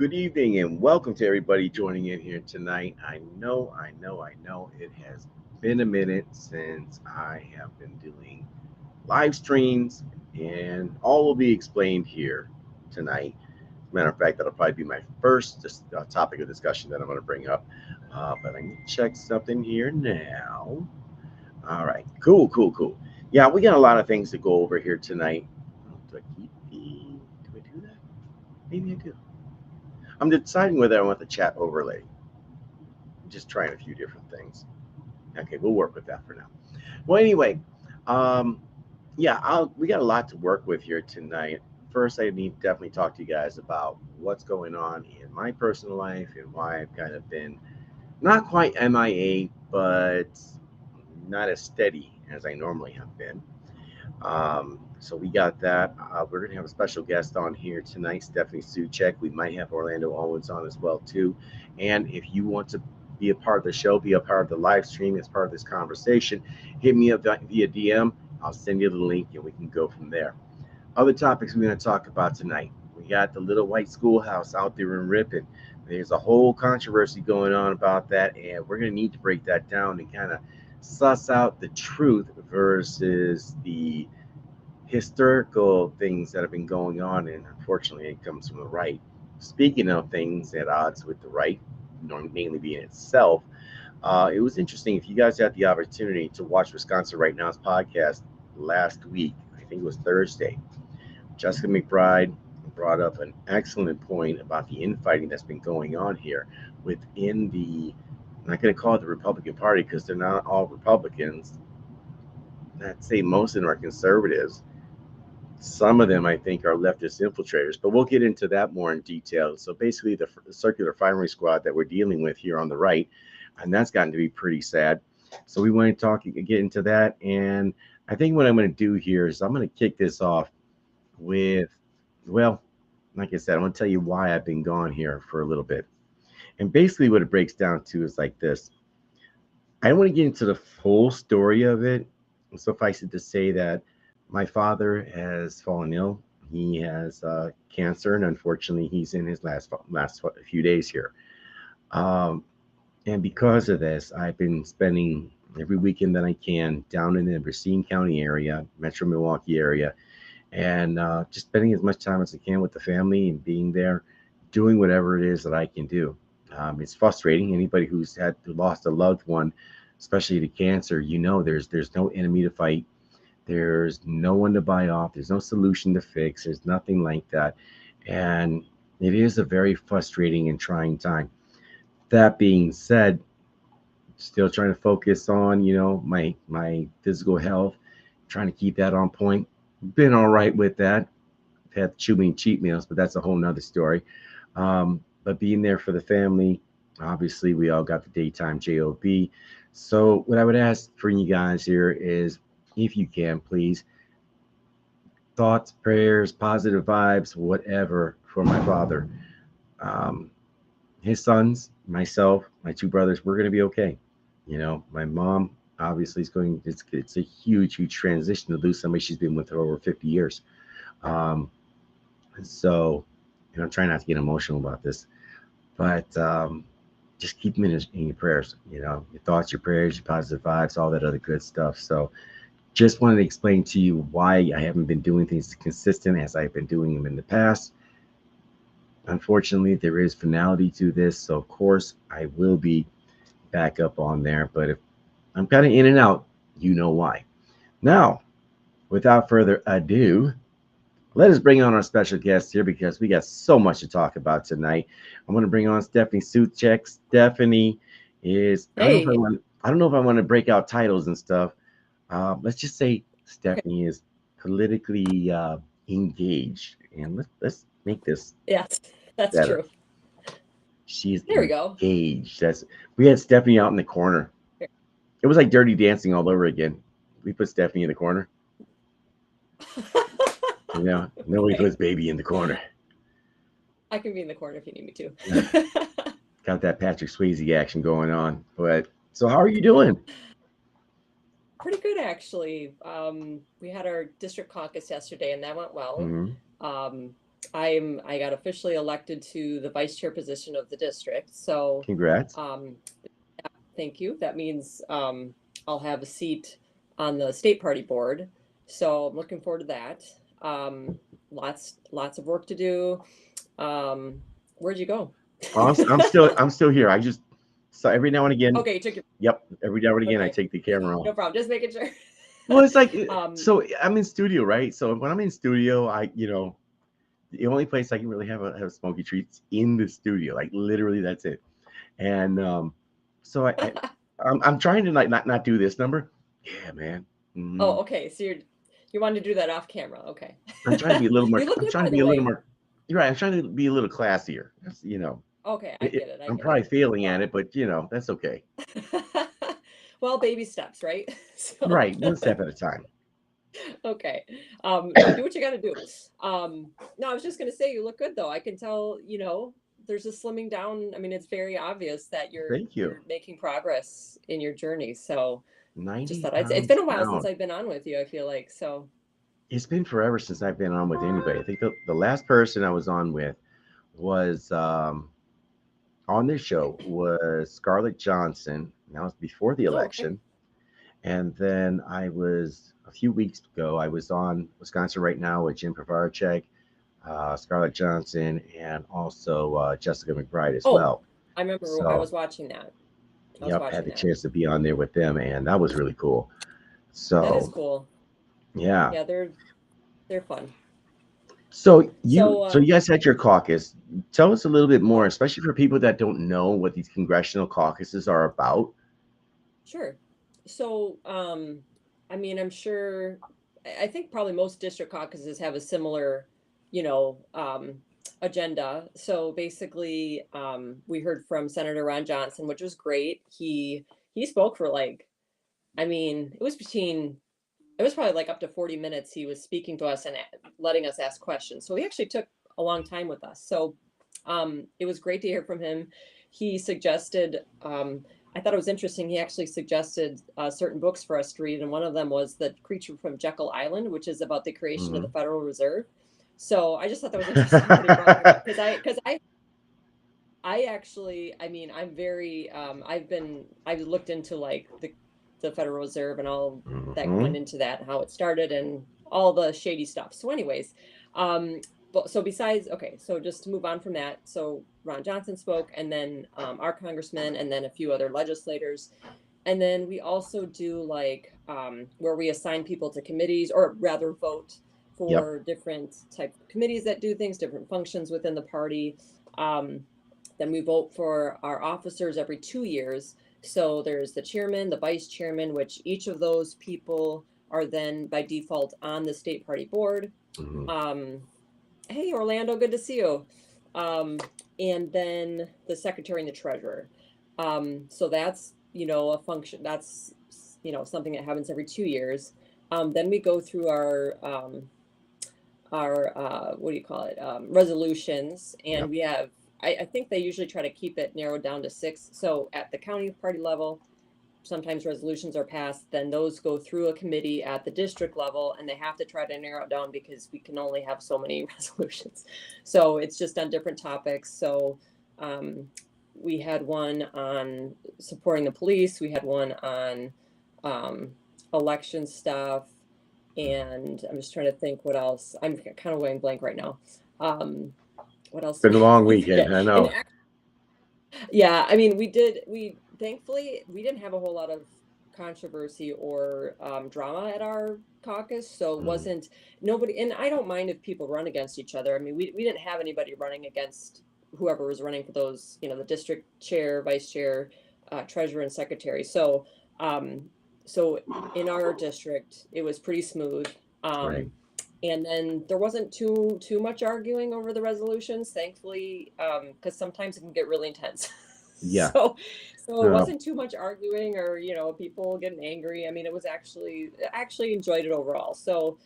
Good evening and welcome to everybody joining in here tonight. I know it has been a minute since I have been doing live streams, and all will be explained here tonight. As a matter of fact, that'll probably be my first topic of discussion that I'm going to bring up. But I need to check something here now. All right, cool. Yeah, we got a lot of things to go over here tonight. Do I keep the? Do I do that? Maybe I do. I'm deciding whether I want the chat overlay. I'm just trying a few different things. Okay, we'll work with that for now. Well, anyway, um, yeah, we got a lot to work with here tonight. First, I need to definitely talk to you guys about what's going on in my personal life and why I've kind of been not quite MIA, but not as steady as I normally have been. So we got that. We're gonna have a special guest on here tonight, Stephanie Soucek. We might have Orlando Owens on as well too. And if you want to be a part of the show, be a part of the live stream as part of this conversation, hit me up via DM. I'll send you the link and we can go from there. Other topics we're going to talk about tonight. We got the Little White Schoolhouse out there in Ripon. There's a whole controversy going on about that, and we're going to need to break that down and kind of suss out the truth versus the historical things that have been going on, and unfortunately, it comes from the right. Speaking of things at odds with the right, mainly being itself, it was interesting. If you guys had the opportunity to watch Wisconsin Right Now's podcast last week, I think it was Thursday, Jessica McBride brought up an excellent point about the infighting that's been going on here within the, I'm not going to call it the Republican Party because they're not all Republicans. I'd say most of them are conservatives. Some of them, I think, are leftist infiltrators, but we'll get into that more in detail. So basically, the circular firing squad that we're dealing with here on the right, and that's gotten to be pretty sad. So we want to get into that. And I think what I'm going to do here is I'm going to kick this off with, well, like I said, I want to tell you why I've been gone here for a little bit. And basically, what it breaks down to is like this. I don't want to get into the full story of it. Suffice it to say that my father has fallen ill. He has cancer, and unfortunately, he's in his last few days here. Um, and because of this, I've been spending every weekend that I can down in the Racine County area, Metro Milwaukee area, and just spending as much time as I can with the family and being there, doing whatever it is that I can do. It's frustrating. Anybody who's had lost a loved one, especially to cancer, there's no enemy to fight. There's no one to buy off. There's no solution to fix. There's nothing like that, and it is a very frustrating and trying time. That being said, still trying to focus on my physical health, trying to keep that on point. Been all right with that. I've had too many cheat meals, but that's a whole nother story. But being there for the family, obviously we all got the daytime job. So what I would ask for you guys here is, if you can, please, thoughts, prayers, positive vibes, whatever, for my father. um, his sons, myself, my two brothers, we're going to be okay. My mom obviously is going. It's a huge transition to lose somebody she's been with for over 50 years. Um, so, I'm trying not to get emotional about this, but just keep them in your prayers. Your thoughts, your prayers, your positive vibes, all that other good stuff. So, just wanted to explain to you why I haven't been doing things consistent as I've been doing them in the past. Unfortunately, there is finality to this, so of course I will be back up on there. But if I'm kind of in and out, you know why. Now, without further ado, let us bring on our special guest here because we got so much to talk about tonight. I'm going to bring on Stephanie Soucek. Stephanie is, Hey, I don't know if I want to break out titles and stuff. Let's just say okay. Stephanie is politically engaged, and let's make this Yes, that's better. true. She's There we go. engaged. That's We had Stephanie out in the corner. Here. It was like Dirty Dancing all over again. We put Stephanie in the corner. Nobody Okay. puts baby in the corner. I can be in the corner if you need me Yeah, to. got that Patrick Swayze action going on. But so, how are you doing? Pretty good, actually. We had our district caucus yesterday, and that went well. Hmm. Um, I got officially elected to the vice chair position of the district. So, Congrats. um, thank you. That means I'll have a seat on the state party board. So I'm looking forward to that. Um, lots of work to do. Where'd you go? I'm still here. I just so every now and again. Okay, you took your. Yep, every now and again I Okay, take the camera no on. problem. Just making sure. Well, it's like um, so I'm in studio, right? So when I'm in studio, the only place I can really have smoky treats in the studio. Like literally, that's it. And so I'm trying to not do this number. Yeah, man. oh, Mhm. okay. So you wanted to do that off camera. Okay. I'm trying to be a little more. You look I'm good, trying by to the be a little way. more. You're right. I'm trying to be a little classier. Okay, I get it. I I'm get it. probably failing at Well, it, but that's okay. well, baby steps, right? So, Right, one step at a time. okay. No, do what you got to do. No, I was just going to say you look good though. I can tell, there's a slimming down. I mean, it's very obvious that you're Thank you. you're making progress in your journey. So, just 90 thought it's pounds been a while since down. I've been on with you, I feel like. So, It's been forever since I've been on with anybody. I think the last person I was on with was on this show was Scarlett Johnson. And that was before the oh, okay. election. And then I was a few weeks ago, I was on Wisconsin Right Now with Jim Pavarchek, Scarlett Johnson, and also Jessica McBride as Oh, well. I remember I So, was watching that. I was yep, had watching the that. chance to be on there with them, and that was really cool. That is So, cool. yeah. Yeah, they're fun. So So, you guys had your caucus. Tell us a little bit more, uh, especially for people that don't know what these congressional caucuses are about. sure. So, I mean, I'm sure, I think probably most district caucuses have a similar, you know, um, agenda. So basically, we heard from Senator Ron Johnson, which was great. He spoke for like, I mean, it was probably like up to 40 minutes. He was speaking to us and letting us ask questions. So he actually took a long time with us. So it was great to hear from him. He suggested, I thought it was interesting. He actually suggested certain books for us to read, and one of them was The Creature from Jekyll Island, which is about the creation of the Hmm. Federal Reserve. So I just thought that was interesting that he brought that up because I actually, I mean, I'm very, I've looked into like the Federal Reserve and all that Hmm. went into that, and how it started and all the shady stuff. So, anyways, um, but so besides, okay, so just to move on from that, so Ron Johnson spoke, and then our congressman, and then a few other legislators, and then we also do like where we assign people to committees, or rather vote Yep. for different type of committees that do things, different functions within the party. Um, then we vote for our officers every 2 years. So there's the chairman, the vice chairman, which each of those people are then by default on the state party board. Hmm. Um, hey, Orlando, good to see you. Um, and then the secretary and the treasurer. So that's, a function, that's, something that happens every 2 years. Then we go through our what do you call it, resolutions, and Yep. we have, I think they usually try to keep it narrowed down to six. So at the county party level, sometimes resolutions are passed, then those go through a committee at the district level, and they have to try to narrow it down because we can only have so many resolutions. So it's just on different topics. So um, we had one on supporting the police, we had one on um, election stuff, and I'm just trying to think what else. I'm kind of going blank right now. Um, what else Been did a long we weekend, forget? I And know. yeah, I mean, we thankfully we didn't have a whole lot of controversy or drama at our caucus, so it Mm. wasn't nobody. And I don't mind if people run against each other. I mean, we didn't have anybody running against whoever was running for those, the district chair, vice chair, treasurer, and secretary. Um, so in our district, it was pretty smooth. Right. Um, and then there wasn't too much arguing over the resolutions, thankfully, because sometimes it can get really intense. Yeah. So it No. wasn't too much arguing or people getting angry. I mean, it was I actually enjoyed it overall. So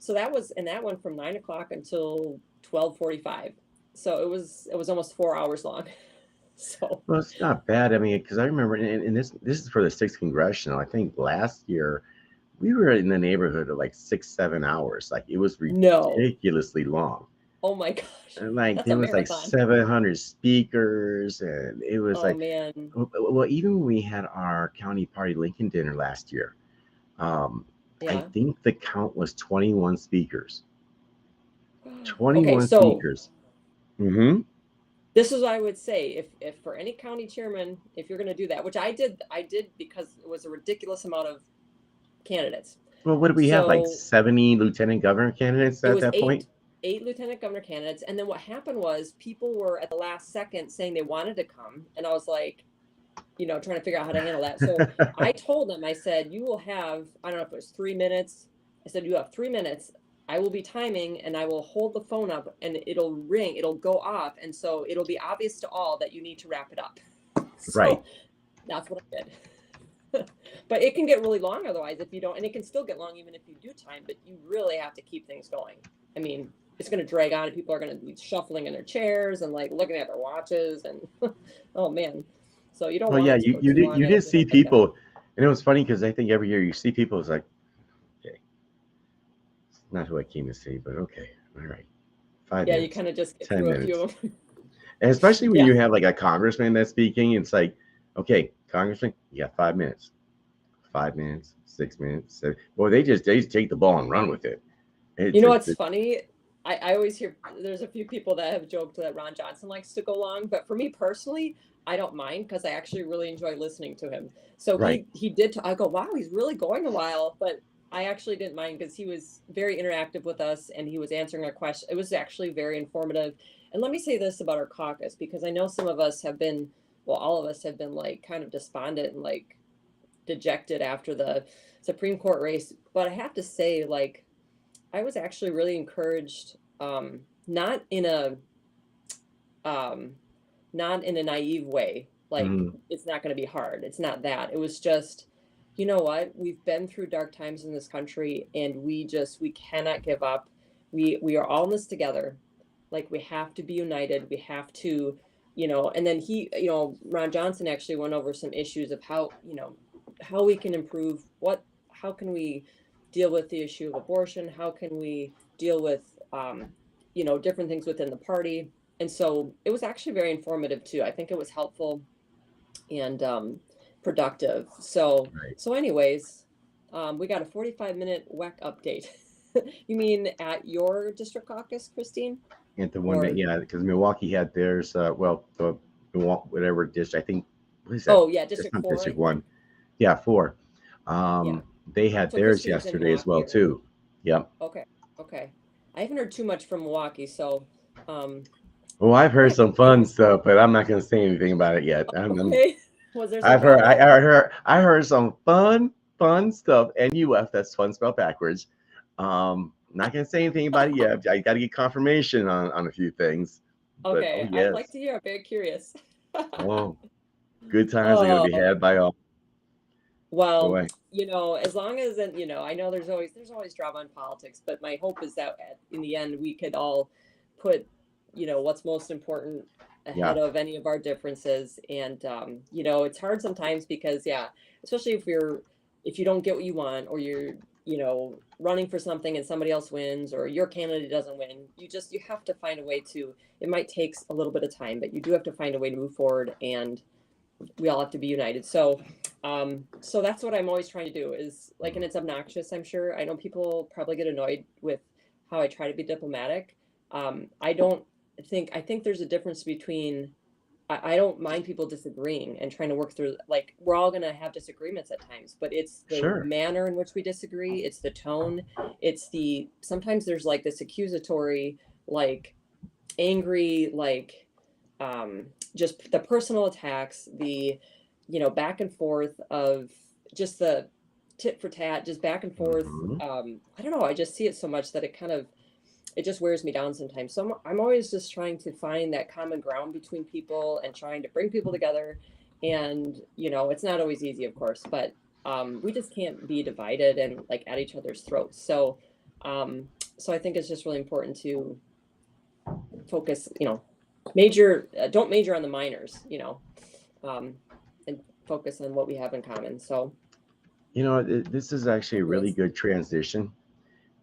that was, and that went from 9 o'clock until 12:45. So it was almost 4 hours long. So Well, it's not bad. I mean, because I remember, and this is for the sixth congressional. I think last year we were in the neighborhood of like 6, 7 hours. Like it was no, ridiculously long. Oh my gosh. And like That's there a was like marathon. 700 speakers, and it was Oh like, man. well, even when we had our county party Lincoln dinner last year, um, I Yeah. think the count was 21 speakers. Okay, 21 so speakers. Mm-hmm. this is what I would say. If for any county chairman, if you're gonna do that, which I did because it was a ridiculous amount of candidates. Well, what did we have? Like So 70 lieutenant governor candidates it at was that point? eight lieutenant governor candidates. And then what happened was people were at the last second saying they wanted to come. And I was like, trying to figure out how to handle that. So I told them, I said, you will have, I don't know if it was 3 minutes. I said, you have 3 minutes. I will be timing and I will hold the phone up and it'll ring, it'll go off. And so it'll be obvious to all that you need to wrap it up. Right. So that's what I did. But it can get really long otherwise if you don't, and it can still get long even if you do time, but you really have to keep things going. I mean, it's going to drag on and people are going to be shuffling in their chairs and like looking at their watches and oh man. So you don't Well, want yeah, it to you go you too did long. you I did just see like that. people, and it was funny because I think every year you see people, it's like, okay, it's not who I came to see, but okay, all right, five Yeah, you minutes, kind of just get 10 through a few minutes. of them. And especially when Yeah. you have like a congressman that's speaking, it's like, okay, congressman, you got 5 minutes, 5 minutes, 6 minutes. Well, they take the ball and run with it. You It's know just, what's funny? I always hear there's a few people that have joked that Ron Johnson likes to go long, but for me personally, I don't mind because I actually really enjoy listening to him. So right, he did. I go, wow, he's really going a while, but I actually didn't mind because he was very interactive with us and he was answering our questions. It was actually very informative. And let me say this about our caucus because I know some of us have been, well, all of us have been like kind of despondent and like dejected after the Supreme Court race. But I have to say, like I was actually really encouraged, not in a um, not in a naive way. Like mm, it's not going to be hard. It's not that. It was just, you know what? We've been through dark times in this country, and we cannot give up. We are all in this together. Like we have to be united. We have to, And then Ron Johnson actually went over some issues of how we can improve. How can we deal with the issue of abortion? How can we deal with, different things within the party? And so it was actually very informative too. I think it was helpful and productive. So right. so anyways, we got a 45-minute WEC update. You mean at your district caucus, Christine? And the one that, Or yeah, because Milwaukee had theirs, well, the whatever district, I think, what is that? oh yeah, It's District not 4, I District think. One. Yeah, four. Yeah. They had So theirs Christine's in yesterday as well Milwaukee, right? too. Yep. Okay. Okay. I haven't heard too much from Milwaukee, so um Well, I've heard yeah, some fun stuff, but I'm not going to say anything about it yet. okay. Was there some I've heard, drama? I heard some fun stuff. NUF, that's fun spelled backwards. Not going to say anything about it yet. I got to get confirmation on a few things. But oh Okay, I'd like yes, to hear. I'm very curious. oh, good times are going to be Oh, had by all. well, Boy, as long as, and I know there's always drama in politics, but my hope is that in the end we could all put, what's most important yeah, ahead of any of our differences. And it's hard sometimes because yeah, especially if you don't get what you want or you're, running for something and somebody else wins or your candidate doesn't win, you have to find a way to, it might take a little bit of time, but you do have to find a way to move forward and we all have to be united. So that's what I'm always trying to do is like, and it's obnoxious, I'm sure. I know people probably get annoyed with how I try to be diplomatic. I don't I think there's a difference between, I don't mind people disagreeing and trying to work through, like, we're all going to have disagreements at times, but it's the sure. manner in which we disagree. It's the tone. Sometimes there's like this accusatory, like angry, like, just the personal attacks, the back and forth of just the tit for tat, just back and forth. Mhm. I don't know, I just see it so much that it just wears me down sometimes. So I'm always just trying to find that common ground between people and trying to bring people together. And it's not always easy, of course, but we just can't be divided and like at each other's throats. So I think it's just really important to focus, don't major on the minors, um, and focus on what we have in common. So This is actually a it really is. good transition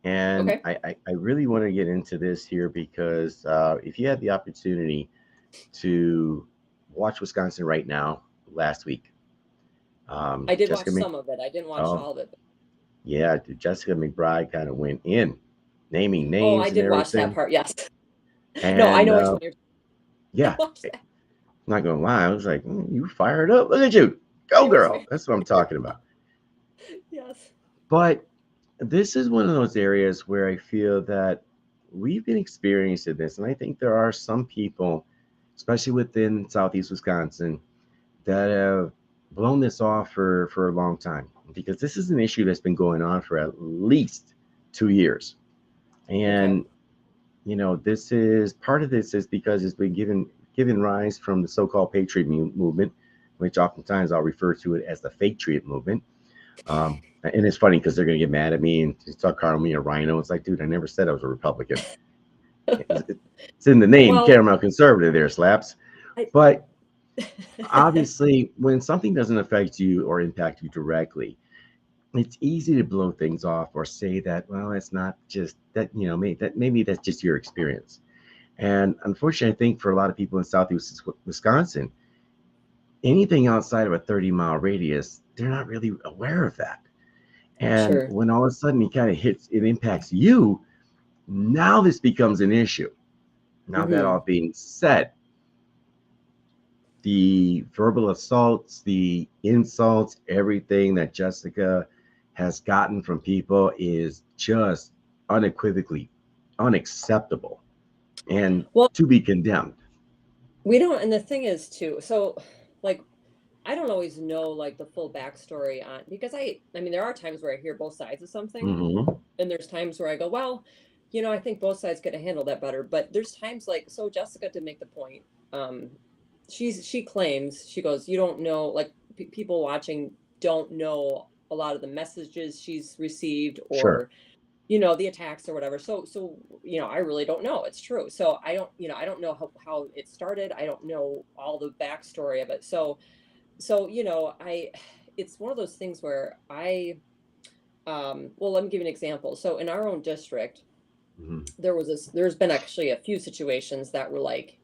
And Okay. I really want to get into this here because if you had the opportunity to watch Wisconsin right now last week, I did watch Jessica Mc, some of it. I didn't watch oh all of it. yeah, Jessica McBride kind of went in, naming Oh, I names and did watch that everything. part. Yes. No, I And know which one you're. I yeah, watched I'm that. not gonna lie, I was like, you fired up. Look at you, go It was girl. very. That's what I'm talking about. Yes. But this is one of those areas where I feel that we've been experiencing this, and I think there are some people, especially within Southeast Wisconsin, that have blown this off for a long time because this is an issue that's been going on for at least 2 years. Okay. And this is part of this is because it's been given rise from the so-called patriot movement, which oftentimes I'll refer to it as the fake triot movement. And it's funny because they're going to get mad at me and start calling me a rhino. It's like, dude, I never said I was a Republican. It's in the name, Well, caramel conservative there, slaps. I. But obviously, when something doesn't affect you or impact you directly, it's easy to blow things off or say that, well, it's not just that, maybe that's just your experience. And unfortunately, I think for a lot of people in Southeast Wisconsin, anything outside of a 30-mile radius, they're not really aware of that. And Sure. when all of a sudden it impacts you, now this becomes an issue. Now, that Hmm. all being said, the verbal assaults, the insults, everything that Jessica has gotten from people is just unequivocally unacceptable and Well, to be condemned. we don't, and the thing is too, so like I don't always know like the full backstory on because I mean there are times where I hear both sides of something, Hmm. and there's times where I go, well, I think both sides could have handled that better. But there's times like so Jessica did make the point. Um, she claims she goes, you don't know like people watching don't know a lot of the messages she's received Sure. or the attacks or whatever. So I really don't know. It's true. So I don't know how it started. I don't know all the backstory of it. So I it's one of those things where well, let me give you an example. So in our own district, Hmm. there's been actually a few situations that were like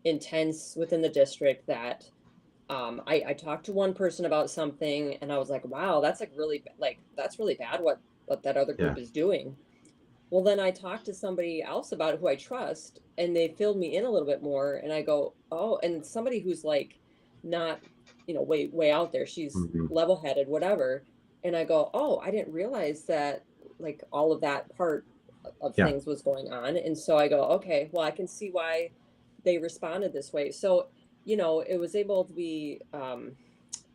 intense within the district that I talked to one person about something and I was like, wow, that's like really like that's really bad what that other Yeah. group is doing. Well, then I talked to somebody else about it who I trust, and they filled me in a little bit more. And I go, oh, and somebody who's like not, way out there. She's Hmm. level-headed, whatever. And I go, oh, I didn't realize that like all of that part of Yeah. things was going on. And so I go, okay, well, I can see why they responded this way. So, it was able to be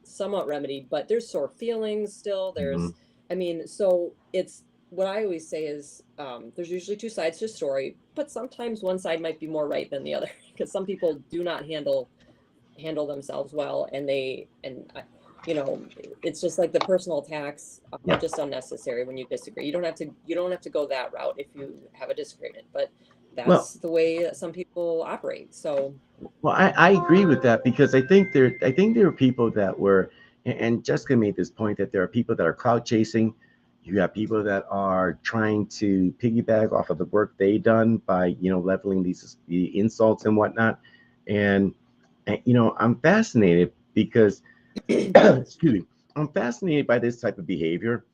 somewhat remedied, but there's sore feelings still. Hmm. I mean, so it's what I always say is there's usually two sides to a story, but sometimes one side might be more right than the other because some people do not handle themselves well, and it's just like the personal attacks are Yeah. just unnecessary when you disagree. You don't have to go that route if you have a disagreement, but Well, that's the way that some people operate. So I agree with that because I think there are people that were, and Jessica made this point that there are people that are cloud chasing. You have people that are trying to piggyback off of the work they done by leveling the insults and whatnot. And I'm fascinated because excuse me, I'm fascinated by this type of behavior.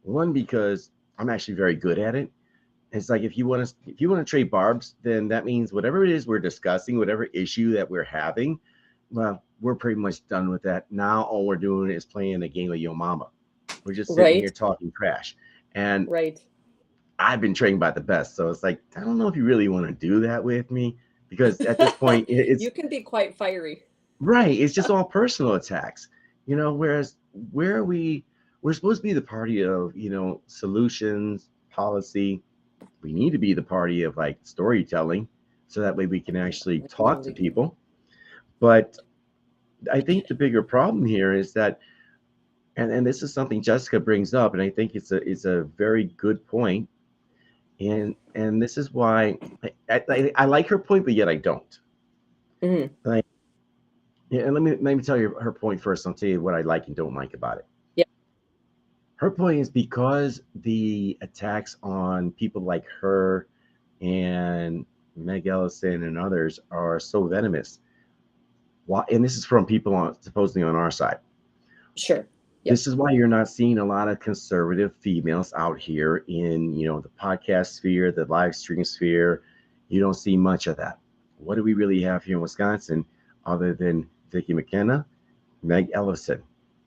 One, because I'm actually very good at it. It's like if you want to trade barbs, then that means whatever it is we're discussing, whatever issue that we're having, well, we're pretty much done with that. Now all we're doing is playing a game of Yo Mama. We're just sitting here right, talking trash. And right. I've been trained by the best. So it's like, I don't know if you really want to do that with me because at this point it's You can be quite fiery. right. It's just all personal attacks. Whereas where are we're supposed to be the party of, solutions, policy. We need to be the party of like storytelling so that way we can actually talk to Absolutely. people. But I think the bigger problem here is that, and this is something Jessica brings up, and I think it's a very good point. And this is why I like her point, but yet I don't. Mhm. Like, yeah, and let me tell you her point first. I'll tell you what I like and don't like about it. Yeah. Her point is because the attacks on people like her and Meg Ellison and others are so venomous. Why? And this is from people on supposedly on our side. Sure. Yep. This is why you're not seeing a lot of conservative females out here in, the podcast sphere, the live stream sphere. You don't see much of that. What do we really have here in Wisconsin other than Vicki McKenna, Meg Ellison?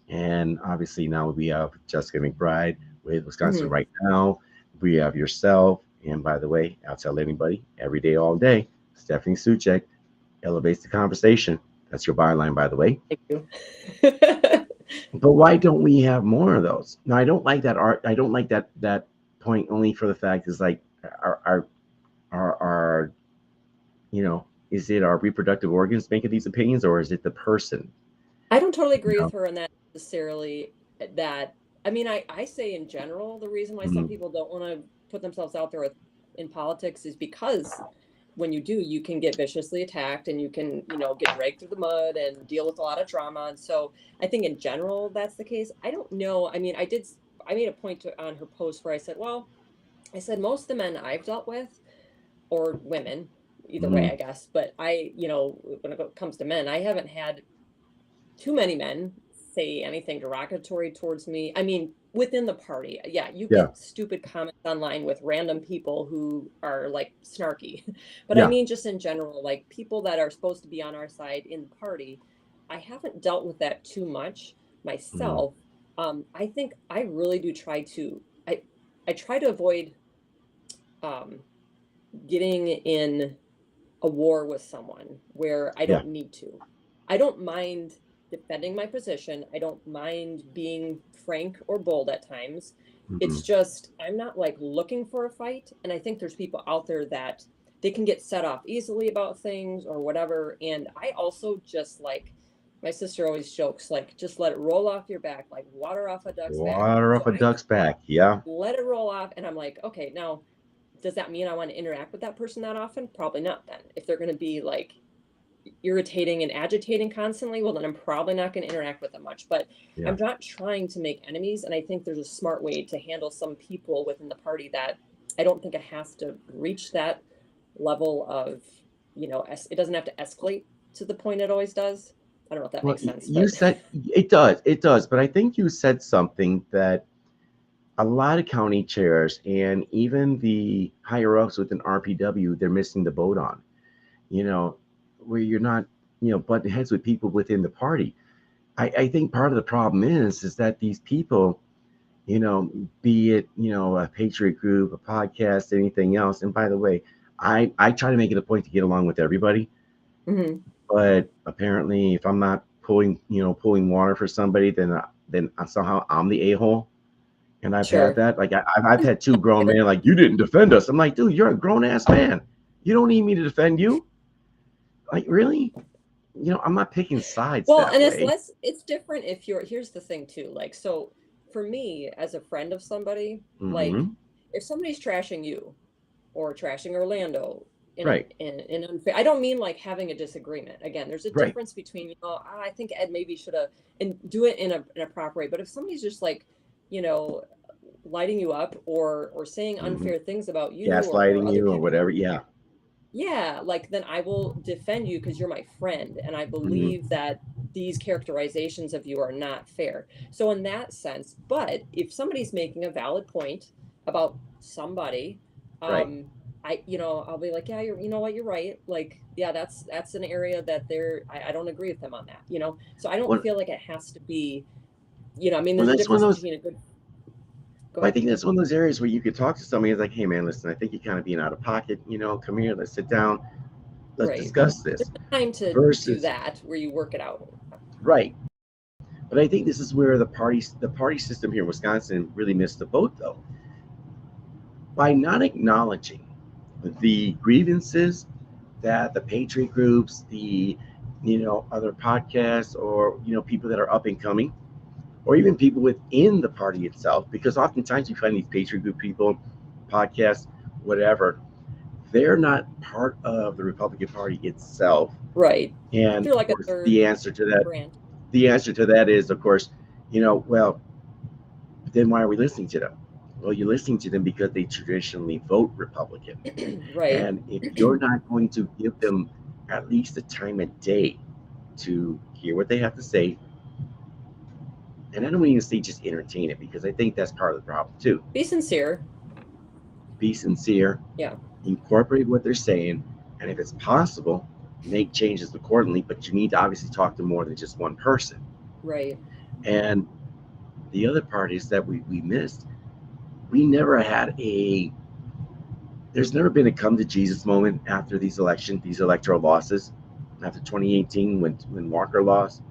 And obviously now we have Jessica McBride with Wisconsin Mhm. Right Now. We have yourself. And by the way, I'll tell anybody every day, all day, Stephanie Soucek elevates the conversation. That's your byline, by the way. Thank you. But why don't we have more of those? Now, I don't like that art. I don't like that point only for the fact is like our is it our reproductive organs making these opinions, or is it the person? I don't totally agree You with her on that necessarily. That I mean, I say in general, the reason why some Mhm. people don't want to put themselves out there in politics is because when you do, you can get viciously attacked and you can, get dragged through the mud and deal with a lot of trauma. And so I think in general that's the case. I don't know. I mean, I made a point on her post where I said, well, I said most of the men I've dealt with, or women, either way, Mhm. I guess. But when it comes to men, I haven't had too many men say anything derogatory towards me. I mean, within the party, yeah, you Yeah, get stupid comments online with random people who are like snarky. But I yeah. mean, just in general, like people that are supposed to be on our side in the party, I haven't dealt with that too much Mhm. myself. I think I really do try to, I try to avoid um, getting in a war with someone where I Yeah. don't need to. I don't mind defending my position. I don't mind being frank or bold at times. Mhm. It's just I'm not like looking for a fight. And I think there's people out there that they can get set off easily about things or whatever. And I also just like my sister always jokes, like just let it roll off your back, like water off a duck's back. Water So off a I duck's back. Yeah. let it roll off and I'm like, okay, now does that mean I want to interact with that person that often? Probably not then. If they're going to be like irritating and agitating constantly, well, then I'm probably not going to interact with them much. But Yeah. I'm not trying to make enemies. And I think there's a smart way to handle some people within the party that I don't think it has to reach that level of, it doesn't have to escalate to the point it always does. I don't know if that Well, makes sense, you but said it does. It does. But I think you said something that a lot of county chairs and even the higher ups within RPW, they're missing the boat on. You know, where you're not, butting heads with people within the party. I think part of the problem is that these people, be it, a patriot group, a podcast, anything else. And by the way, I try to make it a point to get along with everybody, Mhm. but apparently if I'm not pulling water for somebody, then somehow I'm the a-hole. And I've had Sure. that. Like I've had two grown men like, you didn't defend us. I'm like, dude, you're a grown ass man. You don't need me to defend you. Like, really? I'm not picking sides Well, that and way. it's different if here's the thing too. Like, so for me as a friend of somebody, like Hmm. if somebody's trashing you or trashing Orlando Right. in unfair, I don't mean like having a disagreement. Again, there's a Right. difference between, I think Ed maybe should have and do it in a proper way. But if somebody's just like, you know, lighting you up or saying Hmm. unfair things about you or Gaslighting other you or people, whatever. Yeah. yeah, like then I will defend you because you're my friend and I Hmm. believe that these characterizations of you are not fair. So in that sense, but if somebody's making a valid point about somebody, Right. um I'll be like, yeah, you know what, you're right. Like, yeah, that's an area that I don't agree with them on that, So I don't Well, feel like it has to be, I mean, well, there's a that's one of difference those. between a good go I ahead. think that's one of those areas where you could talk to somebody. It's like, hey man, listen, I think you're kind of being out of pocket. Come here, let's sit down, let's Right. discuss There's this. a time to do Versus, that where you work it out. right. But I think this is where the party system here in Wisconsin really missed the boat though. By not acknowledging the grievances that the patriot groups, the other podcasts, or people that are up and coming, or even people within the party itself, because oftentimes you find these patriot group people, podcasts, whatever, they're not part of the Republican Party itself. Right. And They're of like a course, third brand. the answer to that is, of course, well, then why are we listening to them? Well, you're listening to them because they traditionally vote Republican. Right. And if you're not going to give them at least a time a day to hear what they have to say, and I don't even say just entertain it, because I think that's part of the problem too. Be sincere. Be sincere, Yeah. incorporate what they're saying, and if it's possible, make changes accordingly. But you need to obviously talk to more than just one person. Right. And the other part is that we missed. We never had there's never been a come to Jesus moment after these electoral losses. After 2018, when Walker lost,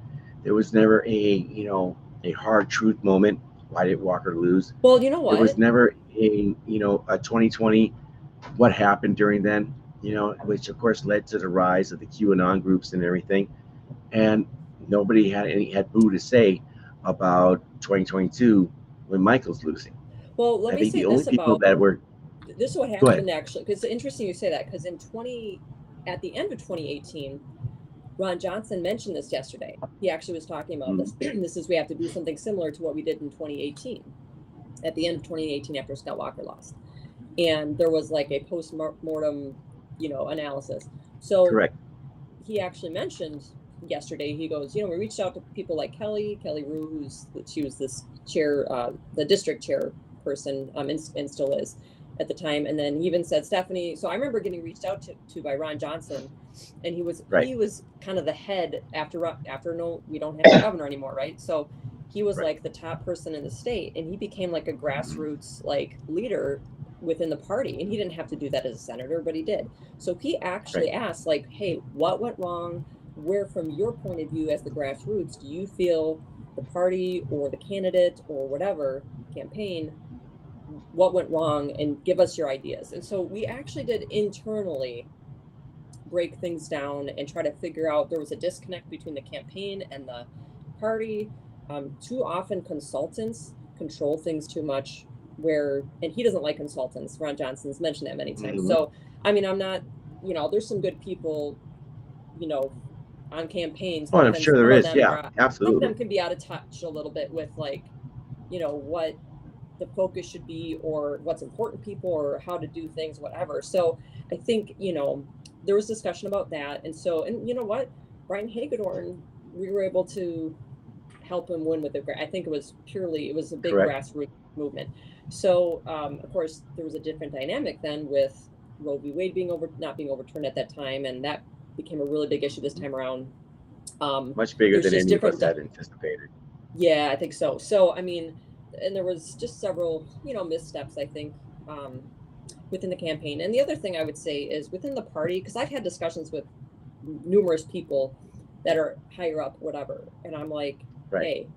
there was never a hard truth moment. Why did Walker lose? Well, you know what? There was never a 2020. What happened during then? Which of course led to the rise of the QAnon groups and everything. And nobody had boo to say about 2022 when Michael's losing. Well, let I me think say the only this people about that were this is what Go ahead. happened actually, because it's interesting you say that, because at the end of 2018, Ron Johnson mentioned this yesterday. He actually was talking about this. This is, we have to do something similar to what we did in 2018, at the end of 2018 after Scott Walker lost. And there was like a post-mortem, analysis. So correct. he actually mentioned yesterday, he goes, we reached out to people like Kelly Rue, she was this chair, the district chairperson, and still is at the time. And then he even said Stephanie. So I remember getting reached out to by Ron Johnson, and he was kind of the head after no, we don't have a governor anymore, right? So he was like the top person in the state, and he became like a grassroots like leader within the party, and he didn't have to do that as a senator, but he did. So he actually asked, like, hey, what went wrong? Where, from your point of view as the grassroots, do you feel the party or the candidate or whatever campaign, what went wrong, and give us your ideas? And so we actually did internally break things down and try to figure out, there was a disconnect between the campaign and the party. Too often consultants control things too much, and he doesn't like consultants. Ron Johnson's mentioned that many times. So, I mean, I'm not, there's some good people, on campaigns. Oh, I'm sure there is. Yeah, absolutely. Some of them can be out of touch a little bit with, like, what the focus should be, or what's important to people, or how to do things, whatever. So I think, there was discussion about that. And so, and you know what, Brian Hagedorn, we were able to help him win with I think it was a big grassroots movement. So, of course, there was a different dynamic then with Roe v. Wade not being overturned at that time, and that became a really big issue this time around. Much bigger than any of us had anticipated. Yeah, I think so. So, I mean, and there was just several, missteps, I think, within the campaign. And the other thing I would say is within the party, because I've had discussions with numerous people that are higher up, whatever, and I'm like, hey,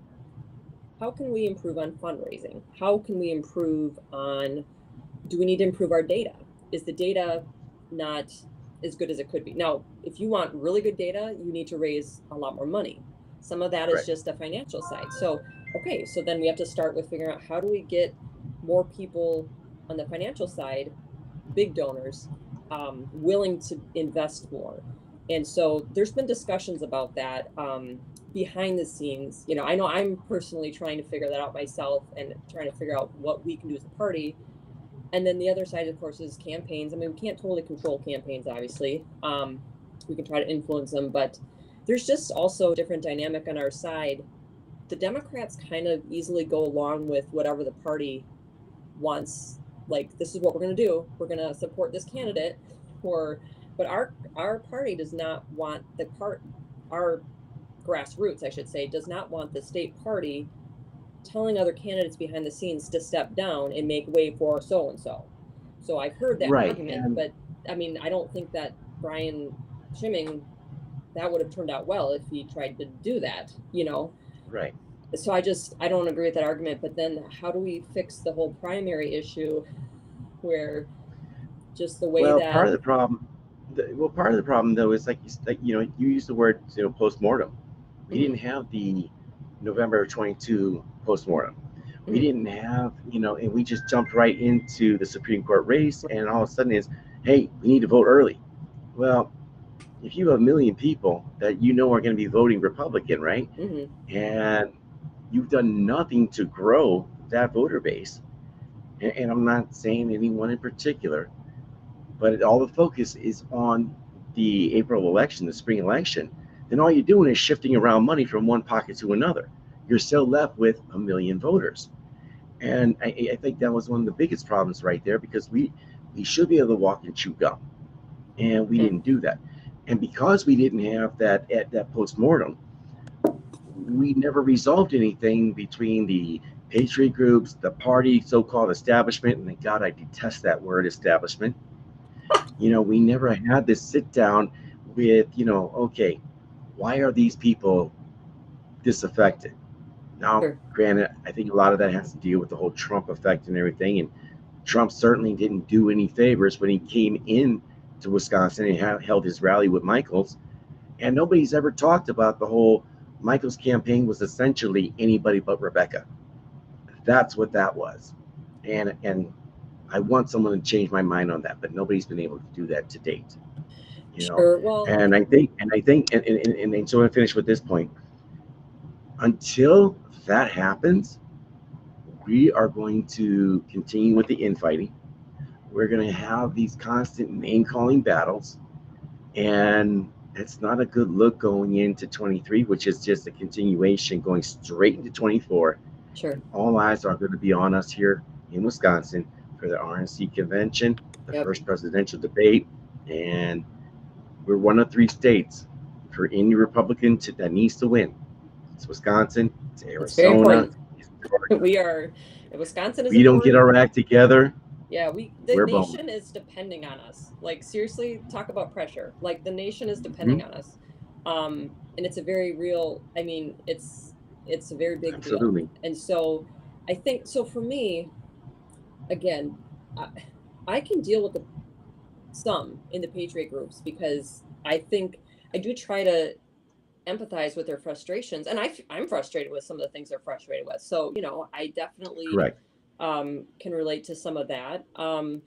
how can we improve on fundraising? How can we improve on, do we need to improve our data? Is the data not as good as it could be? Now, if you want really good data, you need to raise a lot more money. Some of that is just the financial side. So, okay, so then we have to start with figuring out, how do we get more people on the financial side, big donors, willing to invest more? And so there's been discussions about that behind the scenes. I know I'm personally trying to figure that out myself, and trying to figure out what we can do as a party. And then the other side, of course, is campaigns. I mean, we can't totally control campaigns, obviously. We can try to influence them, but there's just also a different dynamic on our side. The Democrats kind of easily go along with whatever the party wants. Like, this is what we're going to do. We're going to support this candidate. But our party does not want our grassroots, I should say, does not want the state party telling other candidates behind the scenes to step down and make way for so-and-so. So I've heard that argument, but I mean, I don't think that Brian Schimming, that would have turned out well if he tried to do that, Right. So I don't agree with that argument. But then how do we fix the whole primary issue, where just the way that... part of the problem, though, is like you used the word, post-mortem. We didn't have the November 22 post-mortem. We didn't have, and we just jumped right into the Supreme Court race, and all of a sudden it's, hey, we need to vote early. Well, if you have 1 million people that are going to be voting Republican, right? And you've done nothing to grow that voter base, and I'm not saying anyone in particular, but all the focus is on the April election, the spring election, then all you're doing is shifting around money from one pocket to another. You're still left with 1 million voters. And I think that was one of the biggest problems right there, because we should be able to walk and chew gum. And we didn't do that. And because we didn't have that post-mortem, we never resolved anything between the patriot groups, the party so-called establishment, and God, I detest that word, establishment. We never had this sit down with, okay, why are these people disaffected? Now, Sure. granted, I think a lot of that has to deal with the whole Trump effect and everything. And Trump certainly didn't do any favors when he came in to Wisconsin and held his rally with Michaels. And nobody's ever talked about the whole Michaels campaign was essentially anybody but Rebecca. That's what that was. And I want someone to change my mind on that, but nobody's been able to do that to date. Sure. Well, and I think, and so I finish with this point. Until that happens, we are going to continue with the infighting. We're going to have these constant name calling battles, and it's not a good look going into 23, which is just a continuation going straight into 24. Sure. All eyes are going to be on us here in Wisconsin for the RNC convention, the first presidential debate, and we're one of 3 states for any Republican that needs to win. It's Wisconsin, it's Arizona. We are, Wisconsin is. We don't get our act together. Yeah, the nation is depending on us. Like, seriously, talk about pressure. Like, the nation is depending on us. And it's a very real, I mean, it's a very big deal. And so I think, so for me, again, I can deal with some in the patriot groups, because I think I do try to empathize with their frustrations, and I'm frustrated with some of the things they're frustrated with. So, I definitely can relate to some of that. I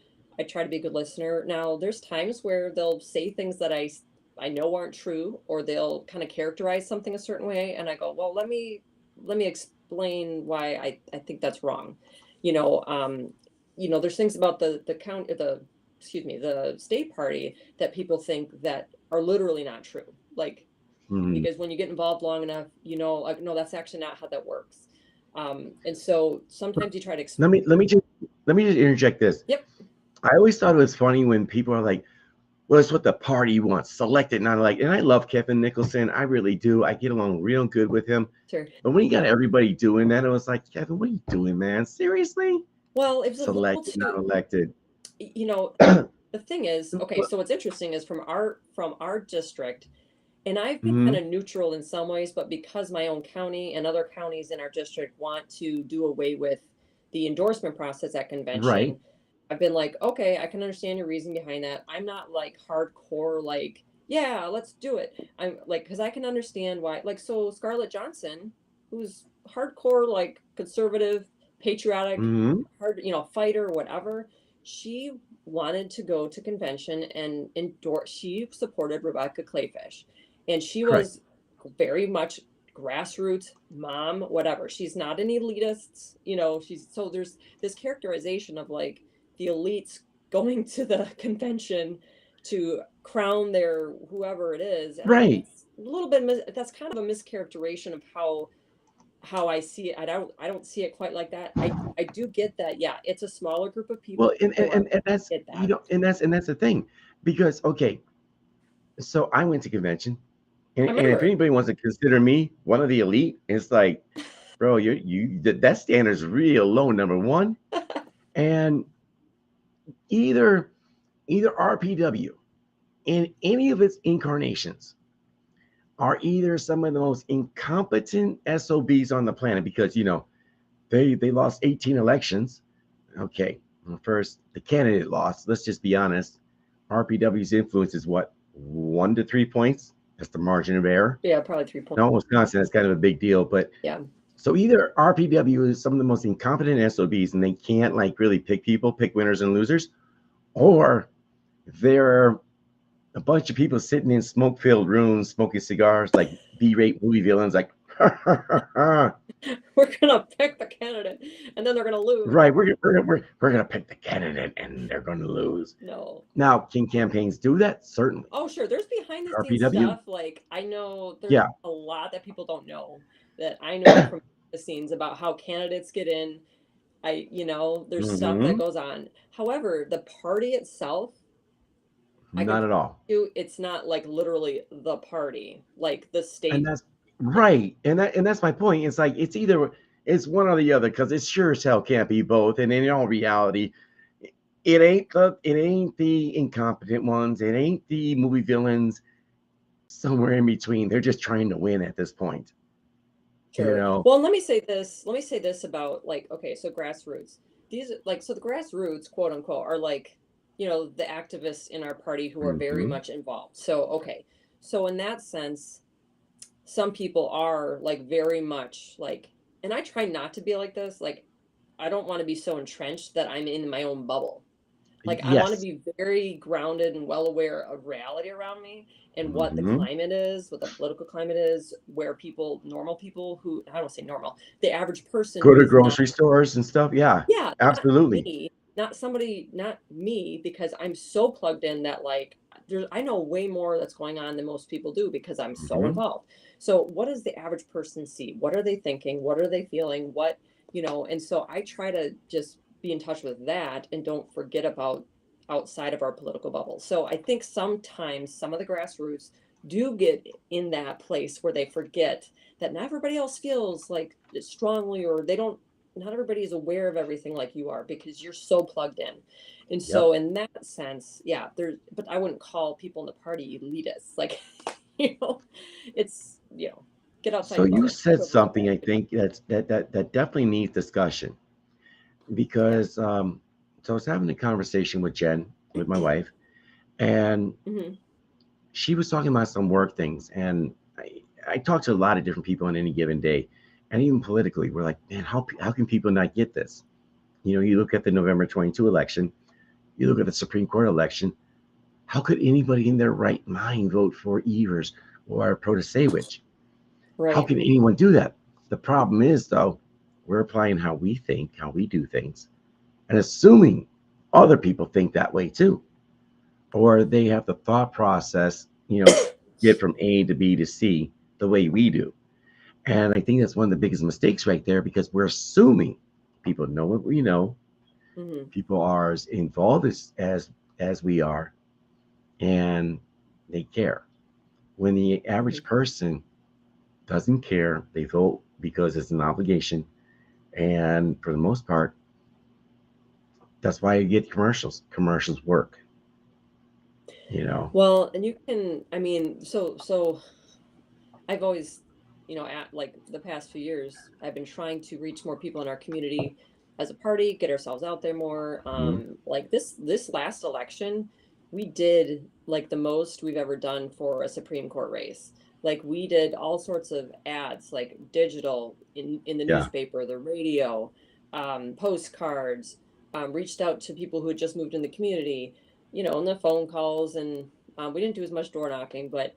try to be a good listener. Now, there's times where they'll say things that I know aren't true, or they'll kind of characterize something a certain way, and I go, well, let me explain why I think that's wrong. There's things about the state party that people think that are literally not true. Like, because when you get involved long enough, like, no, that's actually not how that works. And so sometimes you try to explain. Let me just interject this. Yep. I always thought it was funny when people are like, well, it's what the party wants, selected, not elected. And I love Kevin Nicholson. I really do. I get along real good with him. Sure. But when you got everybody doing that, it was like, Kevin, what are you doing, man? Seriously? Well, it's selected, not elected. The thing is, okay, so what's interesting is from our district, and I've been kind of neutral in some ways, but because my own county and other counties in our district want to do away with the endorsement process at convention, I've been like, okay, I can understand your reason behind that. I'm not like hardcore, like, yeah, let's do it. I'm like, because I can understand why, like, so Scarlett Johnson, who's hardcore, like, conservative, patriotic, hard, fighter, whatever, she wanted to go to convention and endorse. She supported Rebecca Clayfish, and she was very much grassroots mom, whatever. She's not an elitist, so there's this characterization of like the elites going to the convention to crown their whoever it is. And it's a little bit, that's kind of a mischaracterization of how I see it. I don't see it quite like that. I do get that. Yeah, it's a smaller group of people. Well, and that's and that's the thing, because so I went to convention, and if anybody wants to consider me one of the elite, it's like, bro, that standard's real low, number one. And either RPW in any of its incarnations are either some of the most incompetent SOBs on the planet, because they lost 18 elections. Okay, well, first the candidate lost. Let's just be honest. RPW's influence is what, 1 to 3 points? That's the margin of error. Yeah, probably 3 points. No, Wisconsin, that's kind of a big deal. But yeah. So either RPW is some of the most incompetent SOBs and they can't like really pick winners and losers, or they're a bunch of people sitting in smoke-filled rooms smoking cigars like B-rate movie villains, like We're gonna pick the candidate, and then they're gonna lose. Right, we're gonna pick the candidate, and they're gonna lose. No. Now, can campaigns do that? Certainly. Oh, sure. There's behind the scenes RPW, stuff. Like I know there's yeah. a lot that people don't know that I know from the scenes about how candidates get in. There's stuff that Hmm. goes on. However, the party itself, I can Not at all. you, it's not like literally the party, like the And state. that's right. And that's my point. It's like it's one or the other because it sure as hell can't be both. And in all reality, it ain't the incompetent ones. It ain't the movie villains. Somewhere in between. They're just trying to win at this point. You Sure. know. Well, let me say this. Let me say this about like, okay, so grassroots. These like so the grassroots, quote unquote, are like, the activists in our party who are very Hmm. much involved. So, okay. So in that sense, some people are like very much like, and I try not to be like this. Like, I don't want to be so entrenched that I'm in my own bubble. Like I want to Yes. be very grounded and well aware of reality around me and what the Hmm. climate is, what the political climate is, where people, normal people who, I don't say normal, the average person Go who to is not, grocery stores and stuff. Yeah, yeah, not absolutely. me, not somebody, not me, because I'm so plugged in that like I know way more that's going on than most people do because I'm so Hmm. involved. So what does the average person see? What are they thinking? What are they feeling? And so I try to just be in touch with that and don't forget about outside of our political bubble. So I think sometimes some of the grassroots do get in that place where they forget that not everybody else feels like strongly, or they don't, not everybody is aware of everything like you are because you're so plugged in. And so Yep. in that sense, yeah, but I wouldn't call people in the party elitists. Like, it's, get outside So your you bubble. said Whoever said something that. I think that definitely needs discussion Yeah. because so I was having a conversation with Jen, with my wife, and Hmm. she was talking about some work things, and I talk to a lot of different people on any given day, and even politically, we're like, man, how can people not get this? You look at the November 22 election, you look at the Supreme Court election. How could anybody in their right mind vote for Evers or Protasewicz? How Right. can anyone do that? The problem is, though, we're applying how we think, how we do things, and assuming other people think that way too, or they have the thought process, get from A to B to C the way we do. And I think that's one of the biggest mistakes right there because we're assuming people know what we know, Hmm. people are as involved as we are, and they care. When the Hmm. average person doesn't care, they vote because it's an obligation. And for the most part, that's why you get commercials. Commercials work, you know. Well, and you can, I mean, so I've always, at like the past few years, I've been trying to reach more people in our community as a party, get ourselves out there more. Mhm. Like this last election, we did like the most we've ever done for a Supreme Court race. Like we did all sorts of ads, like digital in the Yeah. newspaper, the radio, postcards, reached out to people who had just moved in the community, and the phone calls, and we didn't do as much door knocking, but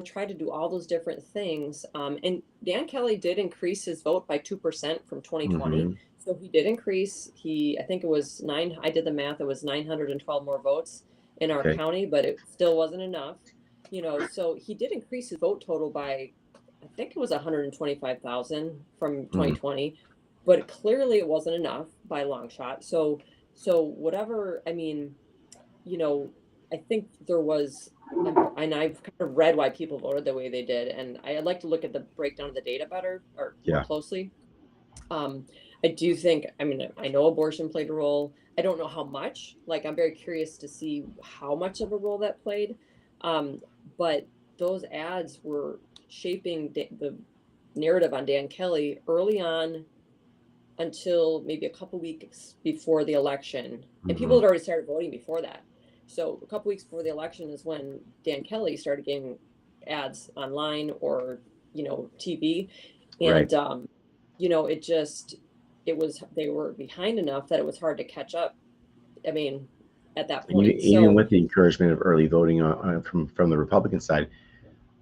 try to do all those different things. And Dan Kelly did increase his vote by 2% from 2020. Hmm. So he did increase. I think it was I did the math, it was 912 more votes in our Okay. county, but it still wasn't enough. So he did increase his vote total by, I think it was 125,000 from Mm. 2020, but clearly it wasn't enough by a long shot. So whatever, I mean, you know, I think there was, and I've kind of read why people voted the way they did, and I'd like to look at the breakdown of the data better or more Yeah. closely. Um, I do think, I mean, I know abortion played a role. I don't know how much. Like, I'm very curious to see how much of a role that played. Um, but those ads were shaping the narrative on Dan Kelly early on until maybe a couple weeks before the election, and people Hmm. had already started voting before that. So a couple weeks before the election is when Dan Kelly started getting ads online or TV, Right. and it just it was they were behind enough that it was hard to catch up. I mean, at that point. Even So with the encouragement of early voting from the Republican side,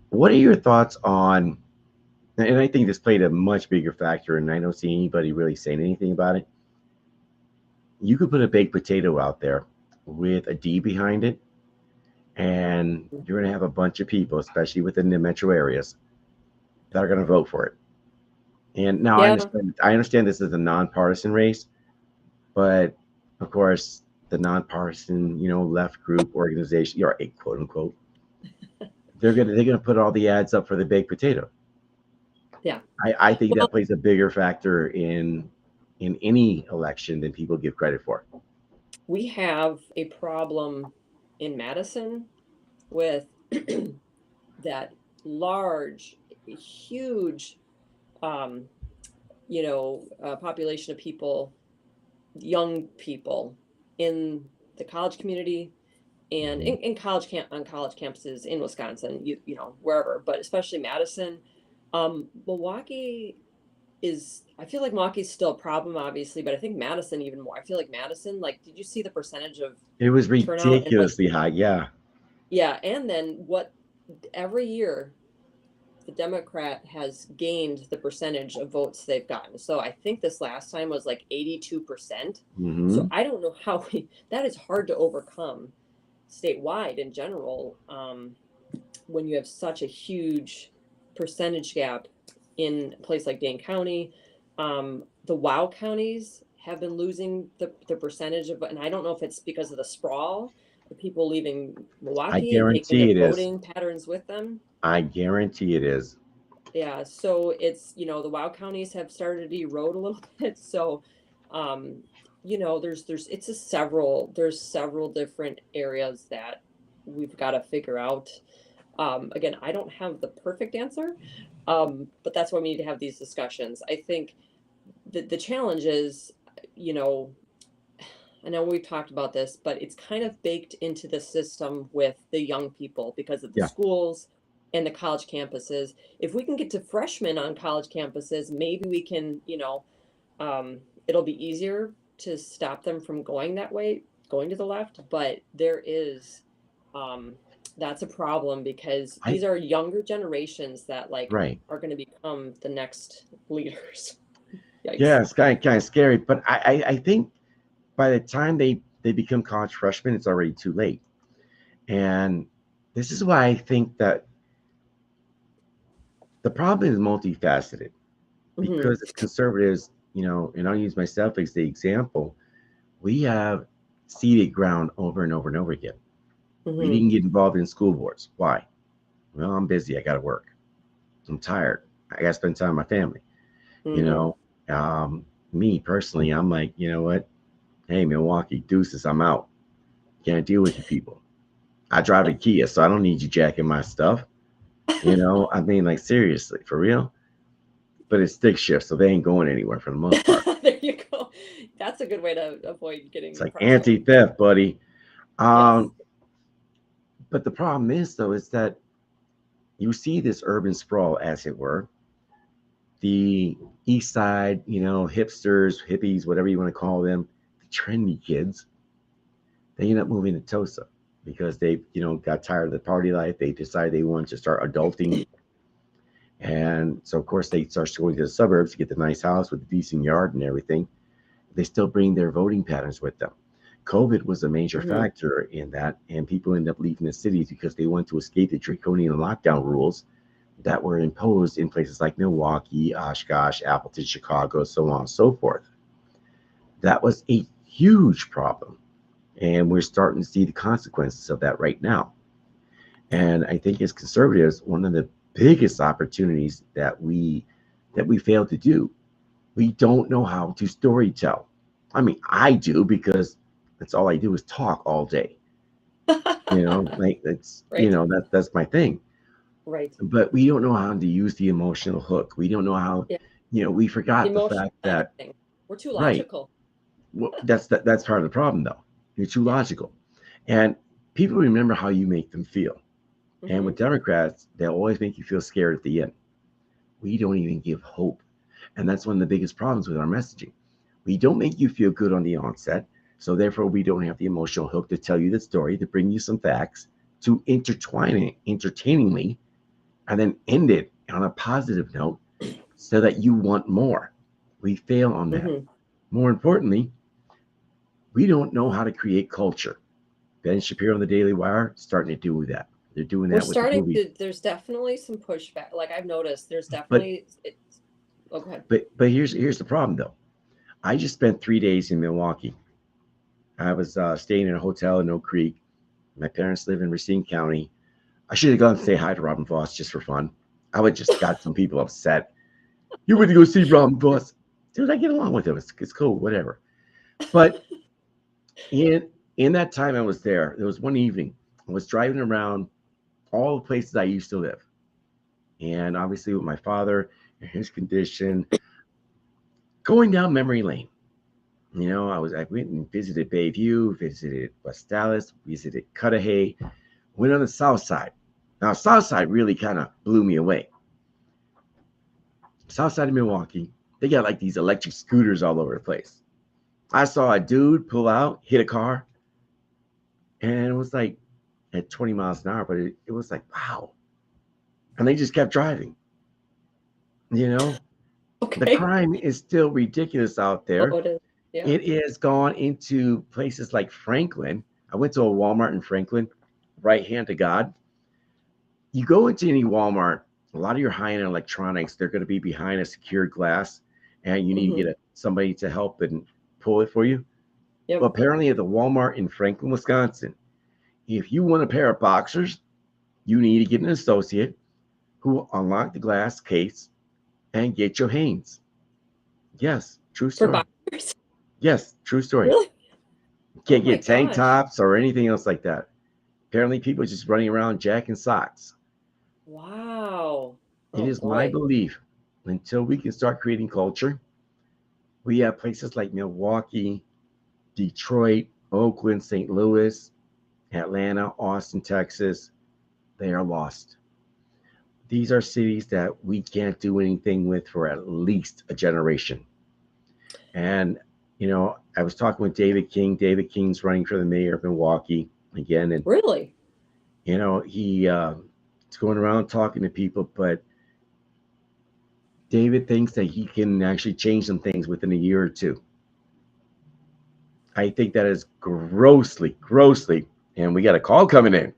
what are your thoughts on And I think this played a much bigger factor, and I don't see anybody really saying anything about it. You could put a baked potato out there with a D behind it, and you're going to have a bunch of people, especially within the metro areas, that are going to vote for it. And now Yeah, I understand this is a nonpartisan race, but of course, the nonpartisan, left group organization, or a quote unquote, they're gonna put all the ads up for the baked potato. yeah. I think Well, that plays a bigger factor in any election than people give credit for. we have a problem in Madison with that large, huge, um, population of people, young people in the college community and Mhm. in on college campuses in Wisconsin, wherever, but especially Madison. Milwaukee is, I feel like Milwaukee's still a problem, obviously, but I think Madison even more. I feel like Madison, like, did you see the percentage of It was turnout and like, ridiculously high. Yeah, yeah, and then what every year the Democrat has gained the percentage of votes they've gotten. So I think this last time was like 82%. So hmm I don't know how that is hard to overcome statewide in general, when you have such a huge percentage gap in a place like Dane County. The WOW counties have been losing the percentage of, and I don't know if it's because of the sprawl, the people leaving I Milwaukee and taking guarantee their it is. voting patterns with them. I guarantee it is. Yeah, so it's, the WOW counties have started to erode a little bit. So, um, there's several different areas that we've got to figure out. Again, I don't have the perfect answer, but that's why we need to have these discussions. I think the challenge is, you know, I know we've talked about this, but it's kind of baked into the system with the young people because of the Yeah, schools and the college campuses. If we can get to freshmen on college campuses, maybe we can, it'll be easier to stop them from going that way, going to the left. But um, that's a problem because I these are younger generations that like right. are going to become the next leaders. Yeah, Yikes. it's kind of scary, but I think by the time they become college freshmen, it's already too late. And this is why I think that the problem is multifaceted Hmm. because as conservatives, and I'll use myself as the example, we have ceded ground over and over and over again. We Hmm. didn't get involved in school boards. Why? Well, I'm busy. I got to work. I'm tired. I got to spend time with my family. You Hmm. know, me personally, I'm like, you know what? Hey, Milwaukee, deuces, I'm out. Can't deal with you people. I drive a Kia, so I don't need you jacking my stuff. I mean, like, seriously, for real. But it's stick shift, so they ain't going anywhere for the most part. There you go. That's a good way to avoid It's getting like pressed over. anti-theft, buddy. Yes. Um, but the problem is, though, is that you see this urban sprawl, as it were, the east side, hipsters, hippies, whatever you want to call them, the trendy kids, they end up moving to Tosa because they, got tired of the party life. They decided they wanted to start adulting. And so, of course, they start going to the suburbs to get the nice house with a decent yard and everything. They still bring their voting patterns with them. COVID was a major Hmm. factor in that, and people end up leaving the cities because they want to escape the draconian lockdown rules that were imposed in places like Milwaukee, Oshkosh, Appleton, Chicago, so on and so forth. That was a huge problem. And we're starting to see the consequences of that right now. And I think as conservatives, one of the biggest opportunities that we fail to do, we don't know how to story tell. I mean, I do because that's all I do is talk all day. Like Right. that's my thing. Right. But we don't know how to use the emotional hook. We don't know how, Yeah. we forgot the Emotional fact that everything. We're too right. logical. Well, that's part of the problem though. You're too Yeah. logical, and people remember how you make them feel. And with Hmm. Democrats, they'll always make you feel scared at the end. We don't even give hope. And that's one of the biggest problems with our messaging. We don't make you feel good on the onset. So therefore, we don't have the emotional hook to tell you the story, to bring you some facts, to intertwine it entertainingly, and then end it on a positive note so that you want more. We fail on that. Mm-hmm. More importantly, we don't know how to create culture. Ben Shapiro and the Daily Wire starting to do that. They're doing We're that with the starting movie. to, there's definitely some pushback. Like I've noticed there's But definitely, it's, okay. here's the problem though. I just spent 3 days in Milwaukee. I was staying in a hotel in Oak Creek. My parents live in Racine County. I should have gone and say hi to Robin Voss just for fun. I would just got some people upset. You went to go see Robin Voss. Dude, I get along with him. It's cool, whatever. But in in that time I was there was one evening. I was driving around all the places I used to live. And obviously with my father and his condition, going down memory lane. I went and visited Bayview, visited West Dallas, visited Cudahy, went on the south side. Now, south side really kind of blew me away. South side of Milwaukee, they got like these electric scooters all over the place. I saw a dude pull out, hit a car, and it was like at 20 miles an hour, but it was like, wow. And they just kept driving. You know, the Okay. crime is still ridiculous out Oh, there. it is. Yeah. It has gone into places like Franklin. I went to a Walmart in Franklin, right hand to God. You go into any Walmart, a lot of your high-end electronics, they're going to be behind a secured glass, and you need to Mm-hmm. get somebody to help and pull it for you. Well, Yep. apparently at the Walmart in Franklin, Wisconsin, if you want a pair of boxers, you need to get an associate who will unlock the glass case and get your Hanes. Yes, true For story. boxers. Yes, true story. Really? Oh Can't my get tank gosh. tops or anything else like that. Apparently, people are just running around jacking socks. Wow. It Oh is my boy. belief until we can start creating culture, we have places like Milwaukee, Detroit, Oakland, St. Louis, Atlanta, Austin, Texas. They are lost. These are cities that we can't do anything with for at least a generation. And, I was talking with David King. David King's running for the mayor of Milwaukee again. And, Really? he is going around talking to people, but David thinks that he can actually change some things within a year or two. I think that is grossly, grossly, and we got a call coming in.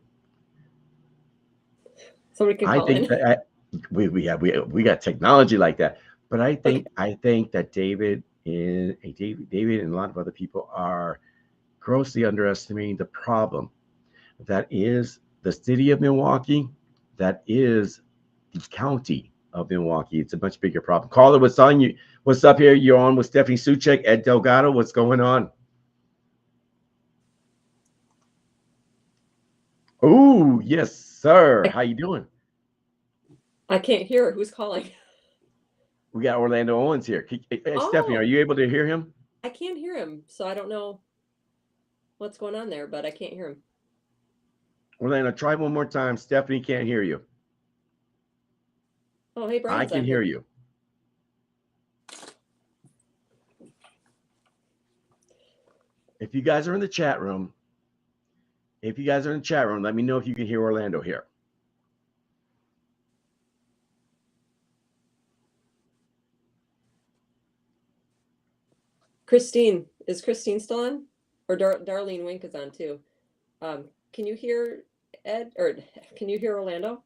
Somebody can I call think in. that we got technology like that, but I Okay. think I think that David and a lot of other people are grossly underestimating the problem that is the city of Milwaukee, that is the county of Milwaukee. It's a much bigger problem. Caller, what's on you? What's up here? You're on with Stephanie Soucek, Ed Delgado. What's going on? Oh, yes, sir. I, How you doing? I can't hear who's calling. We got Orlando Owens here. Hey, Stephanie, are Oh, you able to hear him? I can't hear him. So I don't know what's going on there, but I can't hear him. Orlando, try one more time. Stephanie can't hear you. Oh, hey, I Brian's can on here. hear you. If you guys are in the chat room, let me know if you can hear Orlando here. Christine, is Christine still on? Or Darlene Wink is on too. Can you hear Ed or can you hear Orlando?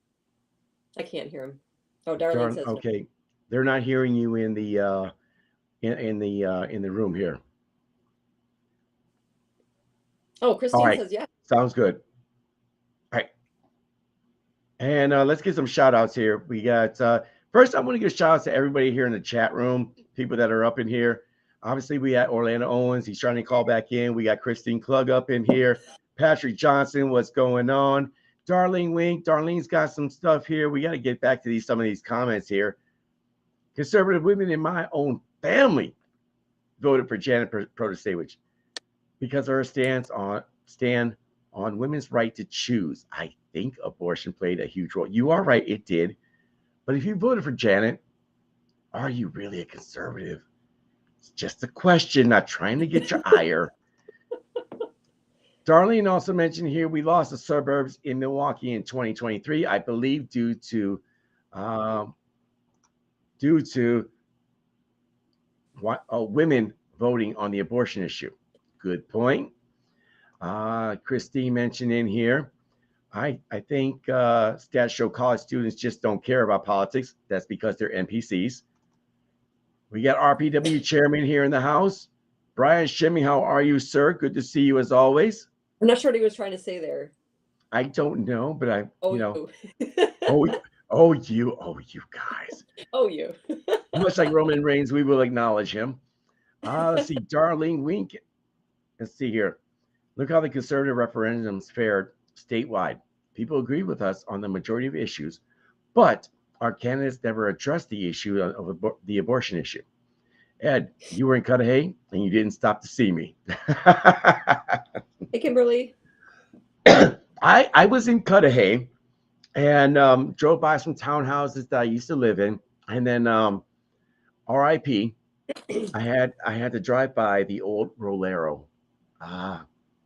I can't hear him. Oh, Darlene Darn, says no. okay. They're not hearing you in the in the room here. Oh, All Christine right. says yes. Sounds good. All right. And let's get some shout outs here. We got first I want to give shout outs to everybody here in the chat room, people that are up in here. Obviously, we got Orlando Owens. He's trying to call back in. We got Christine Klug up in here. Patrick Johnson, what's going on? Darlene Wink. Darlene's got some stuff here. We got to get back to some of these comments here. Conservative women in my own family voted for Janet Protasiewicz because of her stand on women's right to choose. I think abortion played a huge role. You are right, it did. But if you voted for Janet, are you really a conservative? It's just a question, not trying to get your ire. Darlene also mentioned here we lost the suburbs in Milwaukee in 2023, I believe, due to due to women voting on the abortion issue. Good point. Christine mentioned in here, I think stats show college students just don't care about politics. That's because they're NPCs. We got RPW chairman here in the house. Brian Shimmy, how are you, sir? Good to see you as always. I'm not sure what he was trying to say there. I don't know, but You. you guys. Oh, you. Much like Roman Reigns, we will acknowledge him. Let's see, Darlene Wink. Let's see here. Look how the conservative referendums fared statewide. People agree with us on the majority of issues, but our candidates never addressed the issue of the abortion issue. Ed, you were in Cudahy and you didn't stop to see me. Hey, Kimberly. I was in Cudahy and drove by some townhouses that I used to live in, and then RIP, I had to drive by the old Rolero.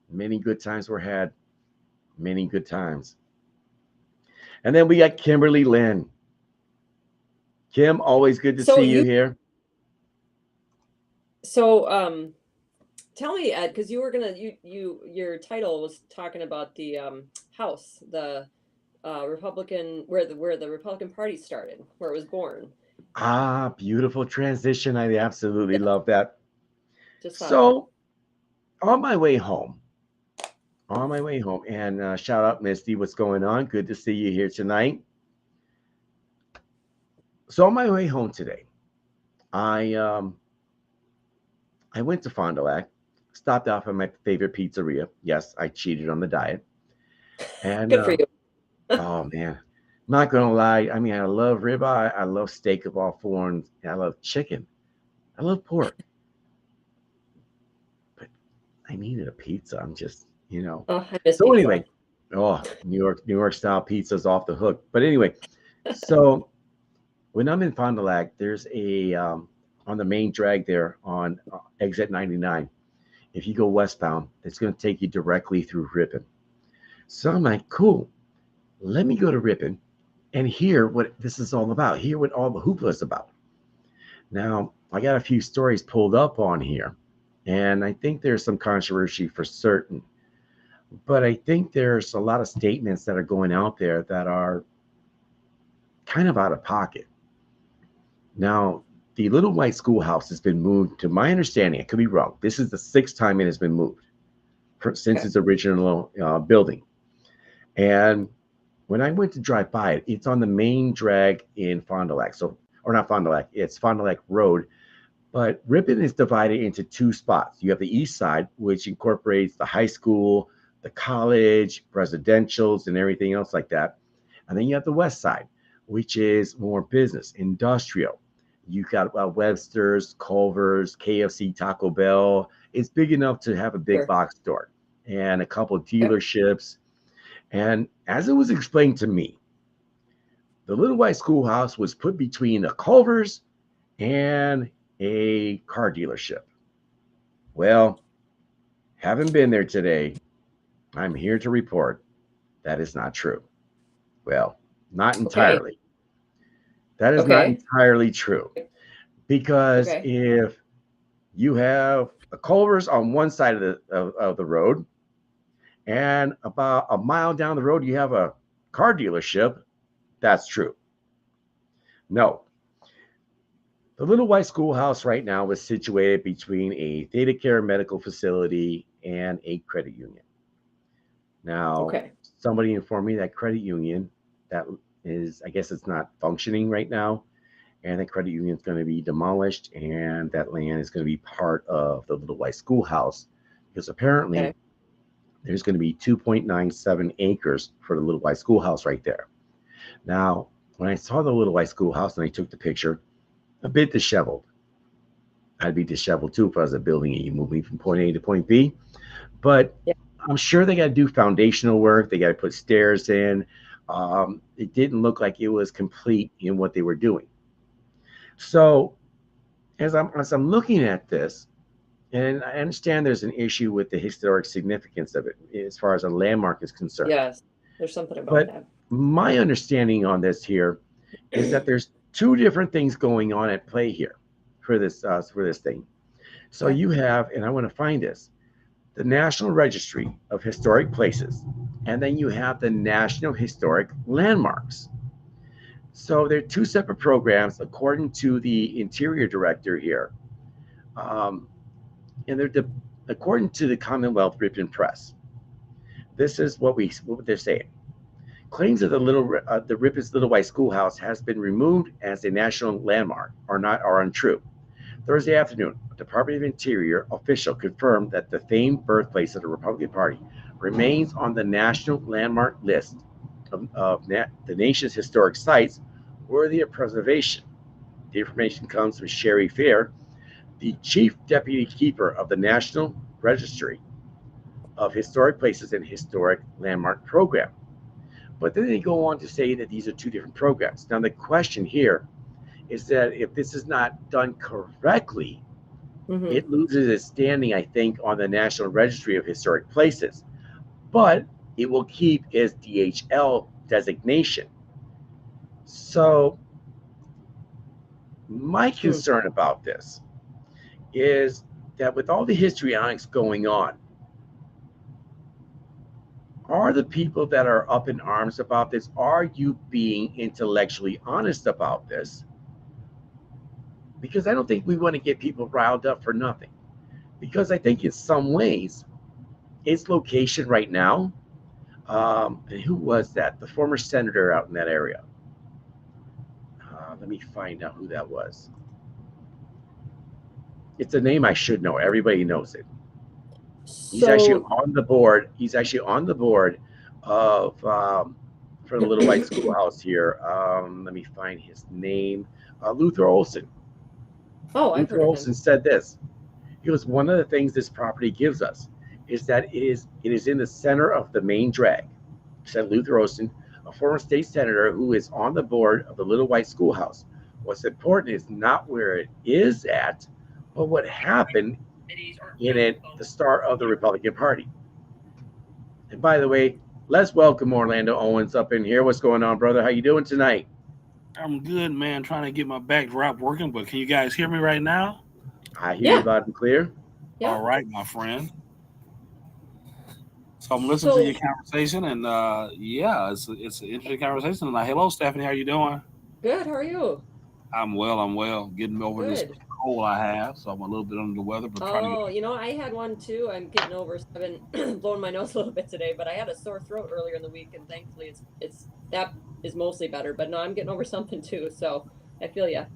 Many good times were had. Many good times. And then we got Kimberly Lynn. Kim, always good to see you here. So tell me, Ed, because you were your title was talking about the House, the Republican, where the Republican Party started, where it was born. Beautiful transition. I absolutely love that. Just so on my way home, and shout out Misty, what's going on? Good to see you here tonight. So on my way home today, I went to Fond du Lac, stopped off at my favorite pizzeria. Yes, I cheated on the diet. And good for you. Oh man, not gonna lie. I mean, I love ribeye. I love steak of all forms. I love chicken. I love pork. But I needed a pizza. I'm just, So anyway, New York style pizza's off the hook. But anyway, so when I'm in Fond du Lac, there's a on the main drag there on exit 99. If you go westbound, it's going to take you directly through Ripon. So I'm like, cool. Let me go to Ripon and hear what this is all about. Hear what all the hoopla is about. Now, I got a few stories pulled up on here, and I think there's some controversy for certain. But I think there's a lot of statements that are going out there that are kind of out of pocket. Now, the Little White Schoolhouse has been moved, to my understanding, I could be wrong. This is the 6th time it has been moved since its original building. And when I went to drive by it, it's on the main drag in Fond du Lac. So, or not Fond du Lac, it's Fond du Lac Road. But Ripon is divided into 2 spots. You have the east side, which incorporates the high school, the college, residentials, and everything else like that. And then you have the west side, which is more business, industrial. You've got Webster's, Culver's, KFC, Taco Bell. It's big enough to have a big box store and a couple of dealerships. And as it was explained to me, the Little White Schoolhouse was put between a Culver's and a car dealership. Well, haven't been there today. I'm here to report that is not true. Well, not entirely. Okay. That is not entirely true. Because if you have a Culver's on one side of the road, and about a mile down the road, you have a car dealership, that's true. No. The Little White Schoolhouse right now is situated between a Theta Care medical facility and a credit union. Now, somebody informed me that credit union, that is, I guess it's not functioning right now, and the credit union is going to be demolished, and that land is going to be part of the Little White Schoolhouse, because apparently there's going to be 2.97 acres for the Little White Schoolhouse right there. Now, when I saw the Little White Schoolhouse and I took the picture, a bit disheveled. I'd be disheveled too if I was a building and you move me from point A to point B. But I'm sure they got to do foundational work. They got to put stairs in. It didn't look like it was complete in what they were doing. So as I'm looking at this, and I understand there's an issue with the historic significance of it as far as a landmark is concerned. Yes, there's something about that. My understanding on this here is that there's two different things going on at play here for this thing. So Okay. you have, and I want to find this, the National Registry of Historic Places, and then you have the National Historic Landmarks. So they're two separate programs, according to the Interior Director here, um, and according to the Commonwealth Ripon Press. This is what they're saying. Claims that the Ripon's Little White Schoolhouse has been removed as a national landmark are untrue. Thursday afternoon, a Department of Interior official confirmed that the famed birthplace of the Republican Party remains on the national landmark list of the nation's historic sites worthy of preservation. The information comes from Sherry Fair, the Chief Deputy Keeper of the National Registry of Historic Places and Historic Landmark Program. But then they go on to say that these are two different programs. Now, the question here is that if this is not done correctly, it loses its standing, I think, on the National Registry of Historic Places. But it will keep its DHL designation. So my concern about this is that with all the histrionics going on, are the people that are up in arms about this, are you being intellectually honest about this? Because I don't think we want to get people riled up for nothing. Because I think in some ways, its location right now, and who was that? The former senator out in that area. Let me find out who that was. It's a name I should know. Everybody knows it. He's actually on the board. He's actually on the board of for the Little White Schoolhouse here. Let me find his name. Luther Olson. Oh, Luther Olson said this. He goes, one of the things this property gives us is that it is in the center of the main drag, said Luther Olson, a former state senator who is on the board of the Little White Schoolhouse. What's important is not where it is at, but what happened in it, the start of the Republican Party. And by the way, let's welcome Orlando Owens up in here. What's going on, brother? How you doing tonight? I'm good, man. Trying to get my backdrop working, but can you guys hear me right now? I hear you loud and clear. Yeah. All right, my friend. So I'm listening to your conversation, and it's an interesting conversation. And hello, Stephanie. How you doing? Good. How are you? I'm well. Getting over this cold I have, so I'm a little bit under the weather. But I had one too. I'm getting over. I've been blowing my nose a little bit today, but I had a sore throat earlier in the week, and thankfully it's that is mostly better. But no, I'm getting over something too. So I feel you.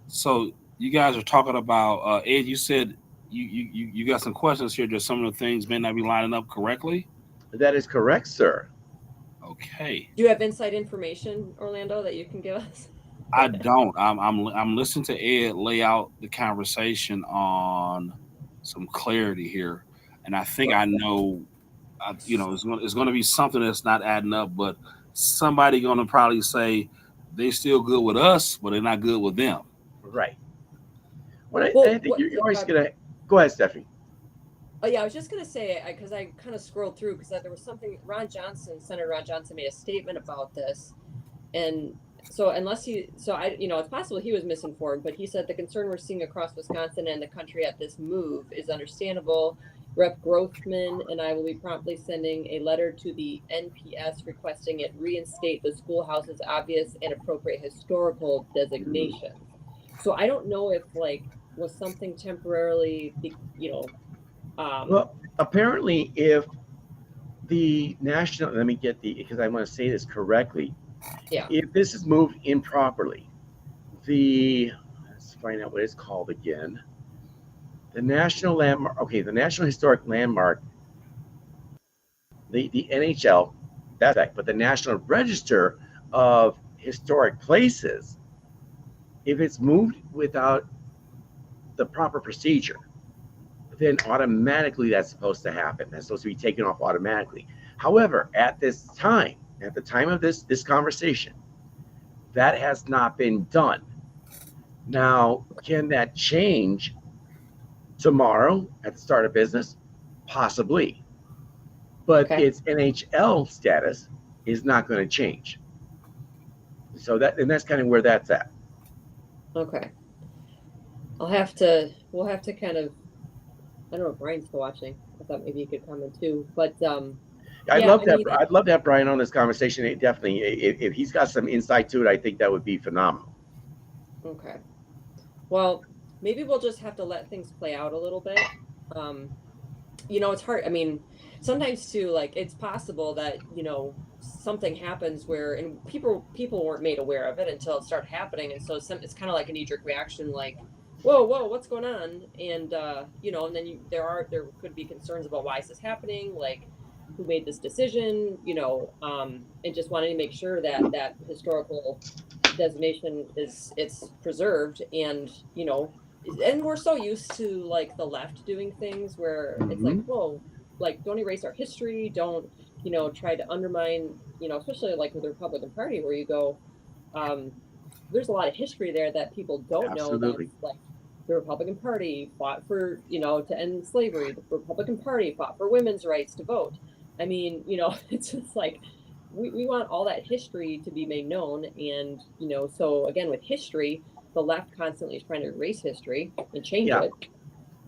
So you guys are talking about Ed. You said you got some questions here. Just some of the things may not be lining up correctly. That is correct, sir. Okay. Do you have inside information, Orlando, that you can give us? I don't. I'm listening to Ed lay out the conversation on some clarity here, and I think I know. It's going to be something that's not adding up, but somebody going to probably say they're still good with us, but they're not good with them. Right. I think you're always going to go ahead, Stephanie. Oh yeah, I was just going to say, because I kind of scrolled through because there was something Senator Ron Johnson made a statement about this, and. So it's possible he was misinformed, but he said the concern we're seeing across Wisconsin and the country at this move is understandable. Rep. Grothman and I will be promptly sending a letter to the NPS requesting it reinstate the schoolhouse's obvious and appropriate historical designation. So I don't know if was something temporarily, well, apparently if the national, let me get because I want to say this correctly. Yeah. If this is moved improperly, let's find out what it's called again. The National Landmark, the National Historic Landmark, the NHL, that's right, but the National Register of Historic Places, if it's moved without the proper procedure, then automatically that's supposed to happen. That's supposed to be taken off automatically. However, at the time of this conversation, that has not been done. Now, can that change tomorrow at the start of business? Possibly. But its NHL status is not going to change. So that's kind of where that's at. Okay. We'll have to kind of, I don't know if Brian's still watching. I thought maybe you could comment too, but I'd yeah, love I to have, mean, I'd love to have Brian on this conversation. Definitely, if he's got some insight to it, I think that would be phenomenal. okay. Well, maybe we'll just have to let things play out a little bit. Um, it's hard. I mean, sometimes too, like it's possible that, something happens where and people weren't made aware of it until it started happening. And so it's kind of like a knee-jerk reaction, like, whoa, what's going on? And and then there could be concerns about why is this happening, like who made this decision, and just wanting to make sure that that historical designation it's preserved. And and we're so used to like the left doing things where it's like, Hmm. whoa, like don't erase our history, don't try to undermine, especially like with the Republican Party, where you go, um, there's a lot of history there that people don't know. That's Absolutely. like the Republican Party fought for, to end slavery. The Republican Party fought for women's rights to vote. I mean, it's just like we want all that history to be made known. And, so again, with history, the left constantly is trying to erase history and change Yeah. it.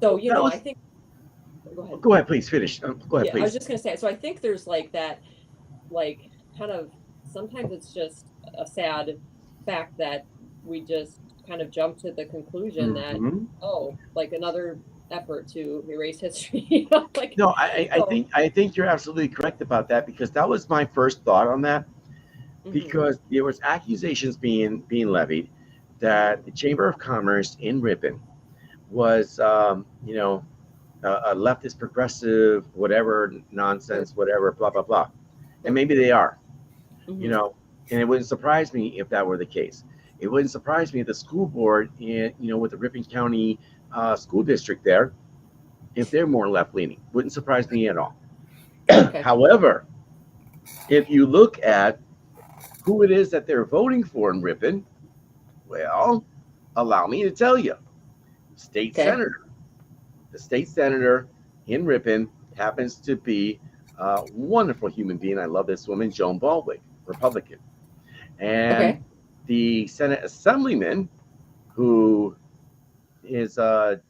So, That I was. think, go ahead. Go ahead, please finish. Go ahead, Yeah, I was please. just going to say, so I think there's like that, like kind of, sometimes it's just a sad fact that we just kind of jump to the conclusion that, Hmm. oh, like another effort to erase history, like, No, so, I think you're absolutely correct about that, because that was my first thought on that, mhm, because there was accusations being levied that the Chamber of Commerce in Ripon was, a leftist, progressive, whatever sure, nonsense, whatever, blah blah blah, and maybe they are, you mhm, know, and it wouldn't surprise me if that were the case. It wouldn't surprise me if the school board, with the Ripon County school district there, if they're more left leaning. Wouldn't surprise me at all. okay, However, if you look at who it is that they're voting for in Ripon, well, allow me to tell you, state okay, senator. The state senator in Ripon happens to be a wonderful human being. I love this woman, Joan Baldwin, Republican. And okay, the Senate assemblyman, who is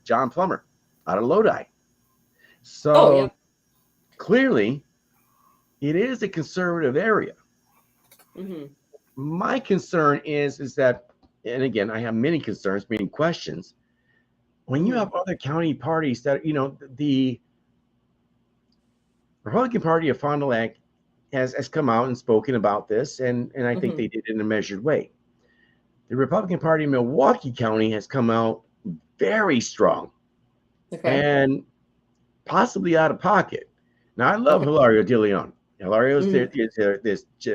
John Plummer out of Lodi. oh, So yeah, clearly, it is a conservative area. mhm, My concern is that, and again, I have many concerns, many questions. When you mhm, have other county parties that, the Republican Party of Fond du Lac has come out and spoken about this, and I think mhm, they did it in a measured way. The Republican Party in Milwaukee County has come out very strong okay, and possibly out of pocket. Now, I love okay, Hilario De Leon. Hilario is mhm,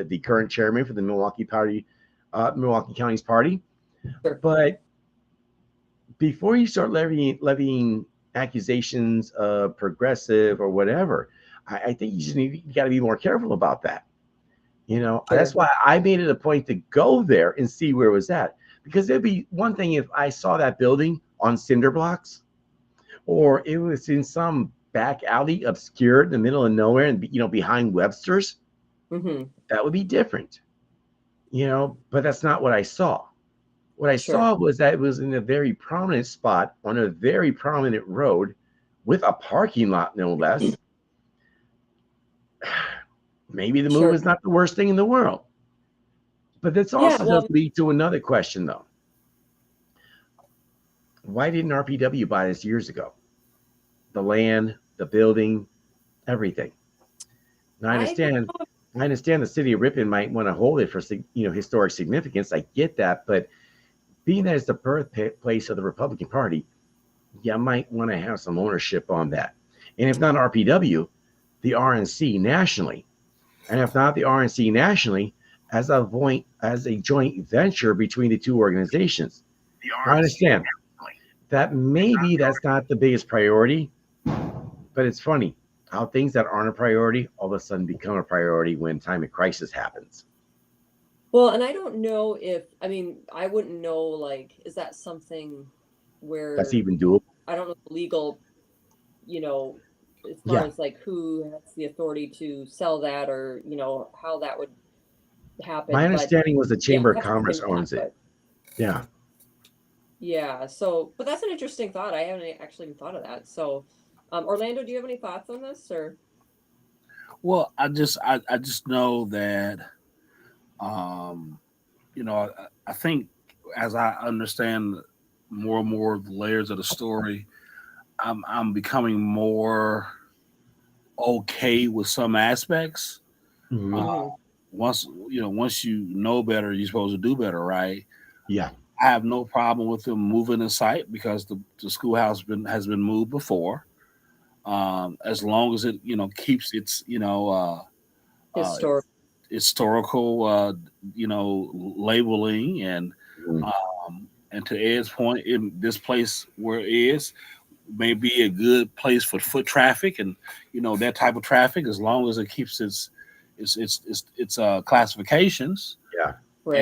the current chairman for the Milwaukee Party, Milwaukee County's party. sure, But before you start levying accusations of progressive or whatever, I think you got to be more careful about that. That's sure, why I made it a point to go there and see where it was at. Because there'd be one thing if I saw that building on cinder blocks, or it was in some back alley, obscured in the middle of nowhere, and behind Webster's. mhm, That would be different. But that's not what I saw. What I sure, saw was that it was in a very prominent spot on a very prominent road with a parking lot, no less. Maybe the move sure, is not the worst thing in the world. But this yeah, also does well, lead to another question, though. Why didn't RPW buy this years ago? The land, the building, everything. Now, I don't know. I understand the city of Ripon might want to hold it for historic significance. I get that, but being that it's the birthplace of the Republican Party, you might want to have some ownership on that. And if not RPW, the RNC nationally. And if not the RNC nationally, as a joint venture between the two organizations. I understand that maybe that's not the biggest priority, but it's funny how things that aren't a priority all of a sudden become a priority when time of crisis happens. Well, and I don't know if, I mean, I wouldn't know, like, is that something That's where, even doable. I don't know the legal, you know, as far Yeah. as like who has the authority to sell that, or, how that would happen. My but understanding was the yeah, Chamber of that's Commerce been owns it. Yeah. Yeah. So, but that's an interesting thought. I haven't actually even thought of that. So, Orlando, do you have any thoughts on this or? Well, I just know that um, I think as I understand more and more of the layers of the story, I'm becoming more okay with some aspects. Uh, Mhm. Mhm. once you know better, you're supposed to do better, right? Yeah. I have no problem with them moving the site because the schoolhouse has been moved before. As long as it keeps its uh, Historic. historical labeling Mhm. and to Ed's point, this place where it is may be a good place for foot traffic and that type of traffic as long as it keeps its classifications Yeah. Right.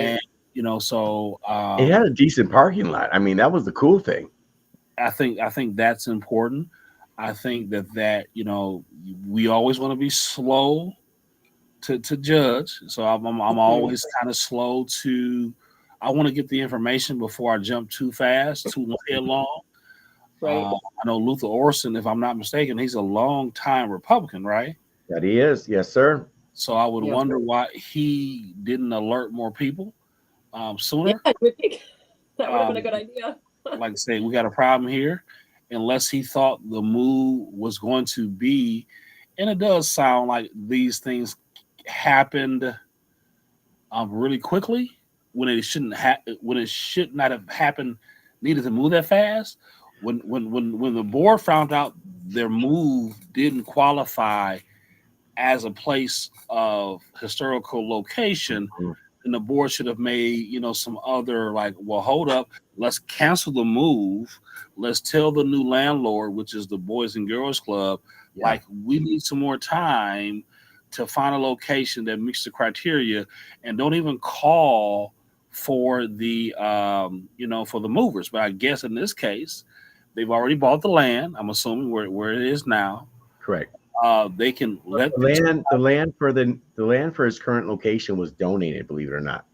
and so It had a decent parking lot. I mean, that was the cool thing. I think that's important. I think that we always want to be slow to judge. So I'm Mhm. always kind of slow to. I want to get the information before I jump too fast, too headlong. Right. I know Luther Orson, if I'm not mistaken, he's a long time Republican, right? That he is. Yes, sir. So I would Yeah. wonder why he didn't alert more people Yeah. sooner. I would think that would have been a Um, good idea. like I say, we got a problem here, unless he thought the move was going to be, and it does sound like these things happened really quickly when it should not have happened, needed to move that fast. When the board found out their move didn't qualify as a place of historical location, Mhm. and the board should have made some other, like, well, hold up, let's cancel the move, let's tell the new landlord, which is the Boys and Girls Club, Yeah. like, we need some more time to find a location that meets the criteria, and don't even call for the for the movers. But I guess in this case they've already bought the land, I'm assuming, where it is now. Correct. They can let The the land for his current location was donated, believe it or not.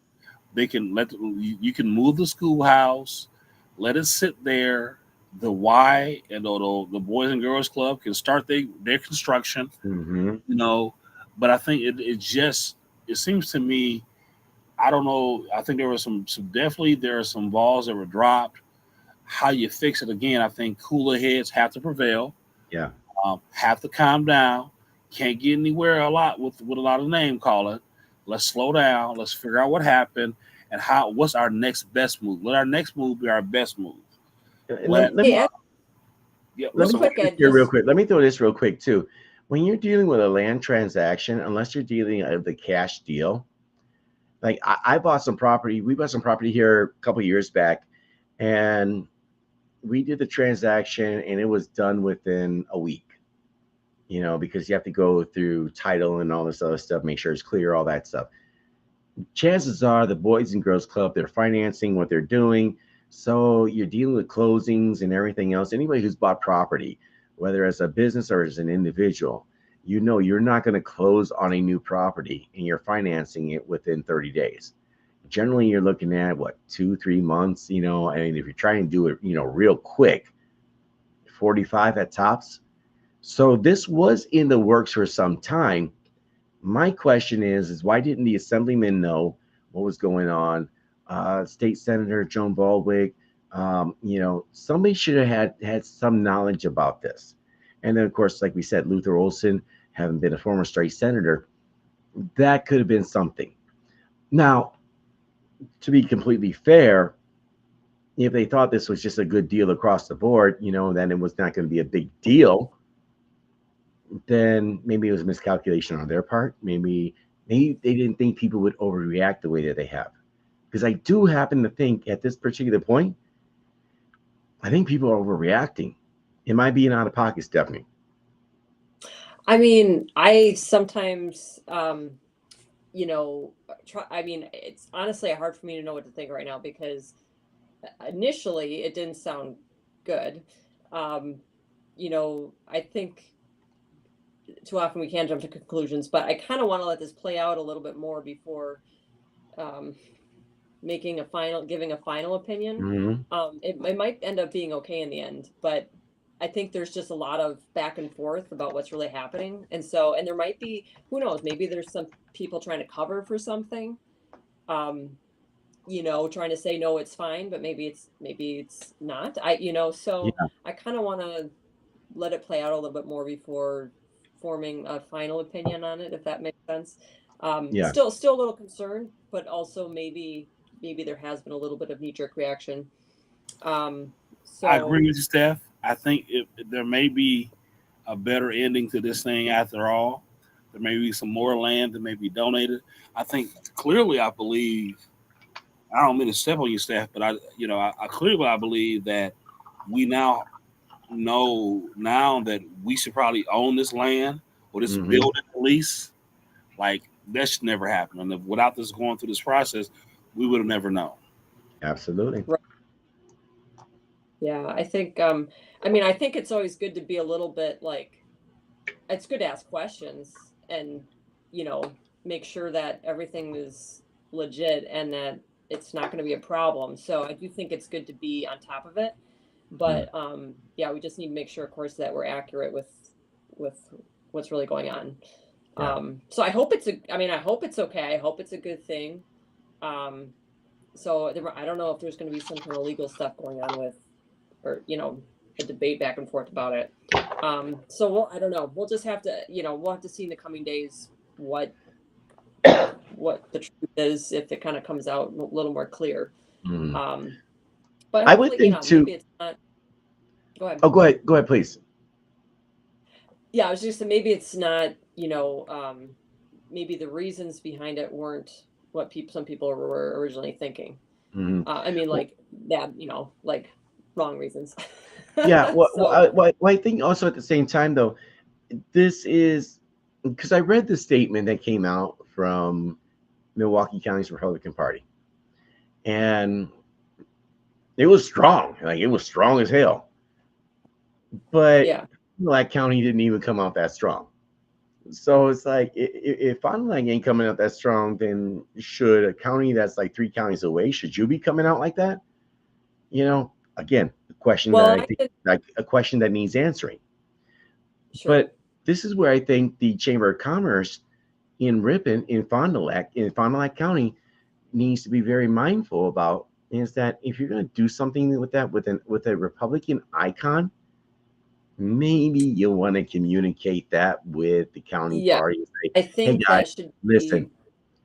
They can you can move the schoolhouse, let it sit there. The Y and the Boys and Girls Club can start their construction, Hmm. you know. But I think it seems to me, I don't know. I think there were some definitely there are some balls that were dropped. How you fix it again? I think cooler heads have to prevail. Yeah. Have to calm down. Can't get anywhere a lot with a lot of name calling. Let's slow down. Let's figure out what happened and what's our next best move. Let our next move be our best move. And Let let Hey, me Ed, Yeah, let real me so throw quick, this Ed, here real just quick. Let me throw this real quick too. When you're dealing with a land transaction, unless you're dealing with the cash deal, like I bought some property. We bought some property here a couple years back, and we did the transaction, and it was done within a week. Because you have to go through title and all this other stuff, make sure it's clear, all that stuff. Chances are the Boys and Girls Club, they're financing what they're doing. So you're dealing with closings and everything else. Anybody who's bought property, whether as a business or as an individual, you're not going to close on a new property and you're financing it within 30 days. Generally, you're looking at what, 2, 3 months, I mean, if you're trying to do it, real quick, 45 at tops. So this was in the works for some time. My question is why didn't the assemblyman know what was going on? State Senator Joan Baldwin, somebody should have had some knowledge about this. And then, of course, like we said, Luther Olson, having been a former state senator, that could have been something. Now, to be completely fair, if they thought this was just a good deal across the board, then it was not going to be a big deal, then maybe it was a miscalculation on their part. Maybe they didn't think people would overreact the way that they have. Because I do happen to think at this particular point, I think people are overreacting. Am I being out of pocket, Stephanie? I mean, I sometimes try, I mean, it's honestly hard for me to know what to think right now because initially it didn't sound good. Um, I think too often we can jump to conclusions, but I kind of want to let this play out a little bit more before giving a final opinion. Mm-hmm. It might end up being okay in the end, but I think there's just a lot of back and forth about what's really happening. And there might be, who knows, maybe there's some people trying to cover for something, trying to say, no, it's fine, but maybe it's not. So Yeah. I kind of want to let it play out a little bit more before forming a final opinion on it, if that makes sense. Yeah. Still a little concerned, but also maybe there has been a little bit of knee-jerk reaction. I agree with you, Steph. I think there may be a better ending to this thing after all. There may be some more land that may be donated. I think clearly, I believe. I don't mean to step on you, Steph, but I clearly I believe that we now know that we should probably own this land or this Mm-hmm. building at least. Like that should never happen. And without this going through this process, we would have never known. Absolutely. Right. Yeah, I think I think it's always good to be a little bit like, it's good to ask questions and, make sure that everything is legit and that it's not going to be a problem. So I do think it's good to be on top of it. But yeah, we just need to make sure, of course, that we're accurate with what's really going on. Yeah. So I hope it's I hope it's okay. I hope it's a good thing. So I don't know if there's going to be some kind of legal stuff going on with, or a debate back and forth about it. So I don't know. We'll just have to, we'll have to see in the coming days what the truth is, if it kind of comes out a little more clear. Mm. But I would think too. maybe it's not. Go ahead. Oh, go ahead, please. Yeah, I was just saying, maybe it's not, maybe the reasons behind it weren't what some people were originally thinking. Mm-hmm. Like that, like wrong reasons. Yeah. I think also at the same time though, this is because I read the statement that came out from Milwaukee County's Republican Party, and it was strong. Like it was strong as hell. But yeah, Black County didn't even come out that strong. So it's like if Fond du Lac ain't coming out that strong, then should a county that's like 3 counties away, should you be coming out like that? Again, a question that I think like a question that needs answering. sure. But this is where I think the Chamber of Commerce in Ripon, in Fond du Lac County, needs to be very mindful about is that if you're going to do something with that with a Republican icon, maybe you want to communicate that with the county party. Say, I think hey guys, that should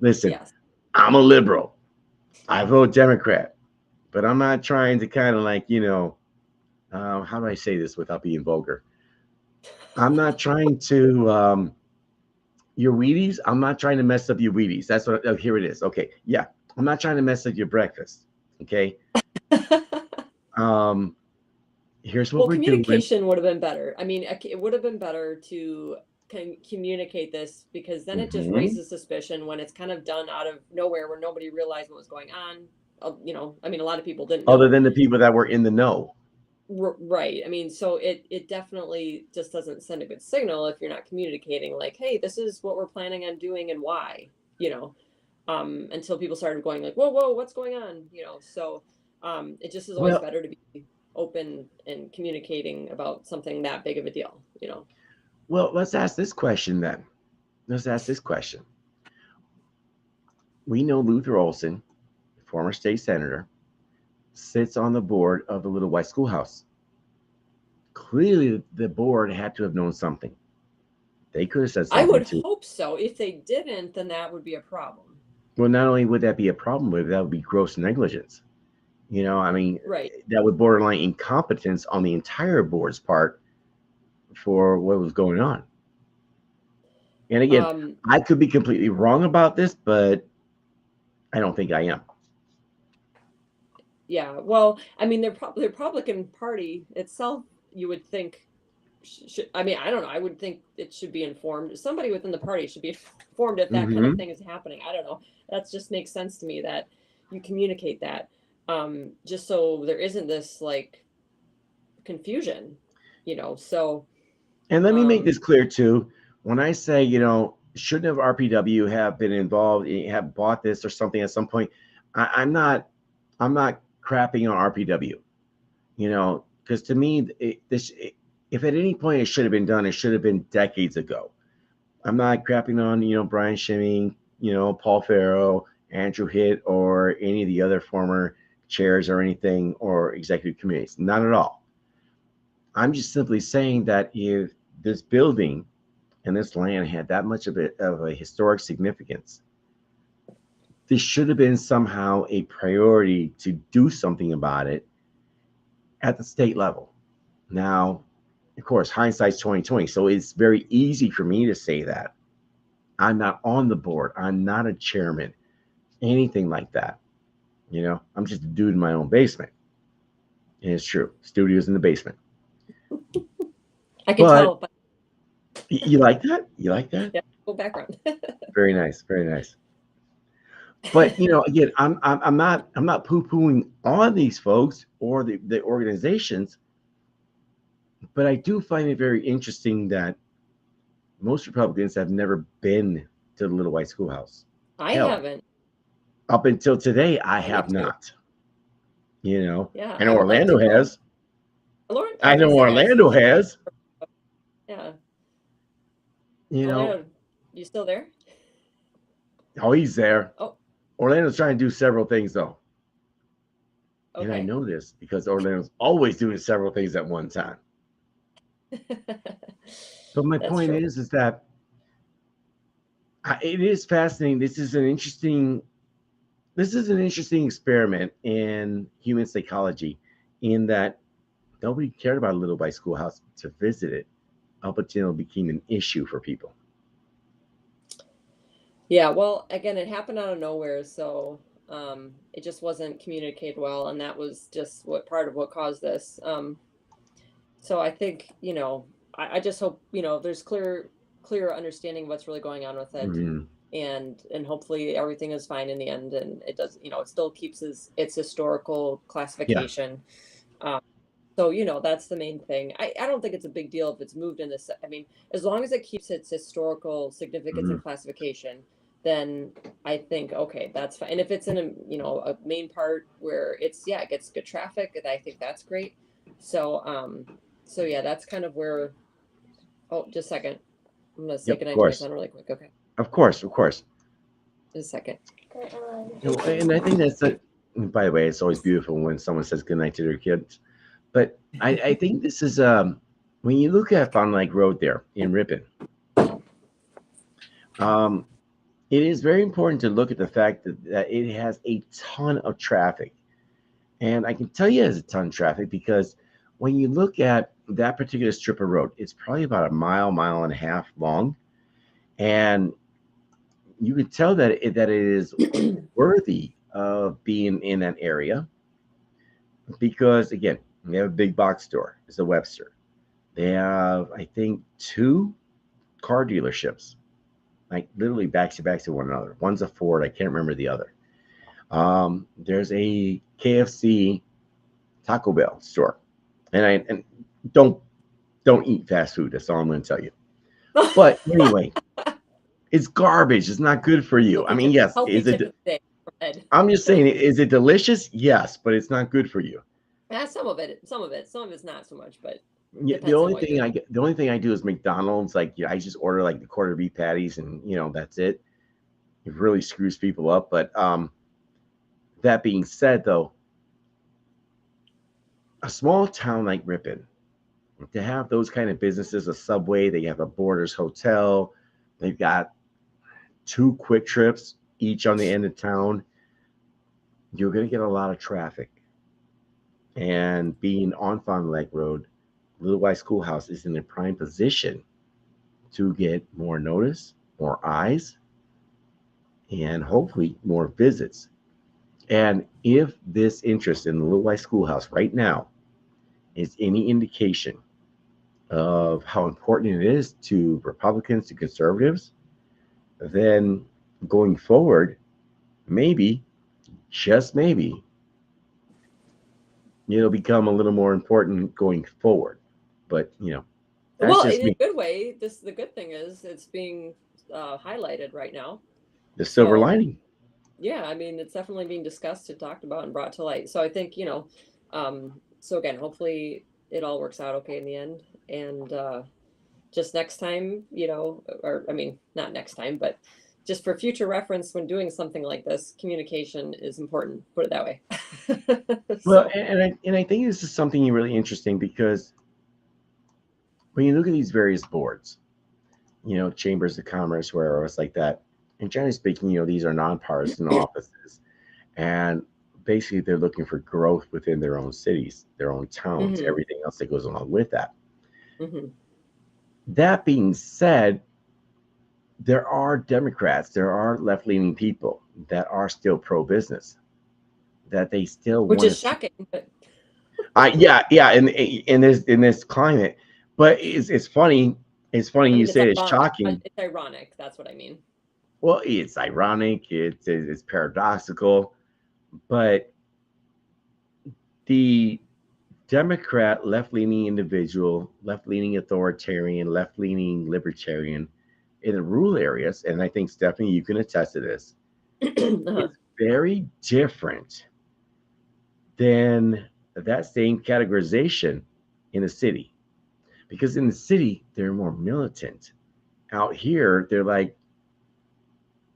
listen. Yes. I'm a liberal. I vote Democrat, but I'm not trying to kind of like, how do I say this without being vulgar? I'm not trying to, your Wheaties, I'm not trying to mess up your Wheaties. That's what, here it is. Okay. Yeah. I'm not trying to mess up your breakfast. Okay. Here's what we're doing. Communication would have been better. It would have been better to communicate this, because then it just raises suspicion when it's kind of done out of nowhere, where nobody realized what was going on. A lot of people didn't know. Other than the people that were in the know. Right. So it definitely just doesn't send a good signal if you're not communicating like, hey, this is what we're planning on doing and why, until people started going like, whoa, what's going on? So it just is always better to be open and communicating about something that big of a deal, Well, let's ask this question then. We know Luther Olson, former state senator, sits on the board of the Little White Schoolhouse. Clearly, the board had to have known something. They could have said something. I would hope so. If they didn't, then that would be a problem. Well, not only would that be a problem, but that would be gross negligence. Right. That would borderline incompetence on the entire board's part for what was going on. And again, I could be completely wrong about this, but I don't think I am. Yeah, well, the Republican Party itself, you would think, I don't know. I would think it should be informed. Somebody within the party should be informed if that kind of thing is happening. I don't know. That just makes sense to me that you communicate that, just so there isn't this like confusion, so. And let me make this clear too. When I say, shouldn't have RPW have been involved, have bought this or something at some point. I'm not crapping on RPW, because to me, if at any point it should have been done, it should have been decades ago. I'm not crapping on, Brian Schimming, Paul Farrow, Andrew Hitt, or any of the other former chairs or anything, or executive committees. Not at all. I'm just simply saying that if this building and this land had that much of a historic significance, this should have been somehow a priority to do something about it at the state level. Now, of course, hindsight's 2020, so it's very easy for me to say that. I'm not on the board. I'm not a chairman, anything like that. I'm just a dude in my own basement. And it's true. Studio's in the basement. I can tell. But you like that? You like that? Yeah, cool background. Very nice. Very nice. But again, I'm not poo-pooing on these folks or the organizations, but I do find it very interesting that most Republicans have never been to the Little White Schoolhouse. I haven't. Up until today, I have not. Yeah. And Orlando has. I know Orlando has. Yeah. Orlando, you still there? Oh, he's there. Oh. Orlando's trying to do several things though. Okay. And I know this because Orlando's always doing several things at one time. But my point is that it is fascinating. This is an interesting experiment in human psychology, in that nobody cared about a Little White Schoolhouse to visit it up until it became an issue for people. Yeah, well, again, it happened out of nowhere, so it just wasn't communicated well, and that was just part of what caused this. So I think, I just hope, there's clear understanding of what's really going on with it. Mhm. And hopefully everything is fine in the end, and it does, it still keeps its historical classification. So, that's the main thing. I don't think it's a big deal if it's moved in this. I mean, as long as it keeps its historical significance and classification, then I think, okay, that's fine. And if it's in a main part where it gets good traffic, I think that's great. So, yeah, that's kind of where, just a second. I'm going to say goodnight to my son really quick. Okay. Of course. Just a second. And I think by the way, it's always beautiful when someone says goodnight to their kids. But I think this is, when you look at Fond du Lac Road there in Ripon, it is very important to look at the fact that it has a ton of traffic. And I can tell you it has a ton of traffic because when you look at that particular strip of road, it's probably about a mile and a half long. And you can tell that it is worthy of being in that area because, again, they have a big box store. It's a Webster. They have, I think, 2 car dealerships, like literally back to one another. One's a Ford. I can't remember the other. There's a KFC Taco Bell store. And don't eat fast food. That's all I'm going to tell you. But anyway, it's garbage. It's not good for you. I mean, yes, is it? I'm just saying, is it delicious? Yes, but it's not good for you. Some of it's not so much, but yeah, the only thing I do is McDonald's. Like, I just order like the quarter beef patties, and that's it. It really screws people up. But that being said, though, a small town like Ripon, to have those kind of businesses, a Subway, they have a Borders Hotel, they've got 2 Quick Trips each on the end of town, you're going to get a lot of traffic. And being on Fond du Lac Road, Little White Schoolhouse is in a prime position to get more notice, more eyes, and hopefully more visits. And if this interest in the Little White Schoolhouse right now is any indication of how important it is to Republicans, to conservatives, then going forward, maybe, just maybe, it'll become a little more important going forward. But, that's well, just in me. a good way, the good thing is it's being highlighted right now. The silver So, lining. yeah, I mean, it's definitely being discussed and talked about and brought to light. So I think, so again, hopefully it all works out okay in the end. And just next time, or I mean, not next time, but just for future reference when doing something like this, communication is important. Put it that way. Well, So, and I think this is something really interesting because when you look at these various boards, chambers of commerce, where it's like that, and generally speaking, these are nonpartisan offices, and basically they're looking for growth within their own cities, their own towns, mhm, everything else that goes along with that. mhm. That being said, there are Democrats, there are left-leaning people that are still pro-business, that they still Which want is to see. shocking, but Yeah, in this climate, but it's funny. It's funny I you mean, it's say it's ironic. shocking. It's ironic. That's what I mean. Well, it's ironic. It's paradoxical, but the Democrat left-leaning individual, left-leaning authoritarian, left-leaning libertarian in the rural areas, and I think Stephanie, you can attest to this, Uh-huh. is very different than that same categorization in the city. Because in the city, they're more militant. Out here, they're like,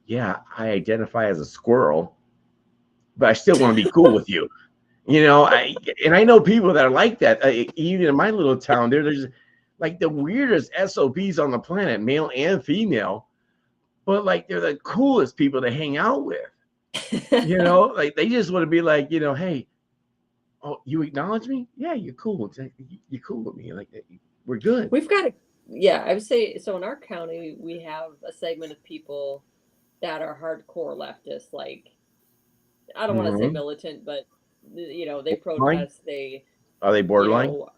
yeah, I identify as a squirrel, but I still want to be cool with you. I know people that are like that. Even in my little town, there's like the weirdest SOBs on the planet, male and female, but like they're the coolest people to hang out with. Like they just want to be like, hey, oh, you acknowledge me? Yeah, you're cool. You're cool with me. Like we're good. We've got yeah, I would say so. In our county, we have a segment of people that are hardcore leftists. Like, I don't want to say Mm-hmm. militant, but they Mine? protest. They, Are they you borderline? know,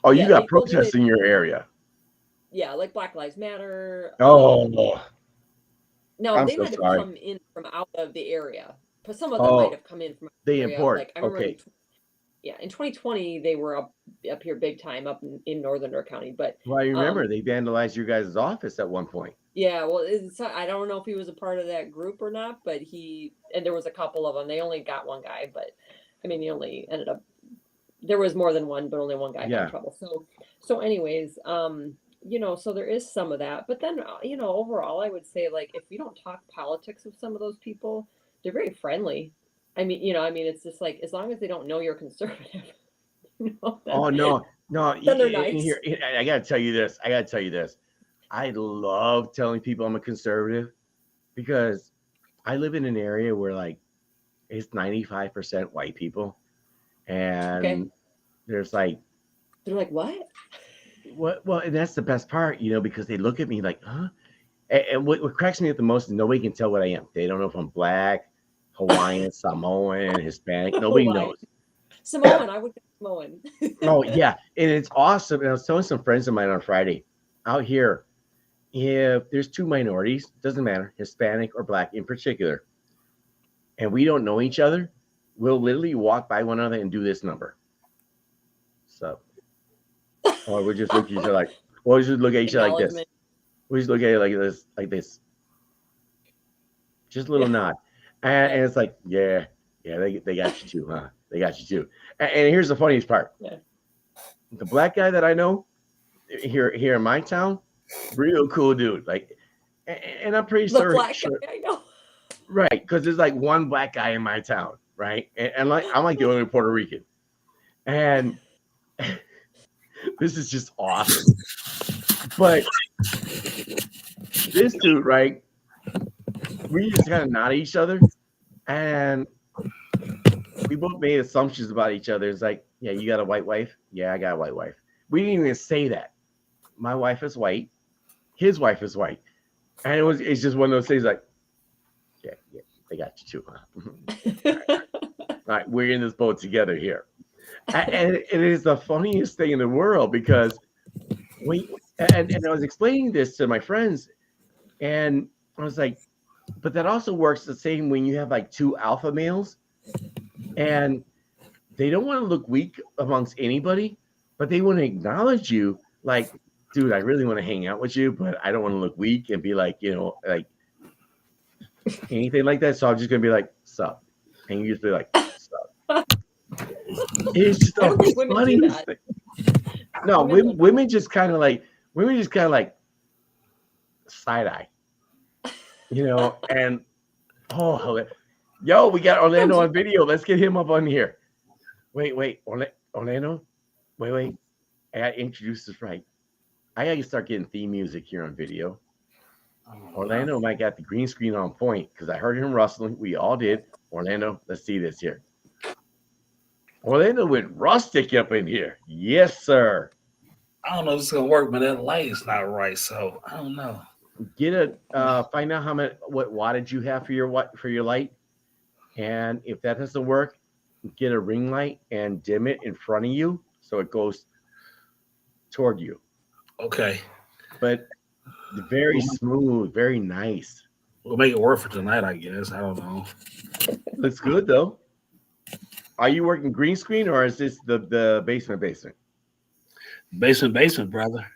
Oh, you yeah, got they'll do protests it. in your area. Yeah, like Black Lives Matter. Oh, Now I'm they so might have sorry. come in from out of the area, but some of them might Oh, have come in from out of they the area. import. Like I remember Okay. in 2020 they were up here big time up in northern Door County, but Well, I remember um they vandalized your guys' office at one point. yeah, well, I don't know if he was a part of that group or not, but and there was a couple of them. They only got one guy, but I mean, he only ended up, there was more than one, but only one guy got in Yeah. trouble. So anyways, so there is some of that, but then, overall, I would say like, if you don't talk politics with some of those people, they're very friendly. It's just like, as long as they don't know you're conservative, Oh no, no. then they're Here, nice. I gotta tell you this. I love telling people I'm a conservative because I live in an area where like it's 95% white people, Okay. and there's like They're like, what? what? Well, and that's the best part, because they look at me like, huh? And what cracks me up the most is nobody can tell what I am. They don't know if I'm black, Hawaiian, Samoan, Hispanic. Nobody Hawaiian. knows. Samoan, I would go Samoan. Oh yeah, and it's awesome. And I was telling some friends of mine on Friday, out here, if there's two minorities, doesn't matter, Hispanic or black in particular, and we don't know each other, we'll literally walk by one another and do this number. So, or we'll just look at each other like, we'll just look at each other like this. Acknowledgement. We just look at it like this, just a little Yeah. nod, and it's like, yeah, they got you too, huh? They got you too. And here's the funniest part: Yeah. the black guy that I know here in my town, real cool dude. Like, and I'm pretty The black sure, guy, I know. right? Because there's like one black guy in my town, right? And like I'm like the only Puerto Rican, and this is just awesome. But this dude, right? We just kind of nod at each other, and we both made assumptions about each other. It's like, yeah, you got a white wife? Yeah, I got a white wife. We didn't even say that. My wife is white. His wife is white. And it's just one of those things like, yeah, they got you too, huh? All right, we're in this boat together here. And it is the funniest thing in the world because and I was explaining this to my friends, and I was like, but that also works the same when you have like two alpha males and they don't want to look weak amongst anybody, but they want to acknowledge you like, dude, I really want to hang out with you, but I don't want to look weak and be like, like anything like that. So I'm just gonna be like, sup. And you just be like, sup. It's just I don't the think women do funniest that. thing. No, women just kind of like side eye, and yo, we got Orlando on video. Let's get him up on here. Wait, Orlando. Wait. I gotta introduce this right. I gotta start getting theme music here on video. Orlando might got the green screen on point because I heard him rustling. We all did. Orlando, let's see this here. Orlando went rustic up in here. Yes, sir. I don't know if it's gonna work, but that light is not right, so I don't know. Get find out what wattage you have for your light, and if that doesn't work, get a ring light and dim it in front of you so it goes toward you. Okay. But very smooth, very nice. We'll make it work for tonight, I guess. I don't know. Looks good though. Are you working green screen or is this the basement? Basement, brother.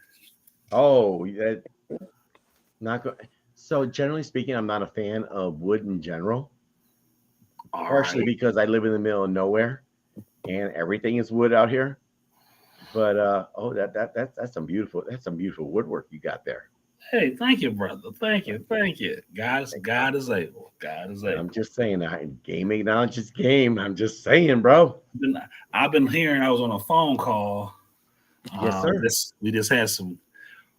Oh, not good. So generally speaking, I'm not a fan of wood in general. Partially because I live in the middle of nowhere and everything is wood out here. But that's some beautiful woodwork you got there. Hey, thank you, brother. Thank you. God is able. I'm just saying, game acknowledges game. I'm just saying, bro. I've been hearing. I was on a phone call. Yes, sir. We just had some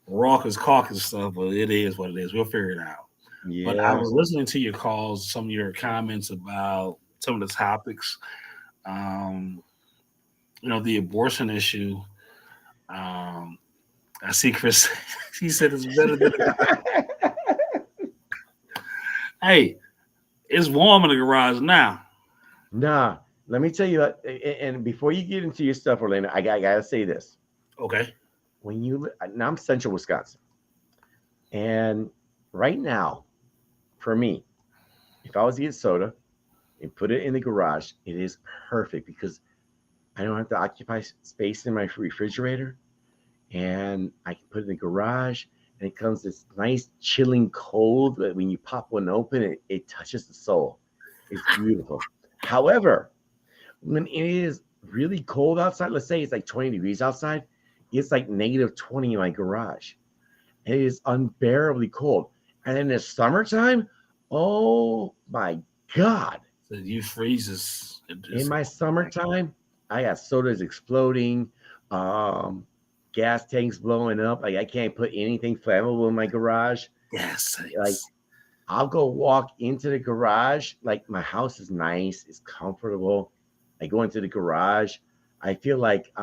raucous caucus stuff, but it is what it is. We'll figure it out. Yeah. But I was listening to your calls, some of your comments about some of the topics. The abortion issue. I see Chris. He said it's better than. Hey, it's warm in the garage now. Nah, let me tell you. And before you get into your stuff, Orlando, I gotta say this. Okay. Now I'm Central Wisconsin, and right now, for me, if I was to get soda and put it in the garage, it is perfect because I don't have to occupy space in my refrigerator. And I can put it in the garage, and it comes this nice chilling cold that when you pop one open, it touches the soul. It's beautiful. However, when it is really cold outside, let's say it's like 20 degrees outside, it's like -20 in my garage. And it is unbearably cold. And in the summertime, oh my God. So you freezes. In my summertime, I got sodas exploding. Gas tanks blowing up. Like I can't put anything flammable in my garage. Yes. Like I'll go walk into the garage. Like my house is nice, it's comfortable. I go into the garage. I feel like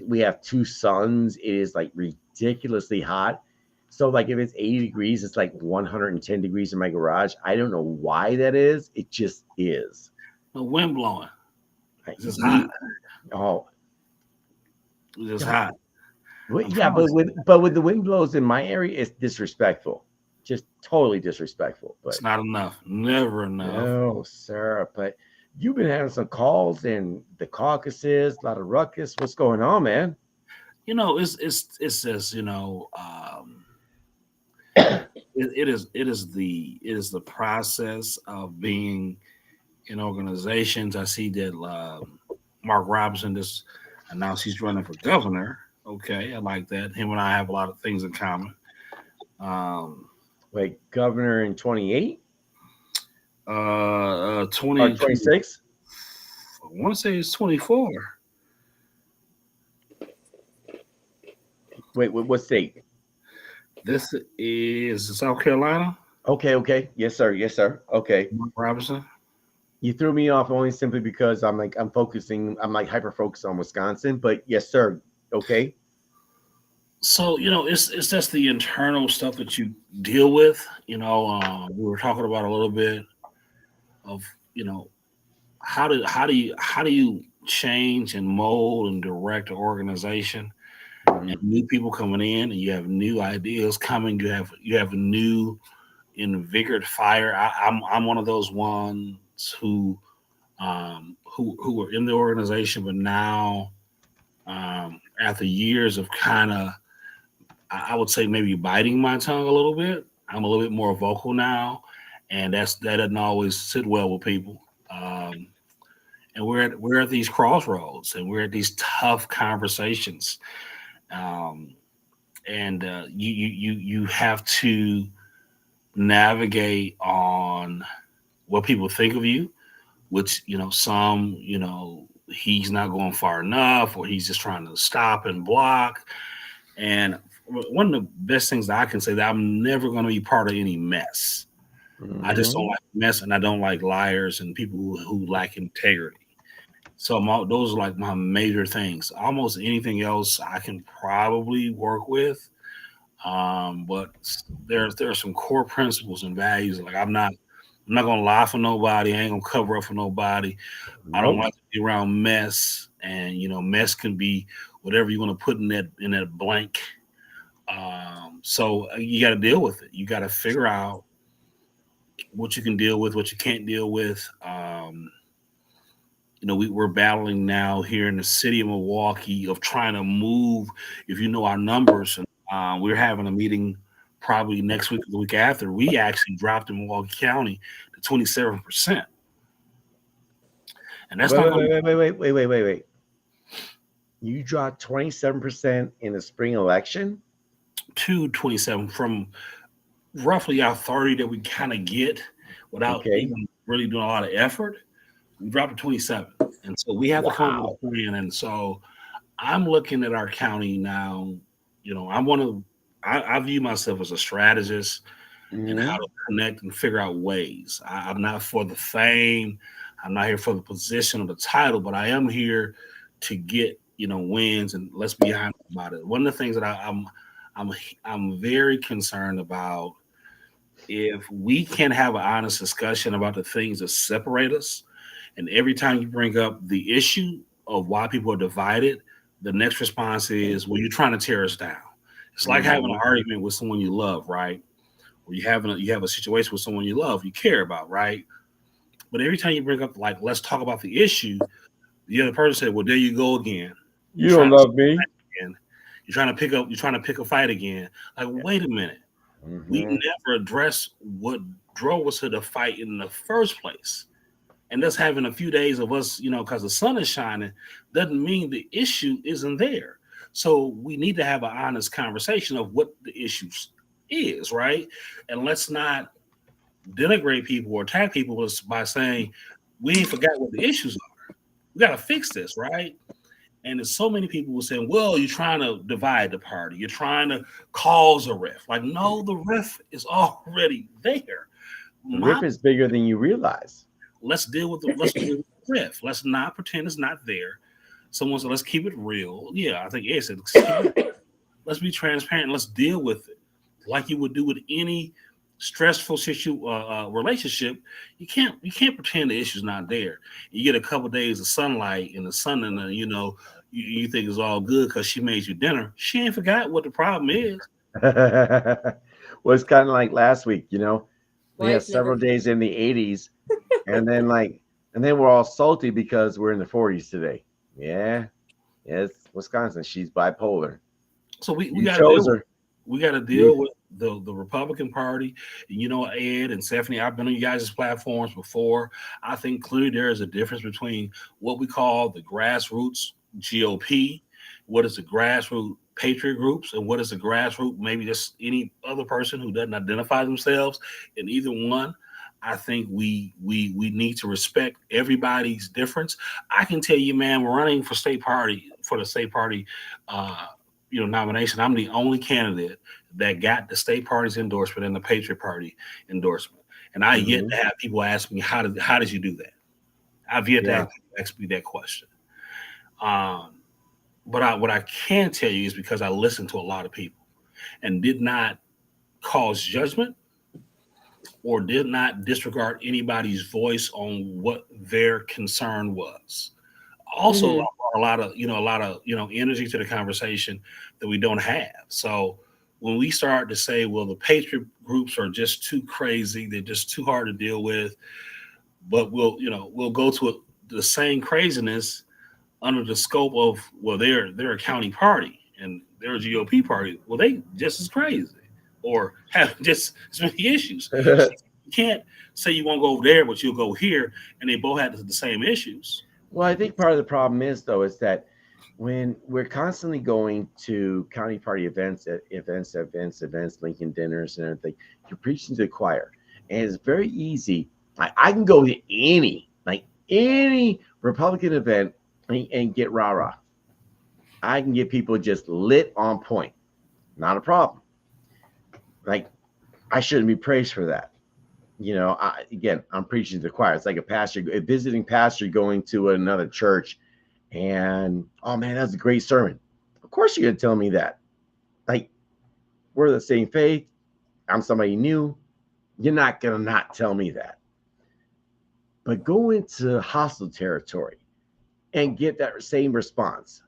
we have 2 suns. It is like ridiculously hot. So like if it's 80 degrees, it's like 110 degrees in my garage. I don't know why that is. It just is. The wind blowing. It's just hot. Oh. It's just hot. Well, yeah, but with the wind blows in my area, it's disrespectful, just totally disrespectful. But it's not enough, never enough. No, sir. But you've been having some calls in the caucuses, a lot of ruckus. What's going on, man? It's just it is the process of being in organizations. I see that Mark Robinson just announced he's running for governor. Okay, I like that. Him and I have a lot of things in common. Wait, governor in 28? 26? I want to say it's 24. Wait, what state? This is South Carolina. Okay. Yes, sir. Okay. Mark Robinson. You threw me off only simply because I'm hyper focused on Wisconsin, but yes, sir. Okay. So, it's just the internal stuff that you deal with. We were talking about a little bit of, how do you change and mold and direct an organization, and new people coming in, and you have new ideas coming. You have new invigorated fire. I'm one of those ones who were in the organization, but now after years of kind of I would say maybe biting my tongue a little bit. I'm a little bit more vocal now, and that doesn't always sit well with people. And we're at these crossroads, and we're at these tough conversations. Um, and you have to navigate on what people think of you, which some he's not going far enough, or he's just trying to stop and block. And one of the best things that I can say, that I'm never going to be part of any mess. I just don't Mhm. like mess, and I don't like liars and people who lack integrity. So those are like my major things. Almost anything else I can probably work with, but there are some core principles and values. Like I'm not gonna lie for nobody. I ain't gonna cover up for nobody. I don't Nope. like to be around mess, and mess can be whatever you want to put in that blank. So you got to deal with it. You got to figure out what you can deal with, what you can't deal with. We're battling now here in the city of Milwaukee of trying to move. If you know our numbers, and we're having a meeting probably next week or the week after. We actually dropped in Milwaukee County to 27%, and that's Wait, not wait, going wait, wait, wait, wait, wait, wait, wait, wait. You dropped 27% in the spring election? to 27 from roughly our 30 that we kind of get without Okay. even really doing a lot of effort. We dropped to 27, and so we have to come up with Wow. a plan. And so I'm looking at our county now. I want to. I view myself as a strategist and how Hmm. to connect and figure out ways. I'm not for the fame. I'm not here for the position or the title, but I am here to get wins. And let's be honest about it. One of the things that I'm I'm very concerned about, if we can have an honest discussion about the things that separate us, and every time you bring up the issue of why people are divided, the next response is, well, you're trying to tear us down. It's like having an Hmm. argument with someone you love, right? Or you have a situation with someone you love, you care about, right? But every time you bring up, like, let's talk about the issue, the other person said, well, there you go again. You're You don't trying to love me. again. You're trying to pick a fight again. Like, Yeah. wait a minute. We Hmm. never addressed what drove us to the fight in the first place. And us having a few days of us, because the sun is shining, doesn't mean the issue isn't there. So we need to have an honest conversation of what the issue is, right? And let's not denigrate people or attack people by saying we ain't forgot what the issues are. We got to fix this, right? And there's so many people who saying, well, you're trying to divide the party. You're trying to cause a rift. Like, no, the rift is already there. The My rip is bigger than you realize. let's deal with the riff. Let's not pretend it's not there. Someone said, let's keep it real. Yeah, I think Ed said, let's be transparent. Let's deal with it like you would do with any stressful relationship. You can't pretend the issue's not there. You get a couple of days of sunlight in the sun, and you think it's all good because she made you dinner. She ain't forgot what the problem is. Well, it's kind of like last week, we had Wife several never. days in the 80s, and then we're all salty because we're in the 40s today. Yeah, yeah, it's Wisconsin. She's bipolar. So we You got to deal chose with her. it. We got to You, deal with the Republican Party. And Ed and Stephanie, I've been on you guys' platforms before. I think clearly there is a difference between what we call the grassroots GOP, what is the grassroots patriot groups, and what is the grassroots maybe just any other person who doesn't identify themselves in either one. I think we need to respect everybody's difference. I can tell you, man, we're running for the state party uh, nomination. I'm the only candidate that got the state party's endorsement and the Patriot Party endorsement. And I yet mhm, to have people ask me how did you do that? I've yet to yeah. have people ask me that question. Um, but what I can tell you is because I listened to a lot of people and did not cause judgment or did not disregard anybody's voice on what their concern was. Also, I Hmm. brought a lot of energy to the conversation that we don't have. So when we start to say, well, the patriot groups are just too crazy, they're just too hard to deal with, but we'll go to the same craziness under the scope of, well, they're a county party, and they're a GOP party. Well, they just as crazy or have just as many issues. You can't say you won't go over there, but you'll go here, and they both have the same issues. Well, I think part of the problem is though is that when we're constantly going to county party events, Lincoln dinners and everything, you're preaching to the choir. And it's very easy. I can go to any Republican event and get rah-rah. I can get people just lit on point. Not a problem. Like, I shouldn't be praised for that. I'm preaching to the choir. It's like a visiting pastor going to another church and, oh man, that's a great sermon. Of course you're going to tell me that. Like, we're the same faith. I'm somebody new. You're not going to not tell me that. But go into hostile territory and get that same response.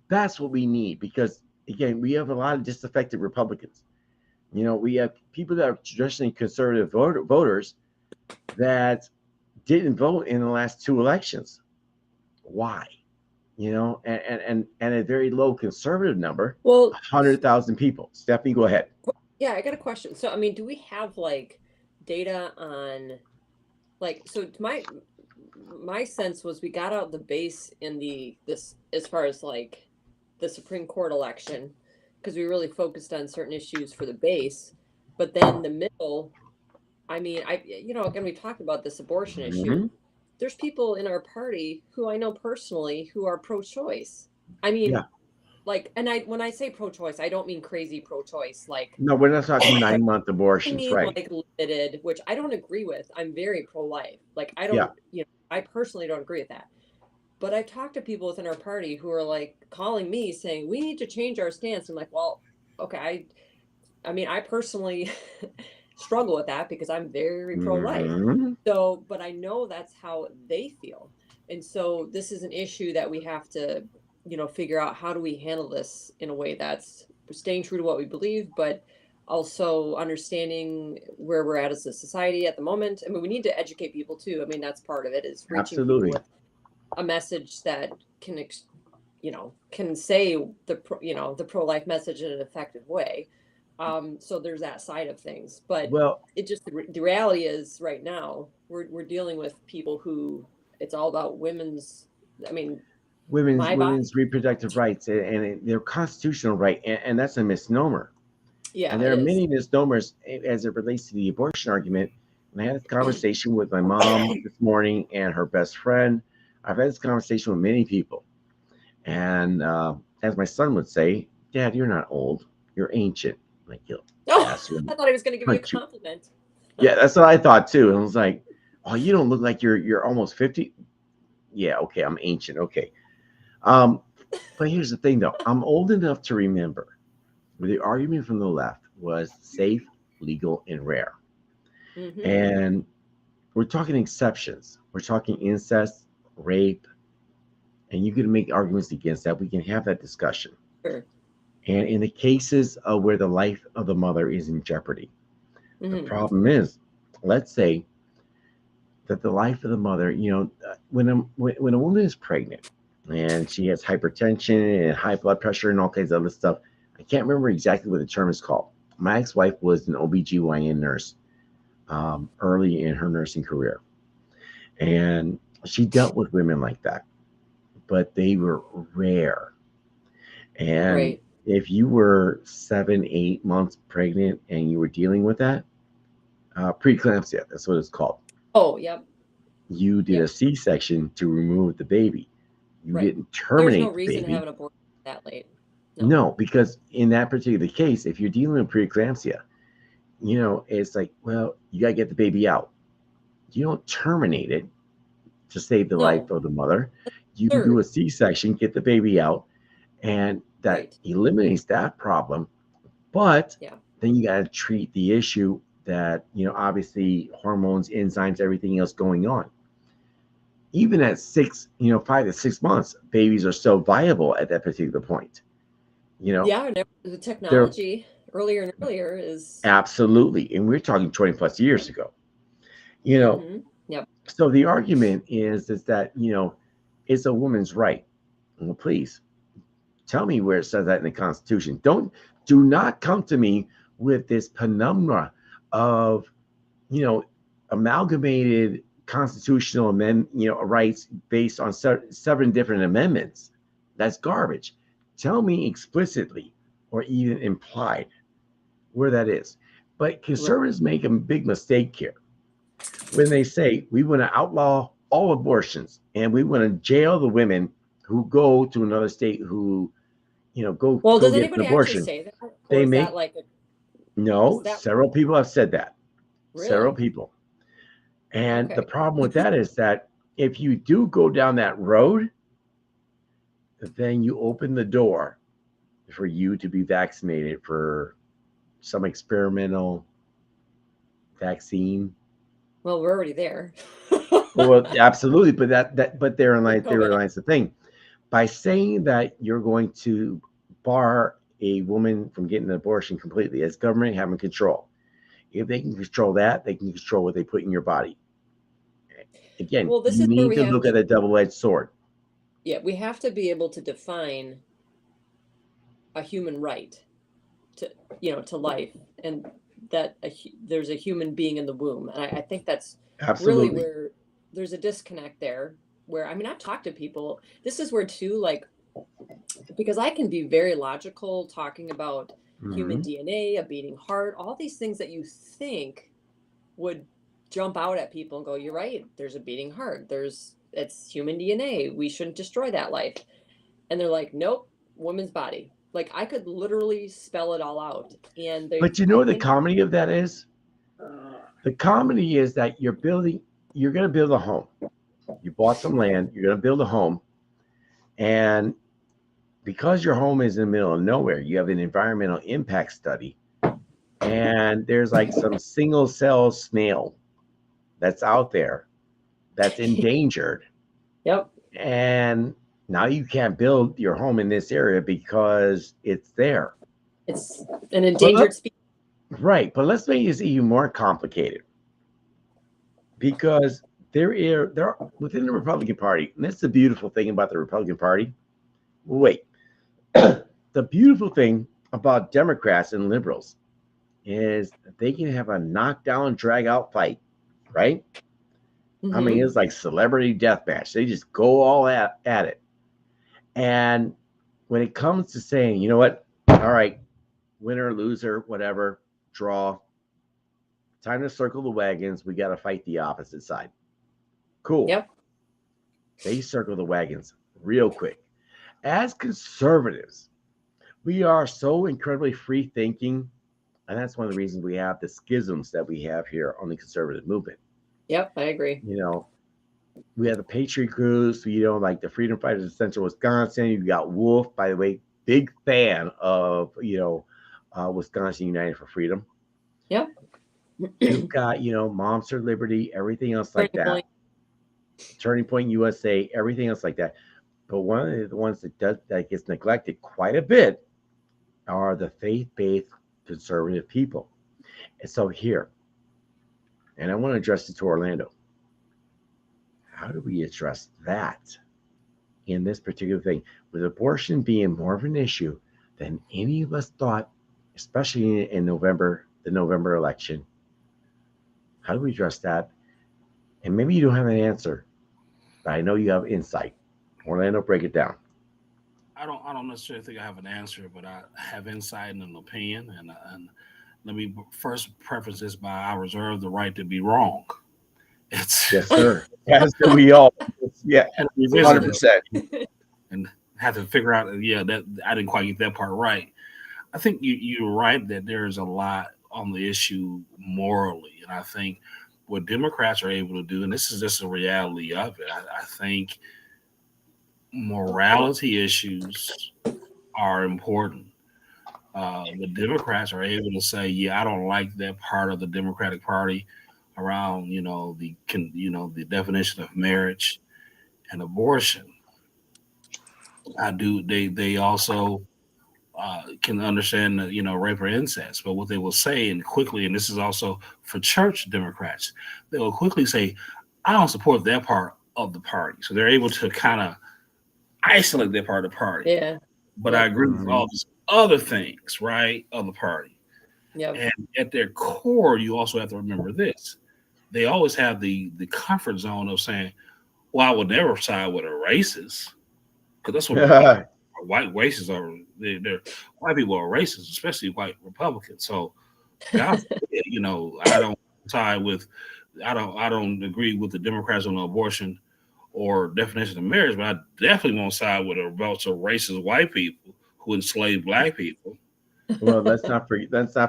That's what we need, because, again, we have a lot of disaffected Republicans. We have people that are traditionally conservative voters that didn't vote in the last two elections. Why? And a very low conservative number. Well, 100,000 people. Stephanie, go ahead. Yeah, I got a question. So, I mean, do we have like data on, like, so my sense was we got out the base in this as far as like the Supreme Court election, because we really focused on certain issues for the base, but then the middle, I mean, again, we talked about this abortion issue. There's people in our party who I know personally who are pro-choice. I mean, Yeah. like, and when I say pro-choice, I don't mean crazy pro-choice. Like, no, we're not talking 9-month abortions, I mean, right? like limited, which I don't agree with. I'm very pro-life. Like, I don't, I personally don't agree with that. But I've talked to people within our party who are like calling me saying, we need to change our stance. I'm like, well, okay. I mean, I personally struggle with that because I'm very pro-life. So, but I know that's how they feel. And so this is an issue that we have to, figure out, how do we handle this in a way that's staying true to what we believe, but also understanding where we're at as a society at the moment. I mean, we need to educate people too. I mean, that's part of it, is reaching people with a message that can, can say the pro-life message in an effective way. So there's that side of things, but it just, the reality is right now we're dealing with people who it's all about women's reproductive rights and their constitutional right. And that's a misnomer. Yeah. And there are many misnomers as it relates to the abortion argument. And I had this conversation with my mom this morning and her best friend. I've had this conversation with many people. And as my son would say, Dad, you're not old. You're ancient. Like, I thought he was going to give you a compliment. Yeah, that's what I thought too. And I was like, oh, you don't look like you're almost 50. Yeah, okay, I'm ancient. Okay. But here's the thing though. I'm old enough to remember where the argument from the left was safe, legal, and rare. And we're talking exceptions. We're talking incest, rape, and you can make arguments against that. We can have that discussion. Sure. And in the cases of where the life of the mother is in jeopardy, the problem is, let's say that the life of the mother, when a woman is pregnant and she has hypertension and high blood pressure and all kinds of other stuff, I can't remember exactly what the term is called. My ex-wife was an OBGYN nurse early in her nursing career. And she dealt with women like that, but they were rare. And if you were 7-8 months pregnant and you were dealing with that, preeclampsia, that's what it's called. Oh, yep. You did a C-section to remove the baby. You didn't terminate the baby. There's no reason to have an abortion that late. No, because in that particular case, if you're dealing with preeclampsia, it's like, well, you got to get the baby out. You don't terminate it to save the life of the mother. You do a C-section, get the baby out, and that eliminates that problem. But then you got to treat the issue that, obviously hormones, enzymes, everything else going on. Even at 5 to 6 months, babies are still viable at that particular point. The technology earlier and earlier is absolutely, and we're talking 20 plus years ago. So the argument is that it's a woman's right. Well, please Tell me where it says that in the Constitution. Do not come to me with this penumbra of, you know, amalgamated constitutional rights based on 7 different amendments. That's garbage. Tell me explicitly or even implied where that is. But conservatives make a big mistake here when they say we want to outlaw all abortions and we want to jail the women who go to another state who, go does get an anybody actually abortion. say that? Or They is make that like no. Several people have said that. really? Several people. And Okay. the problem with that is that if you do go down that road, then you open the door for you to be vaccinated for some experimental vaccine. Well, we're already there. Well, absolutely, but therein lies COVID. the thing. By saying that you're going to bar a woman from getting an abortion completely, as government having control. If they can control that, they can control what they put in your body. Again, Well, this you is where need we to have look at a double-edged sword. Yeah, we have to be able to define a human right to life, and that there's a human being in the womb. And I think that's Absolutely. really where there's a disconnect there, where, I mean, I've talked to people. This is where too, like, because I can be very logical talking about human DNA, a beating heart, all these things that you think would jump out at people and go, you're right, there's a beating heart, it's human DNA, we shouldn't destroy that life. And they're like, nope, woman's body. Like, I could literally spell it all out. But you know what the comedy of that is? The comedy is that you're going to build a home. You bought some land, you're going to build a home. And because your home is in the middle of nowhere, you have an environmental impact study. And there's like some single cell snail that's out there that's endangered. Yep. And now you can't build your home in this area because it's there. It's an endangered species. Right. But let's make this even more complicated. Because there are within the Republican Party, and that's the beautiful thing about the Republican Party. Wait. The beautiful thing about Democrats and liberals is they can have a knockdown, drag out fight, right? Mm-hmm. I mean, it's like celebrity deathmatch. They just go all at it. And when it comes to saying, you know what, all right, winner, loser, whatever, draw, time to circle the wagons. We got to fight the opposite side. Cool. Yep. They circle the wagons real quick. As conservatives, we are so incredibly free thinking. And that's one of the reasons we have the schisms that we have here on the conservative movement. Yep, I agree. We have the Patriot Crews, like the Freedom Fighters of Central Wisconsin. You've got Wolf, by the way, big fan of, Wisconsin United for Freedom. Yep. You've got, Moms for Liberty, everything else like that. Turning Point USA, everything else like that. But one of the ones that gets neglected quite a bit are the faith-based conservative people. And so here, and I want to address it to Orlando. How do we address that in this particular thing, with abortion being more of an issue than any of us thought, especially in November, the November election? How do we address that? And maybe you don't have an answer, but I know you have insight. Orlando, break it down. I don't necessarily think I have an answer, but I have insight and an opinion. And let me first preface this by I reserve the right to be wrong. It's yes, sir. As do we all. Yeah, 100%. And have to figure out. Yeah, that I didn't quite get that part right. I think you're right that there's a lot on the issue morally, and I think what Democrats are able to do, and this is just a reality of it. I think morality issues are important. The Democrats are able to say, "Yeah, I don't like that part of the Democratic Party around, the definition of marriage and abortion." I do. They also can understand, rape or incest, but what they will say, and quickly, and this is also for church Democrats, they will quickly say, "I don't support that part of the party." So they're able to kind of isolate that part of the party. Yeah. but I agree with all these other things, right, of the party. Yeah. And at their core, you also have to remember this. They always have the comfort zone of saying, well, I would never side with a racist, because that's what white racists are. They're white people are racist, especially white Republicans. So God forbid, I don't side with I don't agree with the Democrats on abortion or definition of marriage, but I definitely won't side with a bunch of racist white people who enslave black people. Well, let's not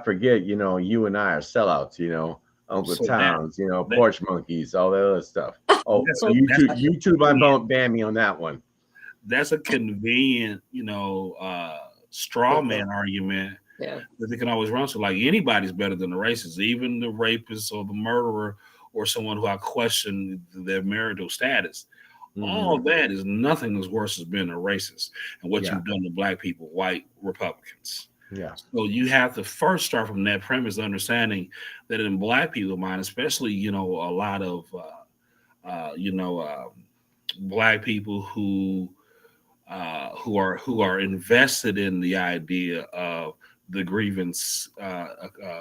forget, you and I are sellouts, Uncle So that Tom's, that porch monkeys, all that other stuff. Oh, that's a that's a YouTube, I won't ban me on that one. that's a convenient, straw man argument Yeah. that they can always run to. Like anybody's better than the racist, even the rapist or the murderer or someone who I question their marital status. All Hmm. that is nothing as worse as being a racist and what Yeah, you've done to black people, white Republicans. yeah. So you have to first start from that premise, understanding that in black people's mind, especially a lot of black people who are invested in the idea of the grievance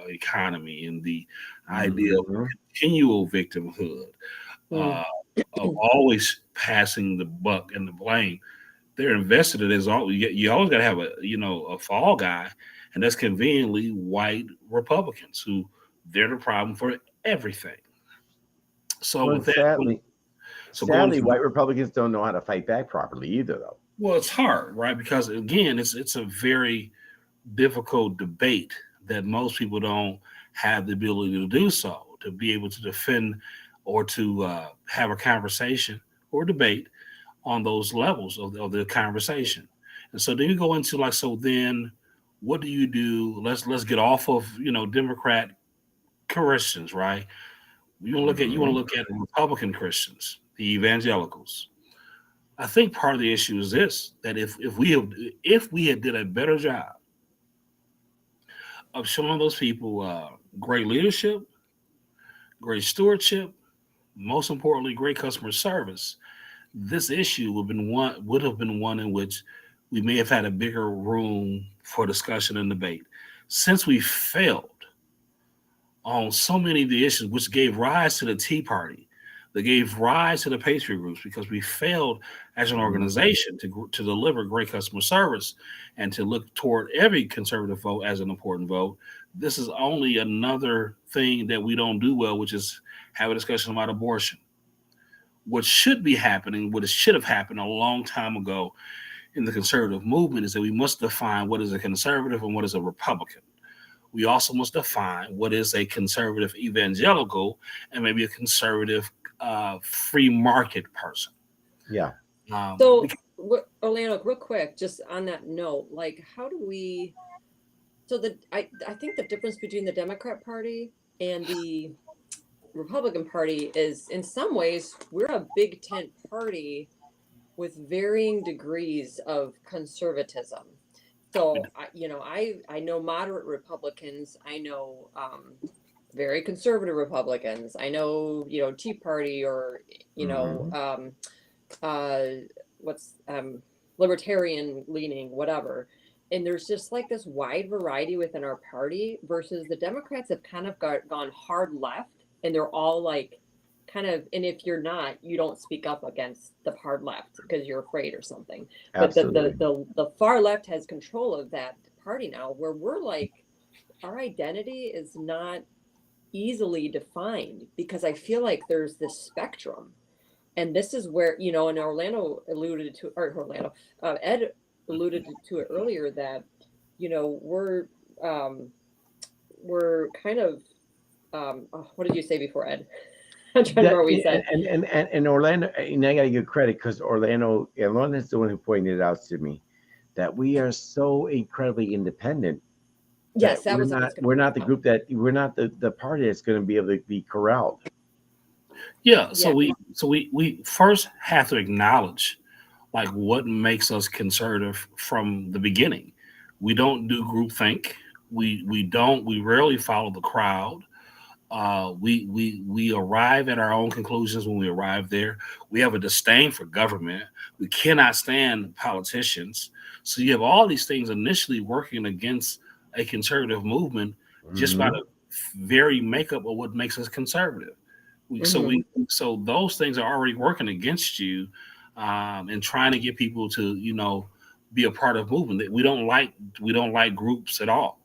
economy and the idea of Hmm. continual victimhood, Mm. uh, of always passing the buck and the blame. They're invested in it as all. You always got to have a fall guy, and that's conveniently white Republicans who they're the problem for everything. So Well, with that, sadly, so going sadly, from white Republicans don't know how to fight back properly either, though. well, it's hard, right? Because again, it's a very difficult debate that most people don't have the ability to do so, to be able to defend or to have a conversation or debate on those levels of the conversation. And so then you go into like, so then what do you do? Let's get off of Democrat Christians, right? You want to Hmm. look at Republican Christians, the evangelicals. I think part of the issue is this: that if we had did a better job of showing those people great leadership, great stewardship, most importantly, great customer service, this issue would have been one in which we may have had a bigger room for discussion and debate. Since we failed on so many of the issues, which gave rise to the Tea Party, that gave rise to the Patriot groups, because we failed as an Hmm. organization to deliver great customer service and to look toward every conservative vote as an important vote. This is only another thing that we don't do well, which is have a discussion about abortion. What should be happening, what it should have happened a long time ago in the conservative movement, is that we must define what is a conservative and what is a Republican. We also must define what is a conservative evangelical and maybe a conservative free market person. Yeah. So, Because Orlando, real quick, just on that note, like, how do we? So I think the difference between the Democrat Party and the Republican Party is, in some ways, we're a big tent party with varying degrees of conservatism. So I know moderate Republicans. I know very conservative Republicans. I know Tea Party or you know Hmm. um, uh, what's libertarian leaning, whatever. And there's just like this wide variety within our party versus the Democrats have kind of gone hard left, and they're all like kind of, and if you're not, you don't speak up against the hard left because you're afraid or something. But Absolutely. the far left has control of that party now, where we're like, our identity is not easily defined because I feel like there's this spectrum, and this is where and Orlando alluded to, or Orlando, Ed alluded to it earlier, that we're um we're kind of what did you say before, Ed? I'm trying to That remember what you and said. and Orlando, and I got to give credit because Orlando's the one who pointed it out to me that we are so incredibly independent that Yes, that was what I was going to we're bring not the up. group that we're not the party that's going to be able to be corralled. yeah, so Yeah. we first have to acknowledge like what makes us conservative from the beginning. We don't do groupthink. We rarely follow the crowd. We arrive at our own conclusions when we arrive there. We have a disdain for government. We cannot stand politicians. So you have all these things initially working against a conservative movement just by Mhm. the very makeup of what makes us conservative. We, so Hmm. we so those things are already working against you, and trying to get people to be a part of movement. That we don't like groups at all.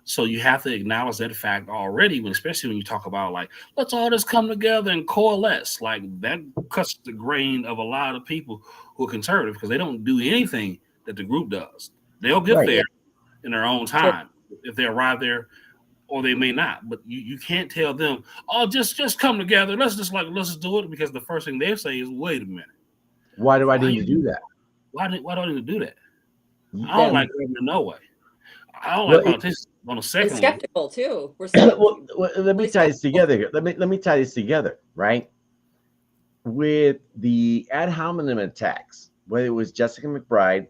So you have to acknowledge that fact already, especially when you talk about like let's all just come together and coalesce. Like that cuts the grain of a lot of people who are conservative because they don't do anything that the group does. They'll get Right. there Yeah. in their own Sure. time if they arrive there, or they may not. But you can't tell them, oh, just come together. Let's just do it because the first thing they say is, wait a minute, Why do I why need to do that? why do I need to do that? I don't Yeah. like government no way. I don't Well, like politicians on the And second one. skeptical too. We're well, let me really tie this skeptical. together here. Let me tie this together, right? With the ad hominem attacks, whether it was Jessica McBride,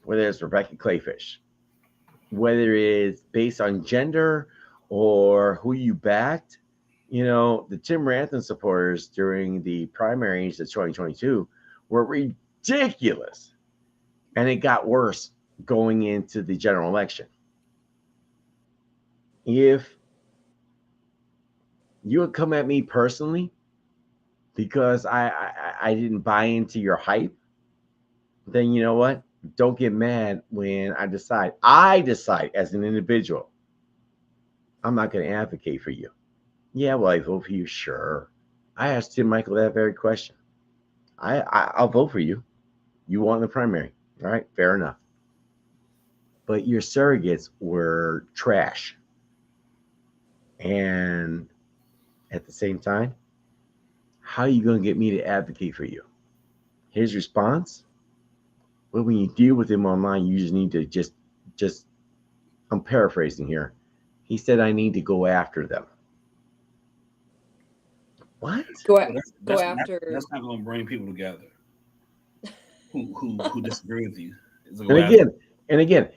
whether it's Rebecca Clayfish, whether it's based on gender or who you backed, the Tim Rantham supporters during the primaries of 2022 were ridiculous. And it got worse going into the general election. If you would come at me personally because I didn't buy into your hype, then you know what? Don't get mad when I decide as an individual, I'm not going to advocate for you. Yeah, well, I vote for you. Sure. I asked Tim Michael that very question. I'll vote for you. You won the primary. All right, fair enough. But your surrogates were trash. And at the same time, how are you going to get me to advocate for you? His response, well, when you deal with him online, you just need to just I'm paraphrasing here. He said, I need to go after them. What? Go Well, go that's not after. that's not going to bring people together who disagree with you. Is to And go after. again, and again,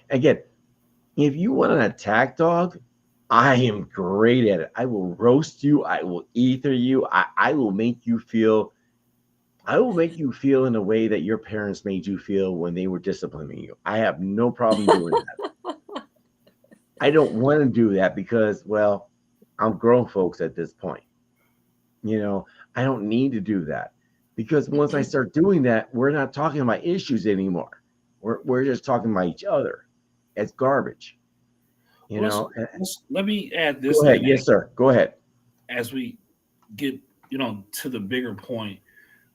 if you want an attack dog, I am great at it. I will roast you. I will ether you. I will make you feel. I will make you feel in a way that your parents made you feel when they were disciplining you. I have no problem doing that. I don't want to do that because, well, I'm grown folks at this point. You know, I don't need to do that because once I start doing that, we're not talking about issues anymore. We're just talking about each other. It's garbage. You Well, let's, know. let's let me add Go this ahead. thing Yes, sir. Go ahead. as we get to the bigger point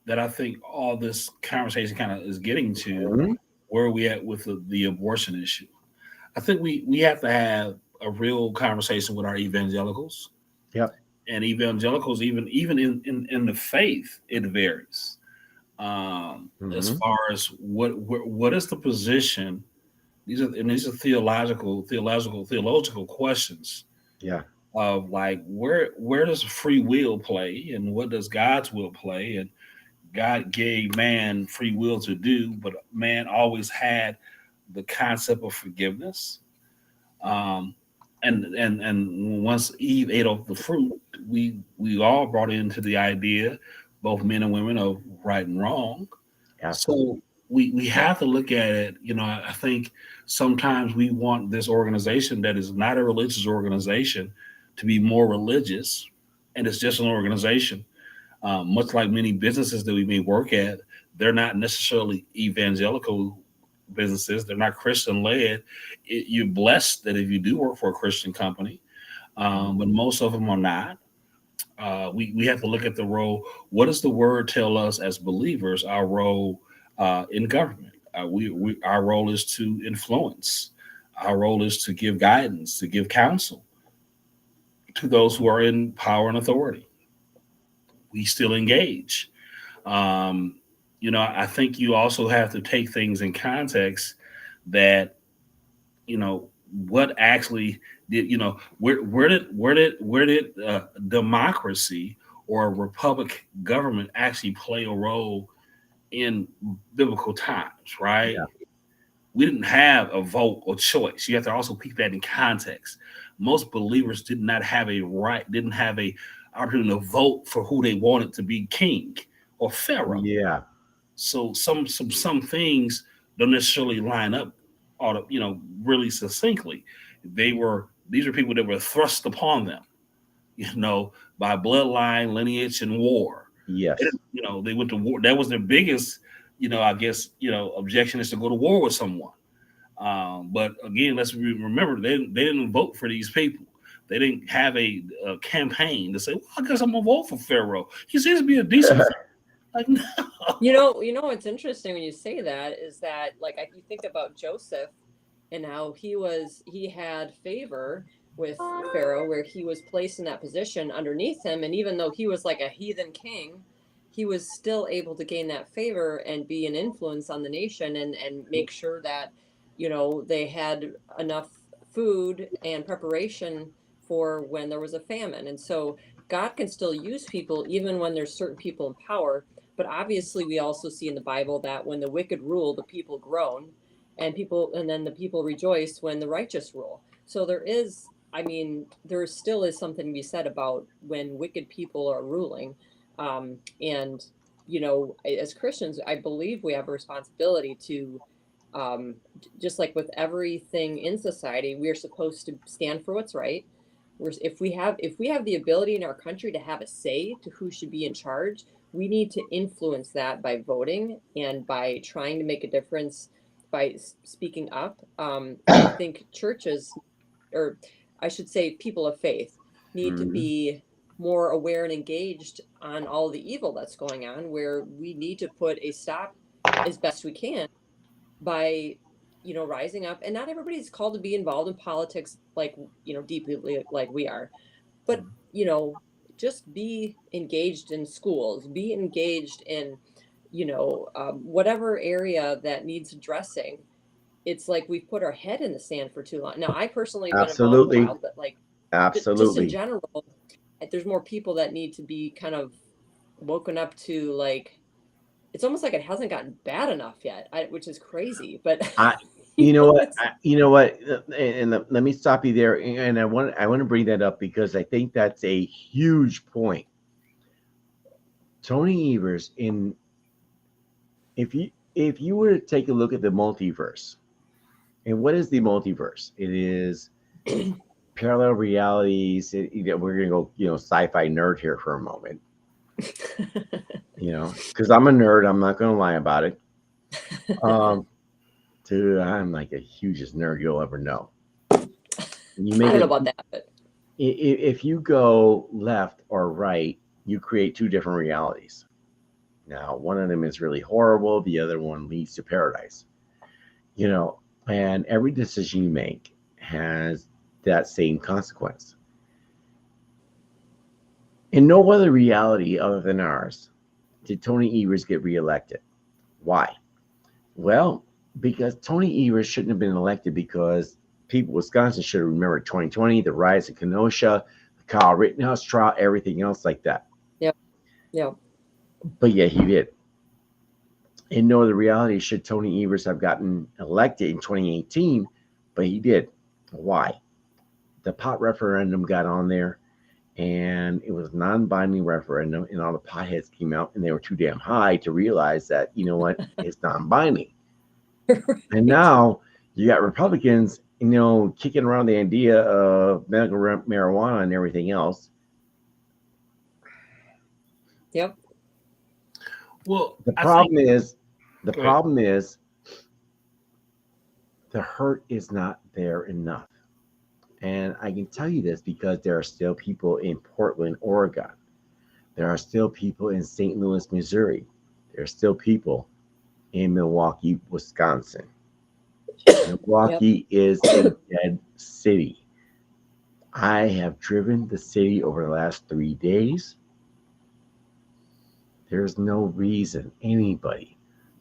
that I think all this conversation kind of is getting to. Mhm. Where are we at with the abortion issue? I think we have to have a real conversation with our evangelicals, Yep. and evangelicals even in the faith it varies, as Hmm. far as what is the position. These are theological questions Yeah. of like where does free will play and what does God's will play. And God gave man free will to do, but man always had the concept of forgiveness. Um, and once Eve ate off the fruit, we all brought into the idea, both men and women, of right and wrong. Absolutely. So we have to look at it. I think sometimes we want this organization that is not a religious organization to be more religious, and it's just an organization. Much like many businesses that we may work at, they're not necessarily evangelical businesses. They're not Christian led. You're blessed that if you do work for a Christian company, but most of them are not. We have to look at the role. What does the word tell us as believers? Our role in government. Our role is to influence. Our role is to give guidance, to give counsel to those who are in power and authority. We still engage. Um, I think you also have to take things in context that what actually did where did democracy or a republic government actually play a role in biblical times, right? Yeah. we didn't have a vote or choice. You have to also keep that in context. Most believers didn't have a opportunity to vote for who they wanted to be king or pharaoh. Yeah. So some things don't necessarily line up, really succinctly. These are people that were thrust upon them, by bloodline, lineage, and war. Yes. They went to war. That was their biggest, I guess, objection is to go to war with someone. But again, let's remember they didn't vote for these people. They didn't have a campaign to say, "Well, I guess I'm gonna vote for Pharaoh. He seems to be a decent." Like, no. What's interesting when you say that is that, like, you think about Joseph and how he had favor with Pharaoh, where he was placed in that position underneath him, and even though he was like a heathen king, he was still able to gain that favor and be an influence on the nation and make sure that they had enough food and preparation for when there was a famine. And so God can still use people even when there's certain people in power. But obviously we also see in the Bible that when the wicked rule, the people groan, and then the people rejoice when the righteous rule. So there still is something to be said about when wicked people are ruling. And as Christians, I believe we have a responsibility to, just like with everything in society, we are supposed to stand for what's right. If we have the ability in our country to have a say to who should be in charge, we need to influence that by voting and by trying to make a difference by speaking up. I think churches, or I should say people of faith, need to be more aware and engaged on all the evil that's going on, where we need to put a stop as best we can by rising up. And not everybody's called to be involved in politics like deeply like we are, but just be engaged in schools, be engaged in whatever area that needs addressing. It's like we've put our head in the sand for too long. Now, I personally have been involved a while, but like just in general, there's more people that need to be kind of woken up to, like, it's almost like it hasn't gotten bad enough yet, which is crazy. But you know what, and let me stop you there. And I want to bring that up because I think that's a huge point. Tony Evers, if you were to take a look at the multiverse, and what is the multiverse? It is parallel realities. We're gonna go, sci-fi nerd here for a moment. Because I'm a nerd. I'm not gonna lie about it. Dude, I'm like the hugest nerd you'll ever know. I don't know about that, but if you go left or right, you create two different realities. Now, one of them is really horrible. The other one leads to paradise. And every decision you make has that same consequence. In no other reality other than ours did Tony Evers get reelected. Why? Well, because Tony Evers shouldn't have been elected, because people in Wisconsin should have remembered 2020, the riots in Kenosha, the Kyle Rittenhouse trial, everything else like that. Yeah. But yeah, he did. In no other reality should Tony Evers have gotten elected in 2018, but he did. Why? The pot referendum got on there, and it was a non-binding referendum, and all the potheads came out, and they were too damn high to realize that, it's non-binding. Right. And now you got Republicans, kicking around the idea of medical marijuana and everything else. Yep. Well, the problem is the hurt is not there enough. And I can tell you this because there are still people in Portland, Oregon. There are still people in St. Louis, Missouri. There are still people in Milwaukee, Wisconsin. Milwaukee is a dead city. I have driven the city over the last 3 days. There's no reason anybody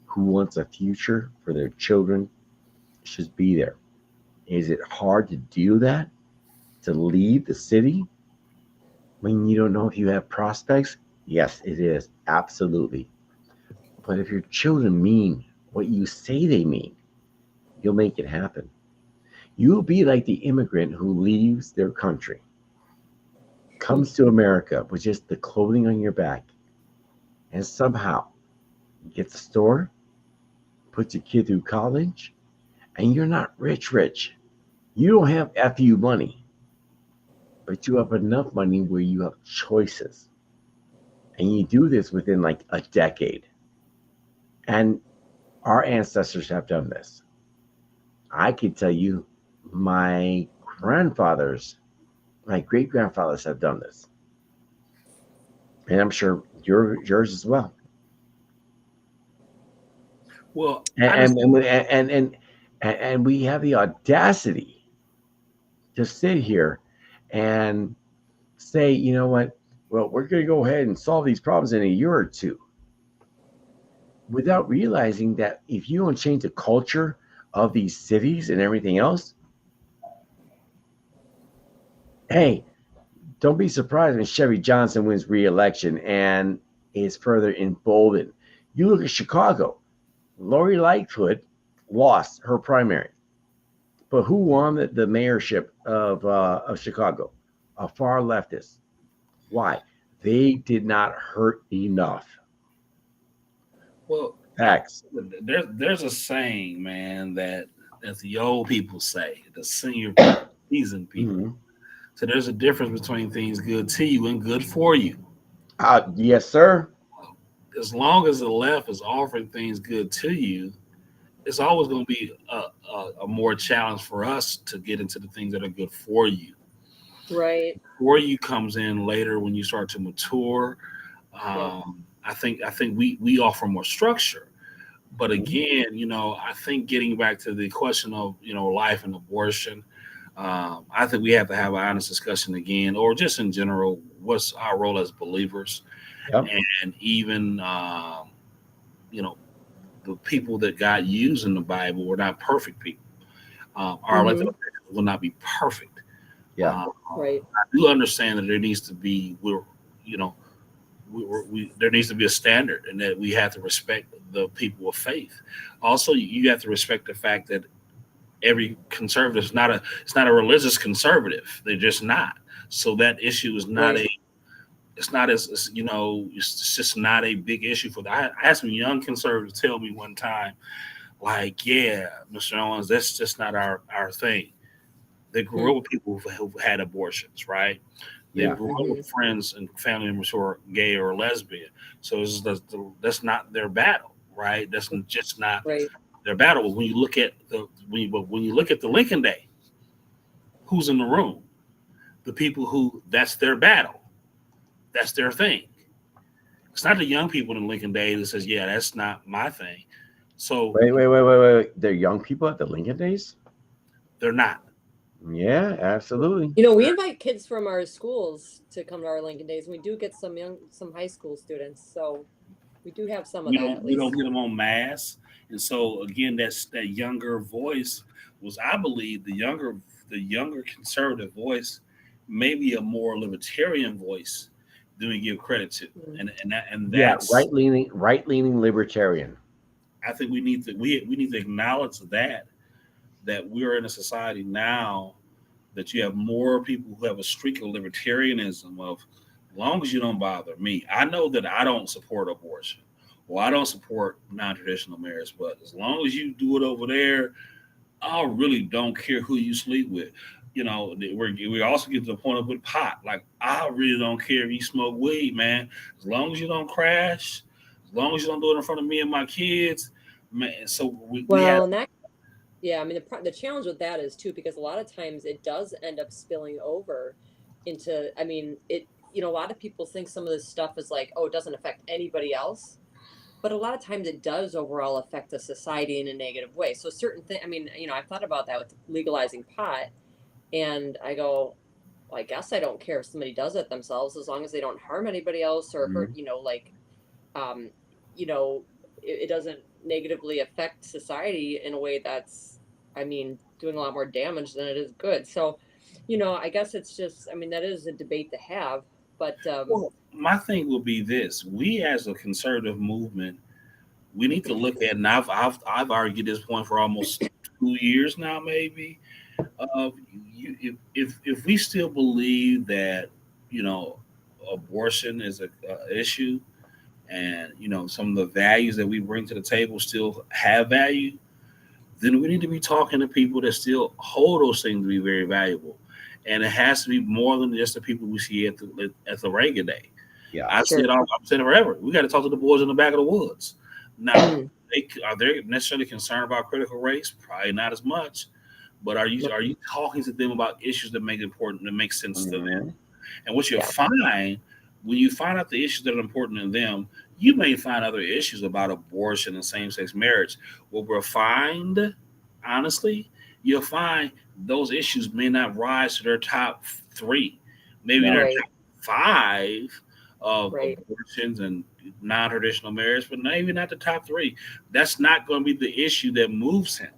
who wants a future for their children should be there. Is it hard to do that? To leave the city when you don't know if you have prospects? Yes, it is. Absolutely. But if your children mean what you say they mean, you'll make it happen. You'll be like the immigrant who leaves their country, comes to America with just the clothing on your back, and somehow gets a store, puts your kid through college, and you're not rich. You don't have FU money, but you have enough money where you have choices. And you do this within like a decade. And our ancestors have done this. I could tell you my grandfathers, my great grandfathers have done this. And I'm sure yours as well. Well, And we have the audacity to sit here and say, you know what? Well, we're going to go ahead and solve these problems in a year or two, without realizing that if you don't change the culture of these cities and everything else, hey, don't be surprised when Chevy Johnson wins re-election and is further emboldened. You look at Chicago. Lori Lightfoot lost her primary, but who won the mayorship of Chicago? A far leftist. Why? They did not hurt enough. Well, Facts. there's a saying, man, that as the old people say, the senior seasoned people. Mm-hmm. So there's a difference between things good to you and good for you. Yes, sir. As long as the left is offering things good to you, it's always going to be a more challenge for us to get into the things that are good for you. Right. For you comes in later when you start to mature. I think we offer more structure. But again, I think getting back to the question of, life and abortion, I think we have to have an honest discussion again, or just in general, what's our role as believers? Yep. And even, the people that God used in the Bible were not perfect people. Our elected officials will not be perfect. Yeah. Right. I do understand that there needs to be, there needs to be a standard, and that we have to respect the people of faith. Also, you have to respect the fact that every conservative is not a religious conservative. They're just not. So that issue is not it's just not a big issue for that. I had some young conservatives tell me one time, like, yeah, Mr. Owens, that's just not our thing. They grew up with people who had abortions, right? They grew up with friends and family members who are gay or lesbian. So that's not their battle, right? That's just not their battle. But when you look at the Lincoln Day, who's in the room? The people who that's their battle. That's their thing. It's not the young people in Lincoln Day that says, yeah, that's not my thing. So wait. They're young people at the Lincoln Days? They're not. Yeah, absolutely. We invite kids from our schools to come to our Lincoln Days, and we do get some high school students. So we do have some of that. We don't get them en masse. And so again, that's that younger voice was, I believe, the younger conservative voice, maybe a more libertarian voice than we give credit to. And that's right leaning libertarian. I think we need to acknowledge that we're in a society now that you have more people who have a streak of libertarianism of, as long as you don't bother me. I know that I don't support abortion, or I don't support non-traditional marriage, but as long as you do it over there, I really don't care who you sleep with. We also get to the point of with pot. Like, I really don't care if you smoke weed, man. As long as you don't crash, as long as you don't do it in front of me and my kids, man. So the challenge with that is too, because a lot of times it does end up spilling over into, a lot of people think some of this stuff is like, oh, it doesn't affect anybody else. But a lot of times it does overall affect the society in a negative way. So certain things, I've thought about that with legalizing pot, and I go, well, I guess I don't care if somebody does it themselves, as long as they don't harm anybody else or hurt, it doesn't negatively affect society in a way that's, doing a lot more damage than it is good. So, I guess it's just, that is a debate to have, but. My thing will be this: we as a conservative movement, we need to look at, and I've argued this point for almost 2 years now, maybe. If we still believe that, you know, abortion is a issue, and some of the values that we bring to the table still have value, then we need to be talking to people that still hold those things to be very valuable. And it has to be more than just the people we see at the Reagan Day. Yeah. I Sure. said I'm saying it forever. We got to talk to the boys in the back of the woods. Now, are they necessarily concerned about critical race? Probably not as much. But are you talking to them about issues that make sense to them? And what you'll Yeah. find when you find out the issues that are important to them, you may find other issues about abortion and same-sex marriage. What we'll find, honestly, you'll find those issues may not rise to their top three, maybe No. their Right. top five of Right. abortions and non-traditional marriage, but maybe not the top three. That's not going to be the issue that moves him.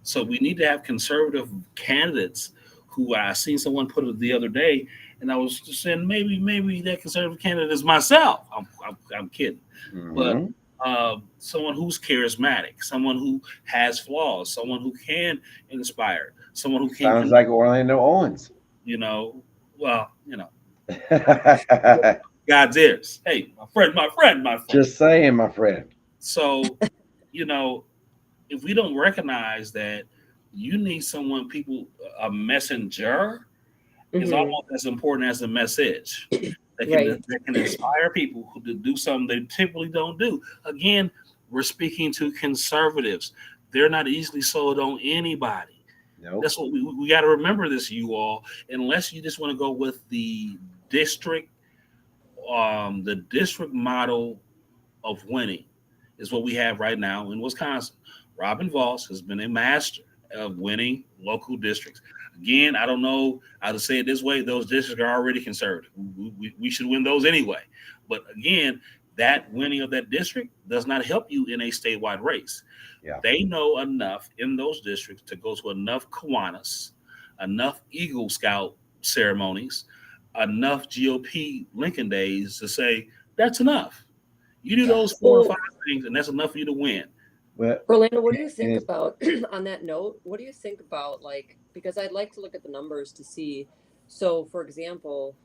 So we need to have conservative candidates who I seen someone put it the other day, and I was just saying maybe that conservative candidate is myself. I'm kidding, but someone who's charismatic, someone who has flaws, someone who can inspire, someone who can Sounds like Orlando Owens. God's ears. Hey, my friend. Just saying, my friend. So, if we don't recognize that you need a messenger is almost as important as the message that can inspire people to do something they typically don't do. Again, we're speaking to conservatives. They're not easily sold on anybody. Nope. That's what we got to remember this, you all, unless you just want to go with the district model of winning is what we have right now in Wisconsin. Robin Voss has been a master of winning local districts. Again, I don't know how to say it this way. Those districts are already conservative. We should win those anyway. But again, that winning of that district does not help you in a statewide race. Yeah. They know enough in those districts to go to enough Kiwanis, enough Eagle Scout ceremonies, enough GOP Lincoln days to say, that's enough. You do those 4 or 5 things, and that's enough for you to win. Well, Orlando, what do you think about, on that note, what do you think about, like, because I'd like to look at the numbers to see, so for example,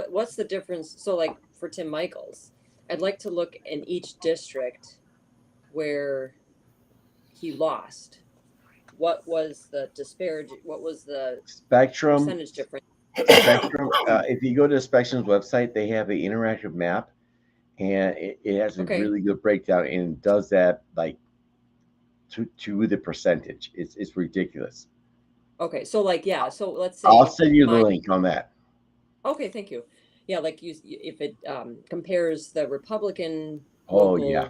what's the difference? So like for Tim Michaels, I'd like to look in each district where he lost. What was the disparity? What was the Spectrum? Percentage difference? Spectrum. If you go to Spectrum's website, they have an interactive map, and it has a really good breakdown, and it does that like to the percentage. It's ridiculous. Okay, so so let's say I'll send you the link on that. Okay, thank you. Yeah, like if it compares the Republican who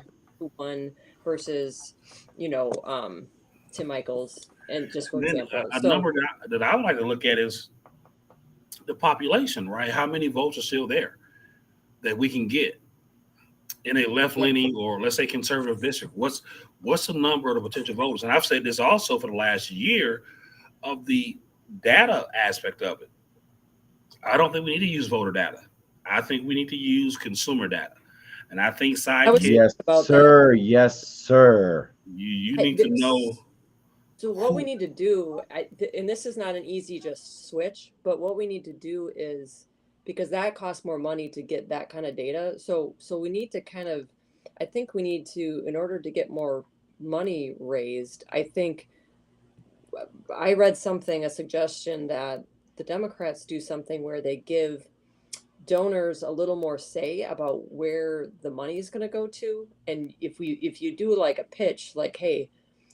won versus Tim Michaels, and just for example, a number that I would like to look at is the population, right? How many votes are still there that we can get in a left-leaning or let's say conservative district? What's the number of the potential voters? And I've said this also for the last year of the data aspect of it. I don't think we need to use voter data. I think we need to use consumer data. And I think yes, sir. Yes, sir. You need to know. So what we need to do, and this is not an easy just switch, but what we need to do is, because that costs more money to get that kind of data. So we need to I think we need to, in order to get more money raised, I think I read a suggestion that the Democrats do something where they give donors a little more say about where the money is going to go to. And if you do like a pitch, like, hey,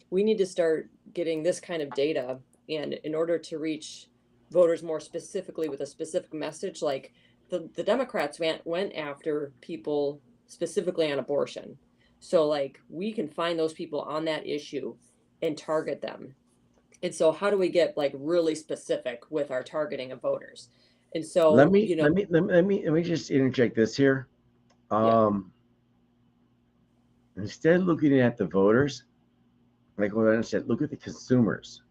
we need to start getting this kind of data, and in order to reach voters more specifically with a specific message, like the Democrats went after people specifically on abortion. So like we can find those people on that issue and target them. And so how do we get like really specific with our targeting of voters? And so let me just interject this here. Instead of looking at the voters, like what I said, look at the consumers.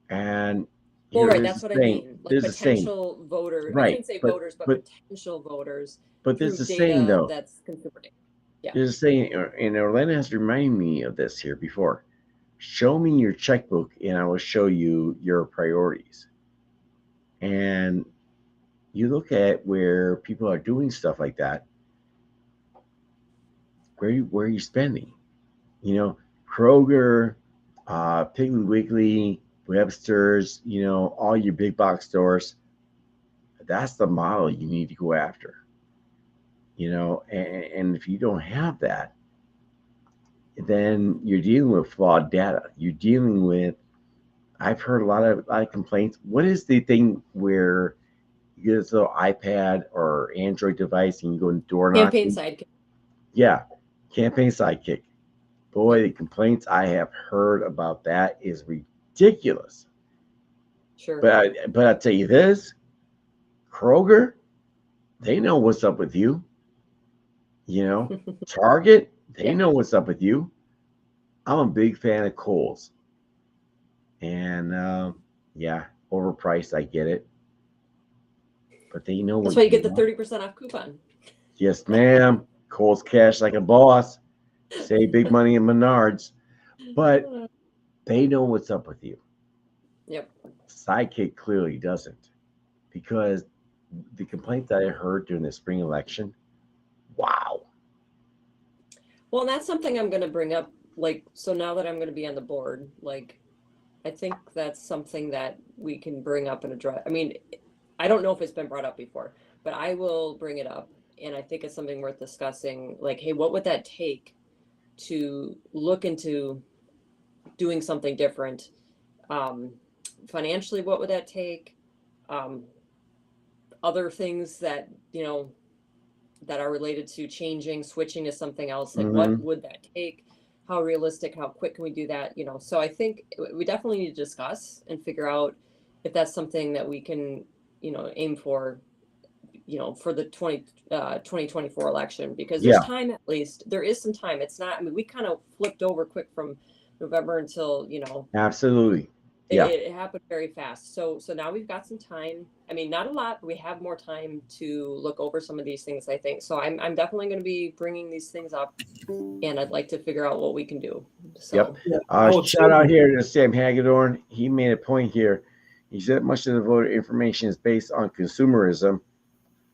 And that's what I mean. Like potential voters. Right. I shouldn't say voters, but potential voters. But there's a saying though. That's consumer data. Yeah. Just saying, and Orlando has reminded me of this here before. Show me your checkbook, and I will show you your priorities. And you look at where people are doing stuff like that. Where are you spending? You know, Kroger, Piggly Wiggly, Webster's. You know, all your big box stores. That's the model you need to go after. You know, and if you don't have that, then you're dealing with flawed data. You're dealing with. I've heard a lot of complaints. What is the thing where you get this little iPad or Android device and you go door Campaign knocking? sidekick. Yeah, campaign sidekick. Boy, the complaints I have heard about that is ridiculous. Sure. But I tell you this, Kroger, they know what's up with you. You know, Target, they Yeah. know what's up with you. I'm a big fan of Kohl's, and yeah, overpriced. I get it, but they know That's what why you you get the want. 30% off coupon. Yes, ma'am. Kohl's cash like a boss. Save big money in Menards, but they know what's up with you. Yep. Sidekick clearly doesn't, because the complaint that I heard during the spring election, wow. Well, and that's something I'm going to bring up. Like, so now that I'm going to be on the board, like, I think that's something that we can bring up and address. I mean, I don't know if it's been brought up before, but I will bring it up. And I think it's something worth discussing. Like, hey, what would that take to look into doing something different? Financially, what would that take? Um, Other things that, that are related to changing, switching to something else, like what Mm-hmm. would that take? How realistic, how quick can we do that? So I think we definitely need to discuss and figure out if that's something that we can, aim for, for the 2024 election, because there's Yeah, time, at least there is some time. It's not, I mean, we kind of flipped over quick from November until, absolutely. it, Yeah. it happened very fast. So now we've got some time. I mean, not a lot, but we have more time to look over some of these things, I think. So I'm definitely going to be bringing these things up, and I'd like to figure out what we can do. Yep. So Yeah, I would Shout say out here to Sam Hagedorn. He made a point here. He said much of the voter information is based on consumerism.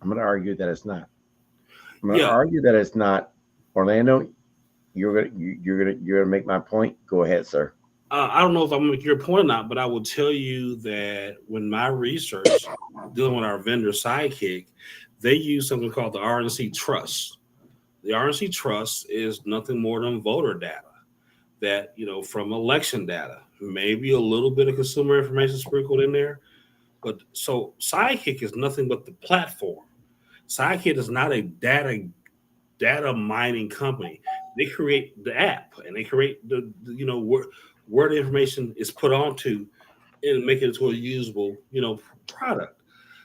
I'm going to argue that it's not. I'm going to yeah. argue that it's not. Orlando, you're gonna make my point. Go ahead, sir. I don't know if I'm going to make your point or not, but I will tell you that when my research dealing with our vendor Sidekick, they use something called the RNC Trust. The RNC Trust is nothing more than voter data that, from election data, maybe a little bit of consumer information sprinkled in there. But so Sidekick is nothing but the platform. Sidekick is not a data mining company. They create the app and they create where the information is put onto and make it into a usable product.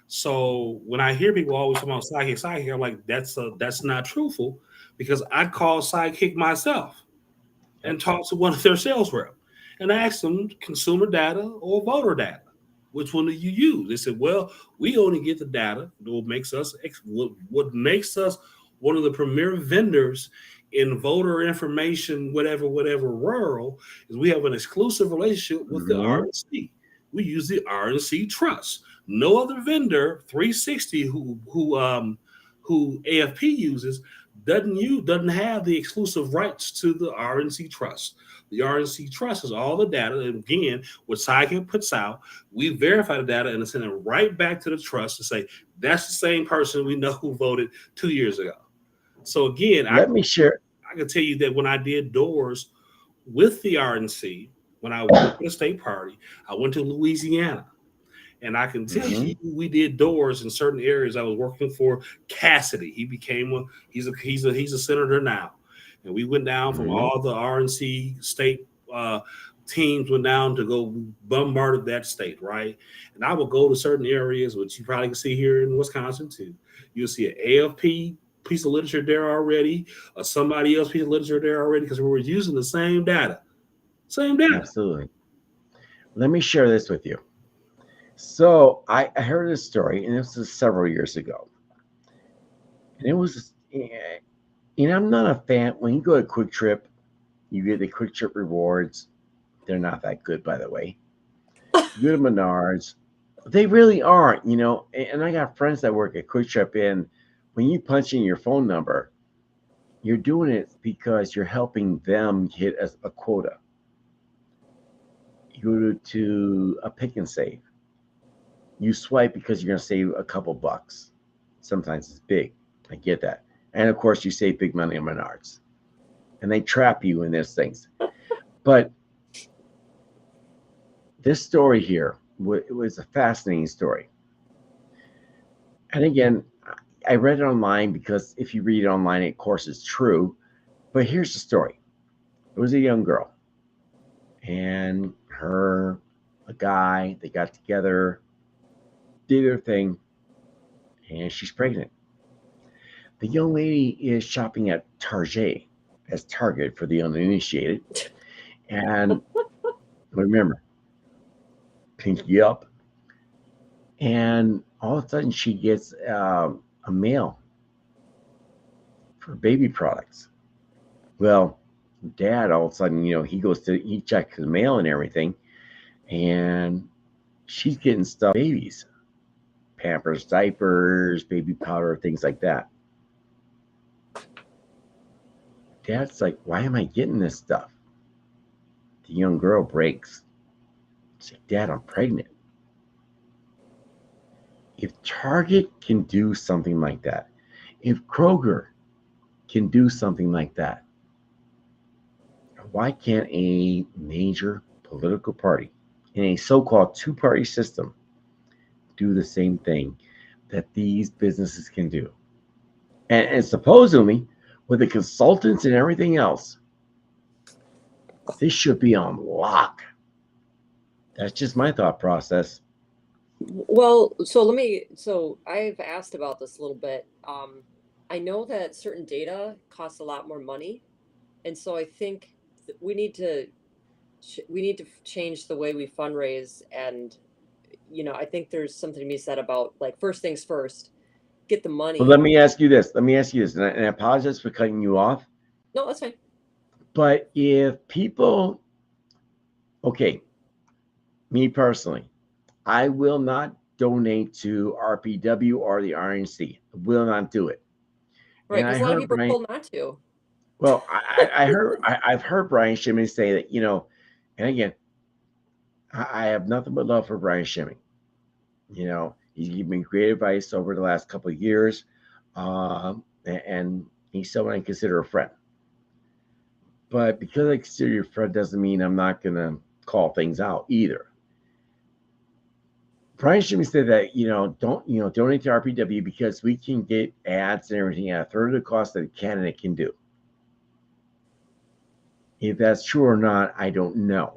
So when I hear people always talking about Sidekick, I'm like, that's not truthful, because I call Sidekick myself Yep. and talk to one of their sales rep and ask them consumer data or voter data. Which one do you use? They said, well, we only get the data. What makes us one of the premier vendors in voter information, whatever world, is we have an exclusive relationship with the Mm-hmm. RNC. We use the RNC Trust. No other vendor, 360, who AFP uses, doesn't have the exclusive rights to the RNC Trust. The RNC Trust is all the data. And again, what Sidekick puts out, we verify the data and send it right back to the trust to say that's the same person we know who voted 2 years ago. So again, I Let me share. can tell you that when I did doors with the RNC, when I went to the state party, I went to Louisiana. And I can tell Mm-hmm. you, we did doors in certain areas. I was working for Cassidy. He became he's a senator now, and we went down from Mm-hmm. all the RNC state teams went down to go bombarded that state, right? And I will go to certain areas, which you probably can see here in Wisconsin too. You'll see an AFP piece of literature there already, or somebody else piece of literature there already, because we were using the same data, same data. Absolutely. Let me share this with you. So I heard this story, and this was several years ago, and it was I'm not a fan. When you go to Quick Trip, you get the Quick Trip rewards. They're not that good, by the way. You go to Menards. They really aren't, And I got friends that work at Quick Trip, and when you punch in your phone number, you're doing it because you're helping them hit a quota. You go to a Pick and Save. You swipe because you're going to save a couple bucks. Sometimes it's big. I get that. And of course, you save big money on Menards. And they trap you in these things. But this story here, it was a fascinating story. And again, I read it online because if you read it online, of course, it's true. But here's the story. It was a young girl. And a guy, they got together, did their thing, and she's pregnant. The young lady is shopping at Target, as Target for the uninitiated. And remember, pinky up. And all of a sudden she gets a mail for baby products. Well, dad, all of a sudden, he checks his mail and everything. And she's getting stuff, babies, Pampers, diapers, baby powder, things like that. Dad's like, why am I getting this stuff? The young girl breaks. She's like, Dad, I'm pregnant. If Target can do something like that, if Kroger can do something like that, why can't a major political party in a so-called two-party system do the same thing that these businesses can do? And supposedly, with the consultants and everything else, this should be on lock. That's just my thought process. Well, so I've asked about this a little bit. I know that certain data costs a lot more money. And so I think we need to change the way we fundraise. And, I think there's something to be said about, like, first things first, get the money. Well, let me ask you this. And I apologize for cutting you off. No, that's fine. But if people, okay, me personally, I will not donate to RPW or the RNC. I will not do it. Right, because a lot of people are told not to. Well, I've heard Brian Shimmy say that, and again, I have nothing but love for Brian Shimmy. He's given me great advice over the last couple of years, and he's someone I consider a friend. But because I consider you a friend doesn't mean I'm not going to call things out either. Brian Shimmy said that, don't donate to RPW because we can get ads and everything at a third of the cost that a candidate can do. If that's true or not, I don't know.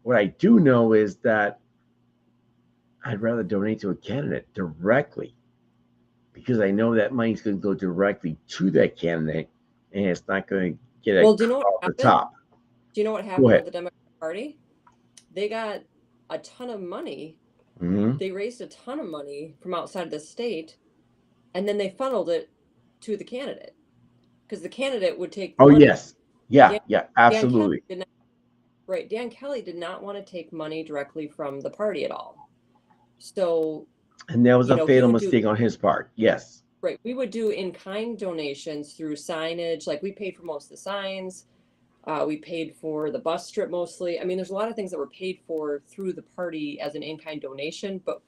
What I do know is that I'd rather donate to a candidate directly because I know that money's going to go directly to that candidate and it's not going to get off the top. Do you know what happened with the Democratic Party? They got a ton of money. Mm-hmm. They raised a ton of money from outside of the state, and then they funneled it to the candidate because the candidate would take. Oh, money. Yes. Yeah, absolutely. Dan Kelly did not want to take money directly from the party at all. So. And that was a fatal mistake on his part. Yes. Right. We would do in-kind donations through signage. Like, we paid for most of the signs. We paid for the bus strip mostly. I mean, there's a lot of things that were paid for through the party as an in-kind donation, but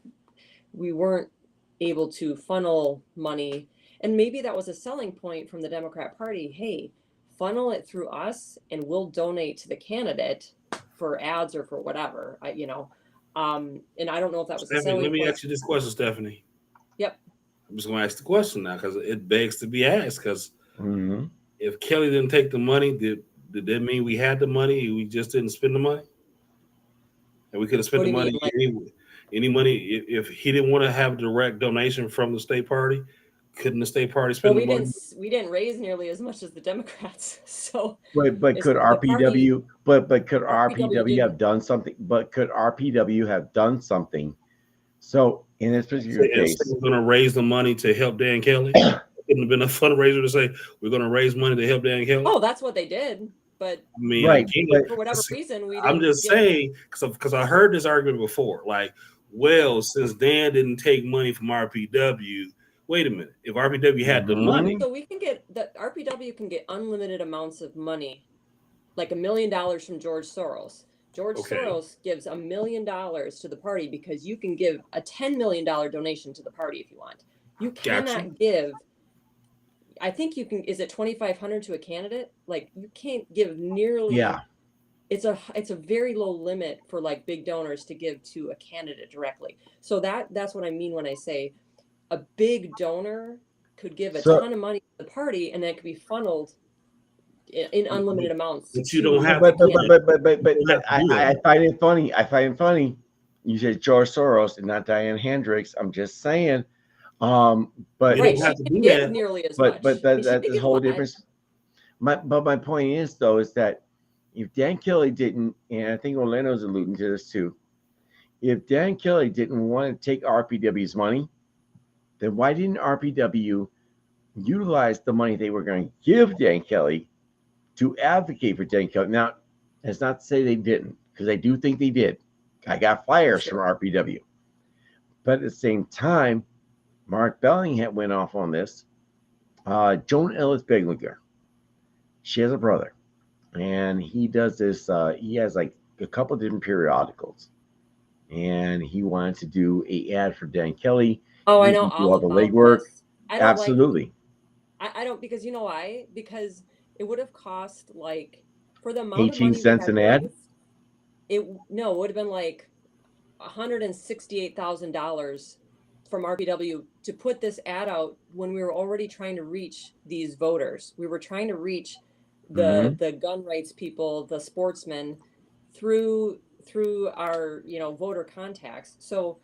we weren't able to funnel money. And maybe that was a selling point from the Democrat Party. Hey, funnel it through us and we'll donate to the candidate for ads or for whatever, and I don't know if that was Stephanie, let me ask you this question, Stephanie. Yep. I'm just going to ask the question now because it begs to be asked. Because if Kelly didn't take the money, did that mean we had the money? We just didn't spend the money? And we could have spent the money, any money, if he didn't want to have direct donation from the state party, couldn't the state party spend the money? We didn't raise nearly as much as the Democrats. So, but could RPW? But could RPW have done something? But could RPW have done something? So in this particular case, they're going to raise the money to help Dan Kelly. couldn't have been a fundraiser to say we're going to raise money to help Dan Kelly. Oh, that's what they did. But I mean, Right, again, but for whatever reason, we I'm didn't just give- saying because I heard this argument before. Like, well, since Dan didn't take money from RPW, wait a minute. If RPW had the money, So we can get the RPW can get unlimited amounts of money, like $1 million from George Soros. George Okay. Soros gives $1 million to the party because you can give a $10 million donation to the party if you want. You cannot give. I think you can. Is it 2,500 to a candidate? Like you can't give nearly. yeah. It's a very low limit for like big donors to give to a candidate directly. So that's what I mean when I say a big donor could give a ton of money to the party and that could be funneled in unlimited amounts. But you don't have. But I find it funny. I find it funny. You said George Soros and not Diane Hendricks. I'm just saying. But right, she didn't give nearly as much. But that's a whole different. But my point is though is that if Dan Kelly didn't, and I think Orlando's alluding to this too, if Dan Kelly didn't want to take RPW's money, then why didn't RPW utilize the money they were going to give Dan Kelly to advocate for Dan Kelly? Now, that's not to say they didn't, because I do think they did. I got flyers from RPW. But at the same time, Mark Bellingham went off on this. Joan Ellis Beglinger, she has a brother, and he does this. He has like a couple different periodicals, and he wanted to do an ad for Dan Kelly. Oh, I know all the legwork. Absolutely. I don't, because you know why? Because it would have cost like for the amount 18 of money cents an ad. It would have been like $168,000 from RPW to put this ad out when we were already trying to reach these voters. We were trying to reach the gun rights people, the sportsmen, through our voter contacts. So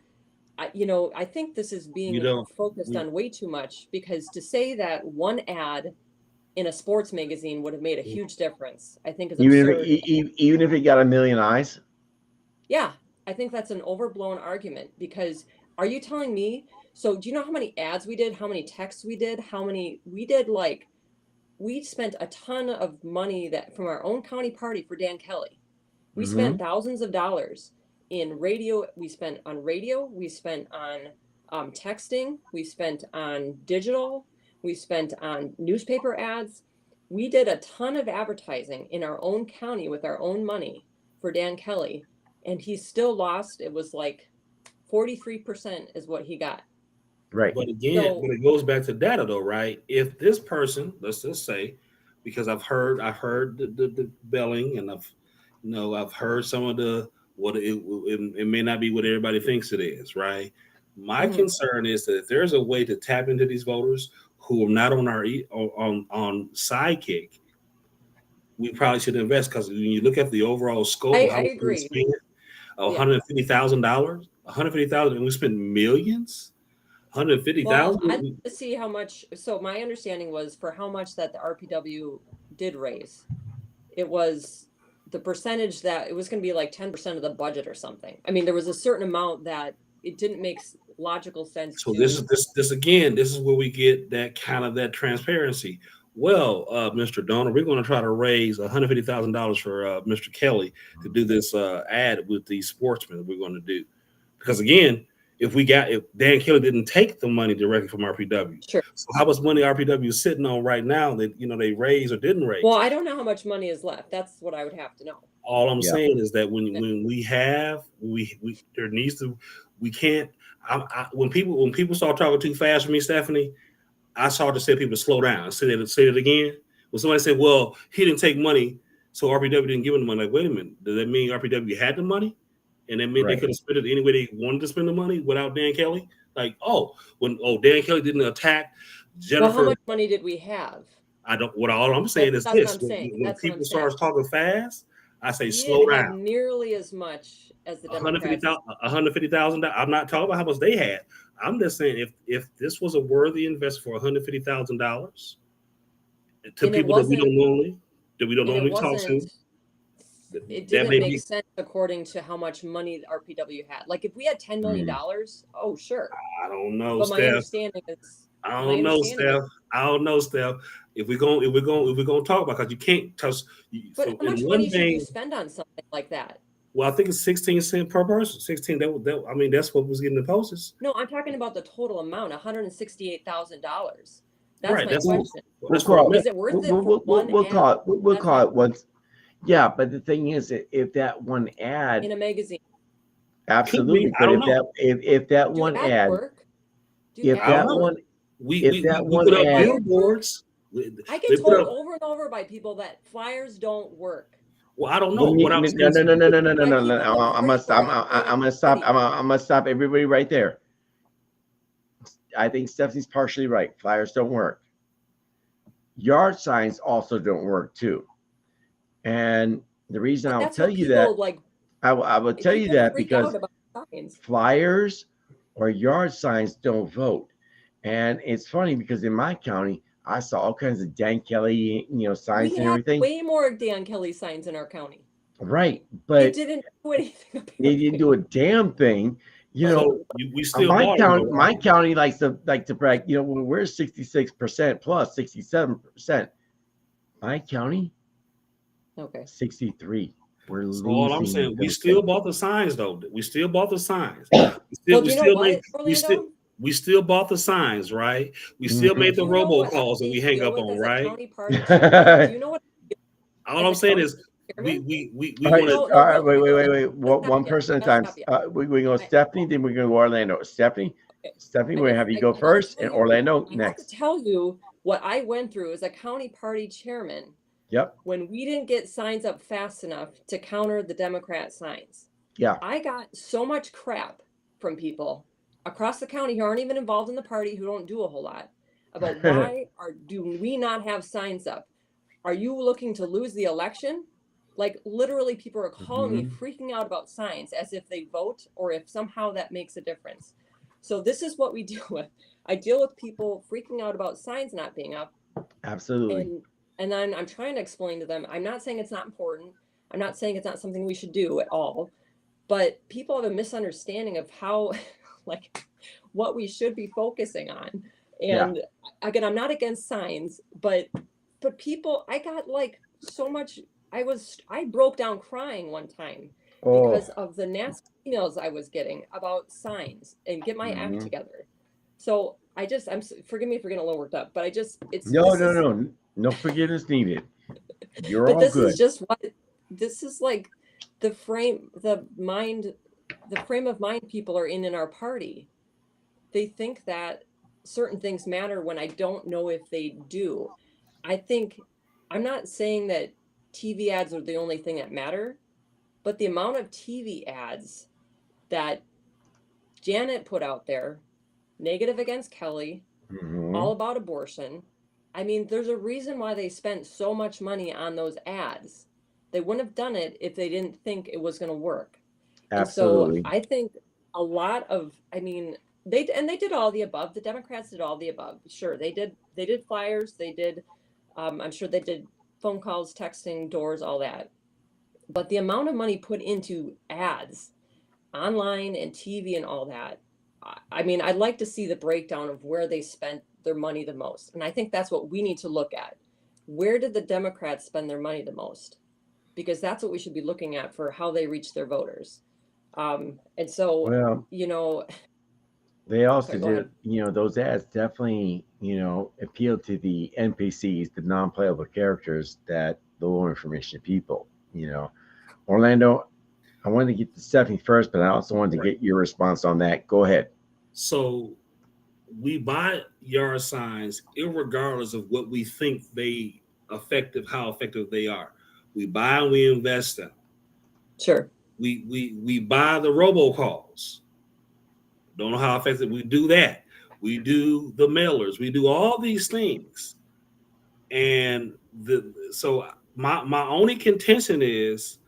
I think this is being focused on way too much, because to say that one ad in a sports magazine would have made a huge difference, I think is absurd. Even if it got 1 million eyes? Yeah, I think that's an overblown argument, because are you telling me, so do you know how many ads we did, how many texts we did, we spent a ton of money that from our own county party for Dan Kelly. We spent thousands of dollars in radio. We spent on radio. We spent on texting. We spent on digital. We spent on newspaper ads. We did a ton of advertising in our own county with our own money for Dan Kelly, and he still lost. It was like 43% is what he got. Right. But again, but it goes back to data though, right? If this person, let's just say, because I've heard the belling, and I've heard some of the what it may not be what everybody thinks it is, right? My concern is that if there's a way to tap into these voters who are not on our on Sidekick, we probably should invest, because when you look at the overall scope, I agree. $150,000, $150,000, and we spent millions. 150,000. Well, I'd like to see how much. So my understanding was for how much that the RPW did raise, it was the percentage that it was going to be like 10% of the budget or something. I mean, there was a certain amount that it didn't make logical sense. So this is where we get that kind of that transparency. Well, Mr. Donor, we're going to try to raise $150,000 for Mr. Kelly to do this ad with these sportsmen we're going to do, because again, if Dan Kelly didn't take the money directly from RPW, sure. So how much money RPW is sitting on right now that they raised or didn't raise? Well, I don't know how much money is left. That's what I would have to know. All I'm saying is that when we there needs to, we can't. When people start talking too fast for me, Stephanie, I start to say people to slow down. Say it again. When somebody said, "Well, he didn't take money, so RPW didn't give him the money," like, wait a minute, does that mean RPW had the money? And that meant they could have spent it any way they wanted to spend the money without Dan Kelly? Like, Dan Kelly didn't attack Jennifer. Well, how much money did we have? I don't. All I'm saying is this: when people start talking fast, I say slow down. Nearly as much as the Democrats. $150,000. I'm not talking about how much they had. I'm just saying if this was a worthy investment for $150,000 to people that we don't normally talk to. It didn't make sense according to how much money the RPW had. Like if we had $10 million, oh sure. I don't know. But my understanding is I My don't know, understanding Steph. I don't know, Steph. If we're gonna talk about, because you can't touch. But So how in much one money should you thing, spend on something like that? well, I think it's 16 cents per person. 16. I mean, that's what was getting the posters. No, I'm talking about the total amount, $168,000. That's Right. my question. We'll That's what I call meant. Is it worth it for one we'll ad? call it we'll That's call my it once. Yeah, but the thing is, if that one ad, in a magazine. Could be. absolutely, I but don't know. if that Do one ads ad, work? Do if I don't that ads know. work? one, if that We one put up ad, Flyers work? billboards. I They get put told up. over and over by people that flyers don't work. Well, I don't know. when What you, I'm no, saying no, is, no, no, no, no, no, My no, no, people look I'm gonna great stop. for it. I'm gonna stop. I'm gonna stop everybody right there. I think Stephanie's partially right. Flyers don't work. Yard signs also don't work too. And the reason But I'll that's tell what you people that, like. I will tell you People that freak out because about signs. flyers or yard signs don't vote. And it's funny because in my county, I saw all kinds of Dan Kelly, signs We and have everything. way more Dan Kelly signs in our county. Right. They But didn't do anything. they didn't do a damn thing. so we still bought them, though, My right? county likes to brag, when we're 66% plus 67%. My county, Okay. 63. We're So all I'm losing saying, we those still things. bought the signs, though. We still bought the signs. Well, do you know what, Orlando? We still bought the signs, right? We still Mhm. made the Do you know what I robocalls that we hang deal up with on, as a right? county party chairman? Do you know what All as I'm a saying county is we chairman? All right, want No, to. no, all right, real quick. wait. Let's stop One you. person at a Gotta time. stop you. We're going to go I, Stephanie, then we're going to go Orlando. Stephanie, okay. we're going to have you go I have to first, tell and you. Orlando I have to next. tell you what I went through as a county party chairman Yep. when we didn't get signs up fast enough to counter the Democrat signs. Yeah. I got so much crap from people across the county who aren't even involved in the party, who don't do a whole lot, about do we not have signs up? Are you looking to lose the election? Like literally people are calling me Mhm. freaking out about signs as if they vote or if somehow that makes a difference. So this is what we deal with. I deal with people freaking out about signs not being up, Absolutely. and then I'm trying to explain to them, I'm not saying it's not important. I'm not saying it's not something we should do at all. But people have a misunderstanding of how, like, what we should be focusing on. Yeah. And again, I'm not against signs, but people, I got like so much. I broke down crying one time Oh. because of the nasty emails I was getting about signs and get my act Mhm. together. So forgive me for getting a little worked up, but No forgiveness needed. You're but all this is good. just what this is like the frame of mind people are in our party. They think that certain things matter when I don't know if they do. I think I'm not saying that TV ads are the only thing that matter, but the amount of TV ads that Janet put out there, negative against Kelly, all Mhm. about abortion. I mean, there's a reason why they spent so much money on those ads. They wouldn't have done it if they didn't think it was going to work. And so Absolutely. I think a lot of, I mean, they did all the above. The Democrats did all the above. Sure, they did flyers, they did I'm sure they did phone calls, texting, doors, all that. But the amount of money put into ads online and TV and all that, I mean, I'd like to see the breakdown of where they spent their money the most. And I think that's what we need to look at. Where did the Democrats spend their money the most? Because that's what we should be looking at for how they reach their voters. And so, Well, you know, they also sorry, go ahead. did, those ads definitely, appeal to the NPCs, the non-playable characters, that the low information people. Orlando, I wanted to get to Stephanie first, but I also wanted to Right. get your response on that. Go ahead. So we buy yard signs irregardless of what we think how effective they are. We buy and we invest them. Sure. We buy the robocalls. Don't know how effective we do that. We do the mailers. We do all these things. And so my only contention is,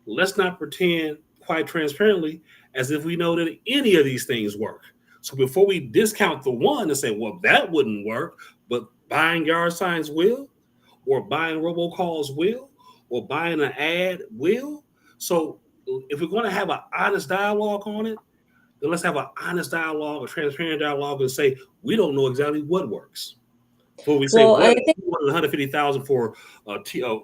let's not pretend quite transparently as if we know that any of these things work. So before we discount the one and say, well, that wouldn't work, but buying yard signs will, or buying robocalls will, or buying an ad will. So if we're going to have an honest dialogue on it, then let's have an honest dialogue, a transparent dialogue, and say we don't know exactly what works. Before we say, Well, I well, think, we want 150,000 for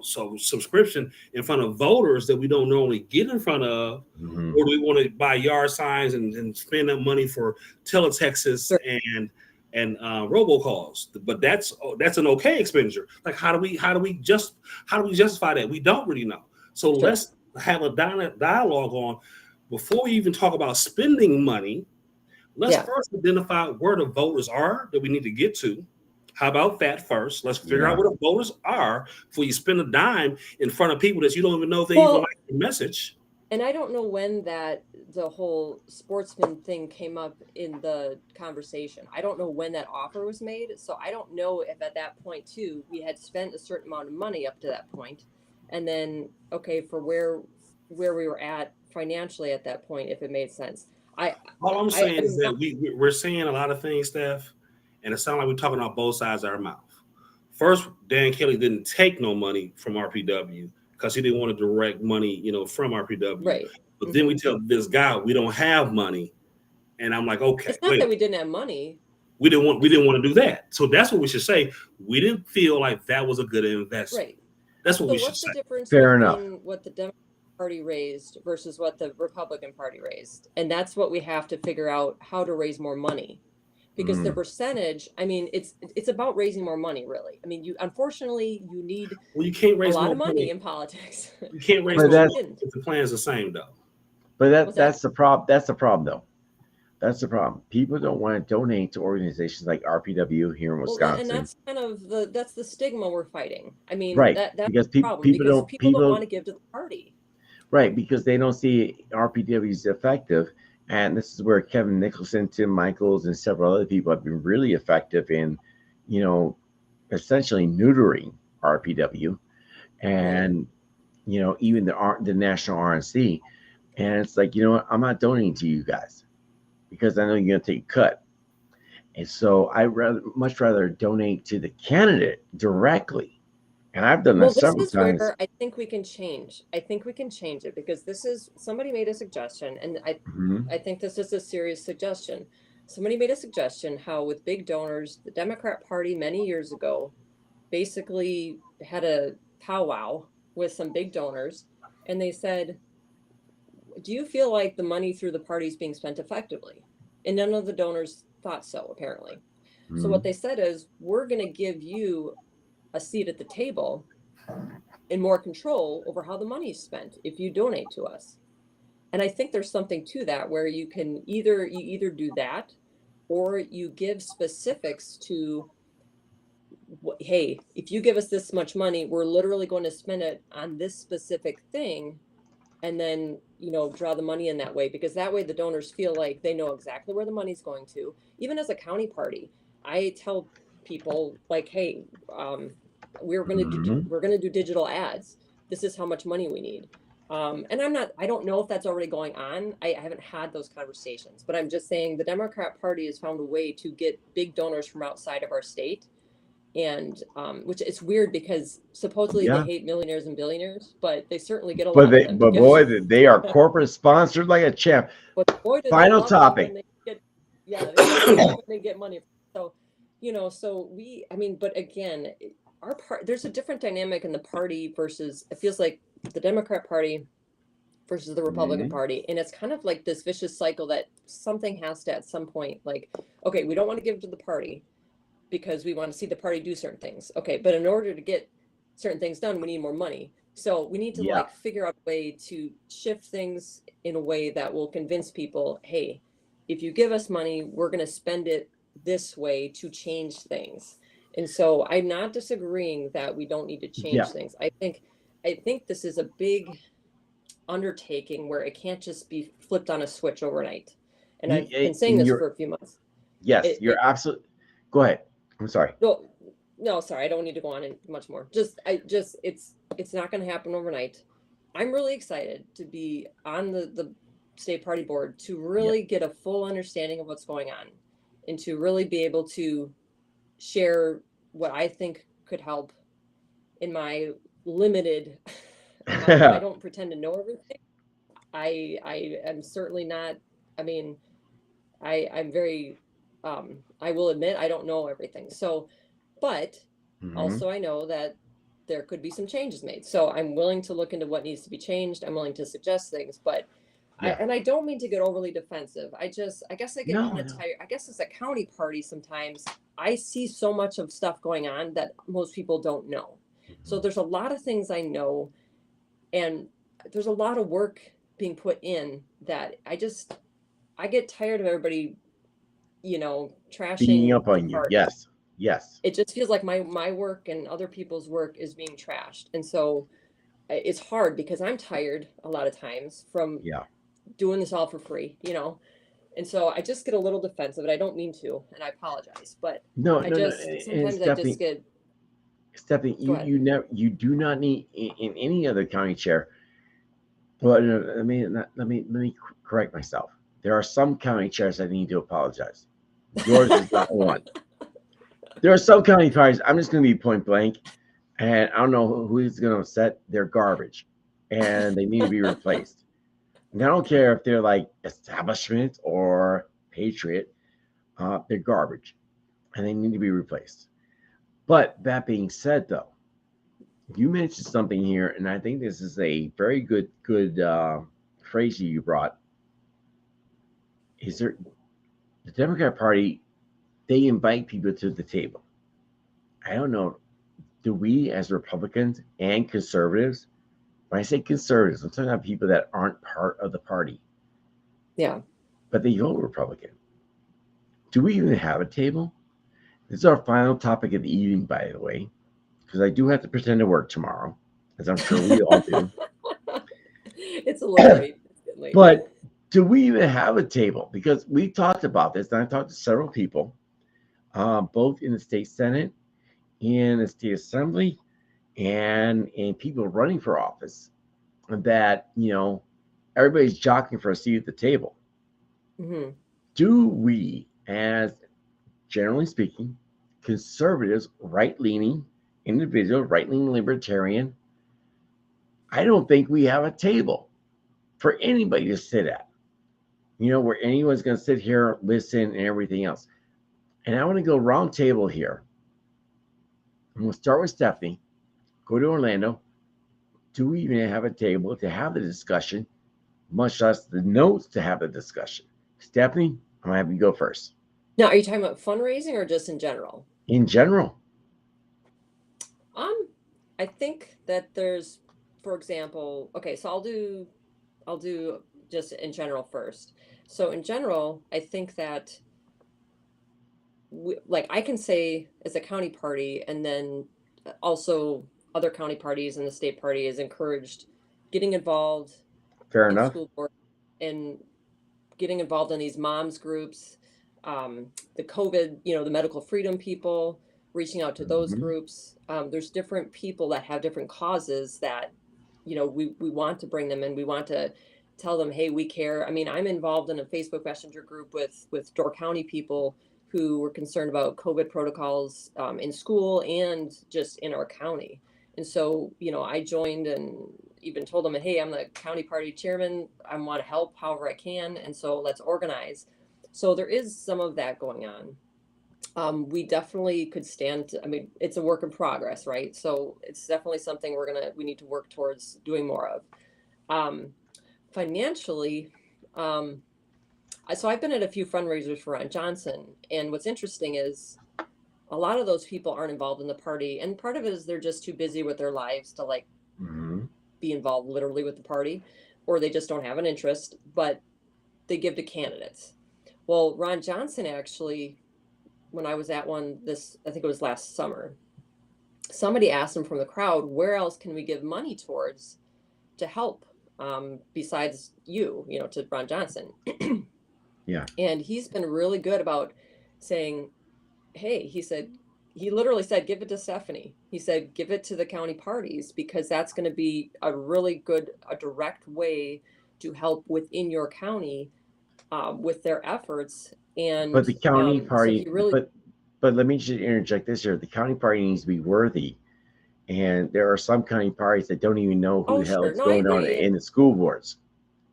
so subscription in front of voters that we don't normally get in front of, Mhm. or do we want to buy yard signs and spend that money for teletexts Sure. and robocalls? But that's an okay expenditure. Like how do we justify that? We don't really know. So Sure. let's have a dialogue on before we even talk about spending money. Let's Yeah. first identify where the voters are that we need to get to. How about that first? Let's figure out Yeah. where the voters are before you spend a dime in front of people that you don't even know if they even Well, like the message. and I don't know when the whole sportsman thing came up in the conversation. I don't know when that offer was made. So I don't know if at that point too, we had spent a certain amount of money up to that point. And then, okay, for where we were at financially at that point, if it made sense. All I'm saying is I'm that we're saying a lot of things, Steph, and it sounds like we're talking out both sides of our mouth. First, Dan Kelly didn't take no money from RPW because he didn't want to direct money, from RPW. right. But then we tell this guy we don't have money, and I'm like, okay, It's not wait, that we didn't have money. we didn't want to do that. So that's what we should say. We didn't feel like that was a good investment. Right. That's what So we should what's say. the difference Fair between enough. what the Democratic Party raised versus what the Republican Party raised? And that's what we have to figure out, how to raise more money. Because the Mm. percentage, I mean, it's about raising more money, really. I mean, unfortunately you need Well, you can't a raise lot more of money money. in politics. You can't raise But more that's money if the plan is the same, though. but What's that? that's the problem. That's the problem, though. That's the problem. People don't want to donate to organizations like RPW here in Well, and Wisconsin, that's kind of that's the stigma we're fighting. I mean, right? that's Because the problem, people because don't people don't want to people give to the party. right because they don't see RPW is effective, and this is where Kevin Nicholson, Tim Michaels, and several other people have been really effective in, you know, essentially neutering RPW, Right. and even the national RNC, and it's like, I'm not donating to you guys because I know you're gonna take a cut. And so much rather donate to the candidate directly. And I've done that Well, this several is times. where I think we can change. I think we can change it, because somebody made a suggestion, and Mhm. I think this is a serious suggestion. Somebody made a suggestion how with big donors, the Democrat Party many years ago basically had a powwow with some big donors, and they said, do you feel like the money through the party is being spent effectively? And none of the donors thought so, apparently. So what Mhm. they said is, we're going to give you a seat at the table and more control over how the money is spent if you donate to us. And I think there's something to that, where you can either do that, or you give specifics to, hey, if you give us this much money, we're literally going to spend it on this specific thing, and then draw the money in that way, because that way the donors feel like they know exactly where the money's going to. Even as a county party, I tell people, like, hey, we're going to Mhm. do digital ads. This is how much money we need. And I don't know if that's already going on. I haven't had those conversations, but I'm just saying the Democrat Party has found a way to get big donors from outside of our state. And which it's weird, because supposedly they Yeah. hate millionaires and billionaires, but they certainly get a But lot of them to boy, give. they are corporate sponsored like a champ. But boy, do they Final love it when topic. they get, yeah, they love it when they get money. So, I mean, but again, there's a different dynamic in the party versus, it feels like, the Democrat Party versus the Republican Mhm. Party. And it's kind of like this vicious cycle that something has to, at some point, like, okay, we don't want to give to the party because we want to see the party do certain things. Okay, but in order to get certain things done, we need more money. So we need to Yeah. figure out a way to shift things in a way that will convince people, hey, if you give us money, we're going to spend it this way to change things. And so I'm not disagreeing that we don't need to change Yeah. things. I think this is a big undertaking where it can't just be flipped on a switch overnight. And I've been saying And this you're for a few months. yes, It, you're it absolutely. Go ahead. I'm sorry. no, sorry, I don't need to go on much more. It's not going to happen overnight. I'm really excited to be on the state party board, to really get a full understanding of what's going on, and to really be able to share what I think could help in my limited amount. I don't pretend to know everything. I am certainly not. I mean, I'm very, I will admit I don't know everything. So, but also I know that there could be some changes made. So I'm willing to look into what needs to be changed. I'm willing to suggest things, but Yeah. I don't mean to get overly defensive. I guess I get No, kind of no. tired. I guess as a county party, sometimes I see so much of stuff going on that most people don't know. So there's a lot of things I know, and there's a lot of work being put in that I get tired of everybody, Beating trashing up the on you. party. Yes. Yes. It just feels like my work and other people's work is being trashed. And so it's hard because I'm tired a lot of times from Yeah. doing this all for free, And so I just get a little defensive, and I don't mean to, and I apologize, but No, I no, no. just And sometimes I just get Stephanie, go ahead. you do not need in any other county chair. Well, no, let me correct myself. There are some county chairs that need to apologize. Yours is not one. There are some county parties. I'm just going to be point blank, and I don't know who's going to upset. They're garbage, and they need to be replaced. And I don't care if they're like establishment or patriot. They're garbage, and they need to be replaced. But that being said, though, you mentioned something here, and I think this is a very good phrase you brought. Is there the Democrat Party? They invite people to the table. I don't know. Do we, as Republicans and conservatives, when I say conservatives, I'm talking about people that aren't part of the party, Yeah. but they vote Republican. Do we even have a table? This is our final topic of the evening, by the way, because I do have to pretend to work tomorrow, as I'm sure we all do. It's a little late. It's getting late. But do we even have a table? Because we talked about this, and I talked to several people, both in the state Senate, in the state assembly, and people running for office, that everybody's jockeying for a seat at the table. Mm-hmm. Do we, as generally speaking, conservatives, right-leaning individual, right-leaning libertarian, I don't think we have a table for anybody to sit at, where anyone's going to sit here, listen, and everything else. And I want to go round table here. And we'll start with Stephanie, go to Orlando. Do we even have a table to have the discussion, much less the notes to have the discussion? Stephanie, I'm going to have you go first. Now, are you talking about fundraising or just in general? In general. I think that there's, for example, okay, so I'll do just in general first. So in general, I think that I can say as a county party, and then also other county parties and the state party is encouraged getting involved Fair in enough. school board and getting involved in these moms groups, the COVID, the medical freedom people, reaching out to those groups. There's different people that have different causes that, we want to bring them in. We want to tell them, hey, we care. I mean, I'm involved in a Facebook Messenger group with Door County people who were concerned about COVID protocols in school and just in our county. And so, I joined and even told them, hey, I'm the county party chairman. I want to help however I can. And so let's organize. So there is some of that going on. We definitely could it's a work in progress, right? So it's definitely something we need to work towards doing more of. Financially, so I've been at a few fundraisers for Ron Johnson, and what's interesting is a lot of those people aren't involved in the party, and part of it is they're just too busy with their lives to be involved literally with the party, or they just don't have an interest, but they give to candidates. Well, Ron Johnson actually, when I was at one I think it was last summer, somebody asked him from the crowd, where else can we give money towards to help besides to Ron Johnson? Yeah. And he's been really good about saying, hey, he literally said, give it to Stephanie. He said, give it to the county parties, because that's going to be a really good, a direct way to help within your county with their efforts. But the county party, so but let me just interject this here. The county party needs to be worthy. And there are some county parties that don't even know who the hell is going on in the school boards.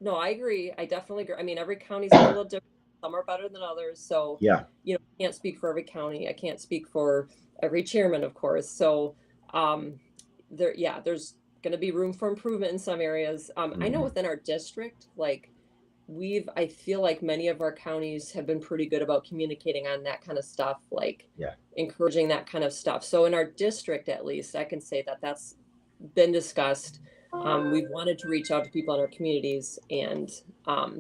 No, I agree. I definitely agree. I mean, every county's a little different. some are better than others. So, Yeah. you know, I can't speak for every county. I can't speak for every chairman, of course. So, there's going to be room for improvement in some areas. I know Mhm. within our district, like I feel like many of our counties have been pretty good about communicating on that kind of stuff, like Yeah. encouraging that kind of stuff. So in our district, at least, I can say that that's been discussed. We've wanted to reach out to people in our communities and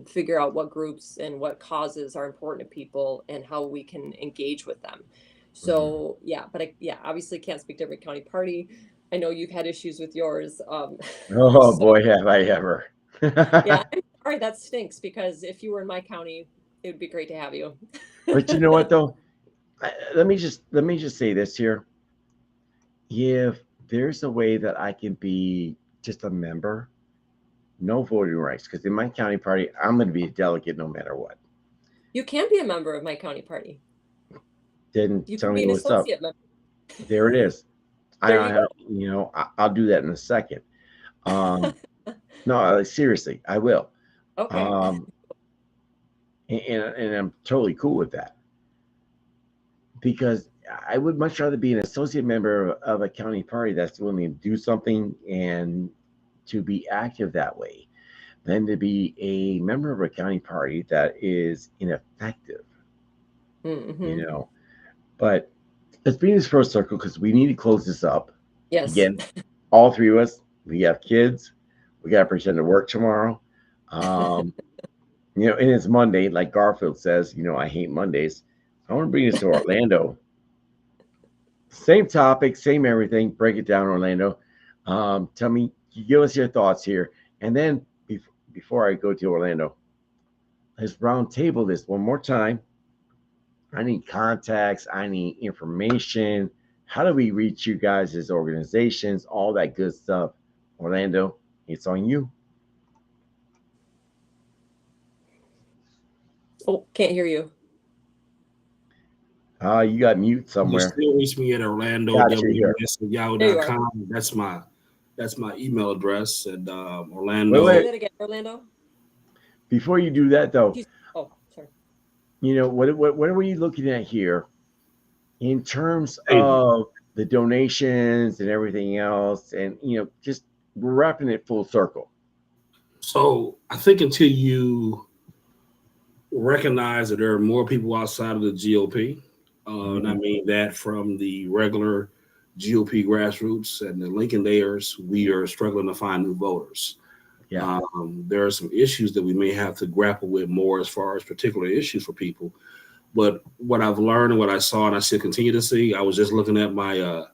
figure out what groups and what causes are important to people and how we can engage with them. So yeah, but obviously can't speak to every county party. I know you've had issues with yours. Oh So boy, have I ever. yeah, I'm sorry, that stinks because if you were in my county, it would be great to have you. But you know what though? Let me just say this here. If there's a way that I can be just a member, no voting rights, because in my county party, I'm going to be a delegate no matter what. You can be a member of my county party. Then You tell can me be an what's up. associate member. There it is. There you go. I'll do that in a second. No, seriously, I will. Okay. And I'm totally cool with that because I would much rather be an associate member of a county party that's willing to do something and to be active that way than to be a member of a county party that is ineffective, Mm-hmm. But let's be in this first circle because we need to close this up. Yes. Again, all three of us, we have kids. We got to pretend to work tomorrow. And it's Monday, like Garfield says, I hate Mondays. I want to bring this to Orlando. Same topic, same everything. Break it down, Orlando. Tell me, give us your thoughts here. And then before I go to Orlando, let's round table this one more time. I need contacts. I need information. How do we reach you guys as organizations? All that good stuff. Orlando, it's on you. Oh, can't hear you. You got mute You somewhere. still reach me at Orlando Got you here. WS@yahoo.com. That's my email address. And Orlando. Say that again, Orlando. Before you do that, though, oh, sorry. What are we looking at here in terms of the donations and everything else? And just we're wrapping it full circle. So I think until you recognize that there are more people outside of the GOP, and I mean that from the regular GOP grassroots and the Lincoln layers, we are struggling to find new voters. Yeah. There are some issues that we may have to grapple with more as far as particular issues for people. But what I've learned and what I saw and I still continue to see, I was just looking at my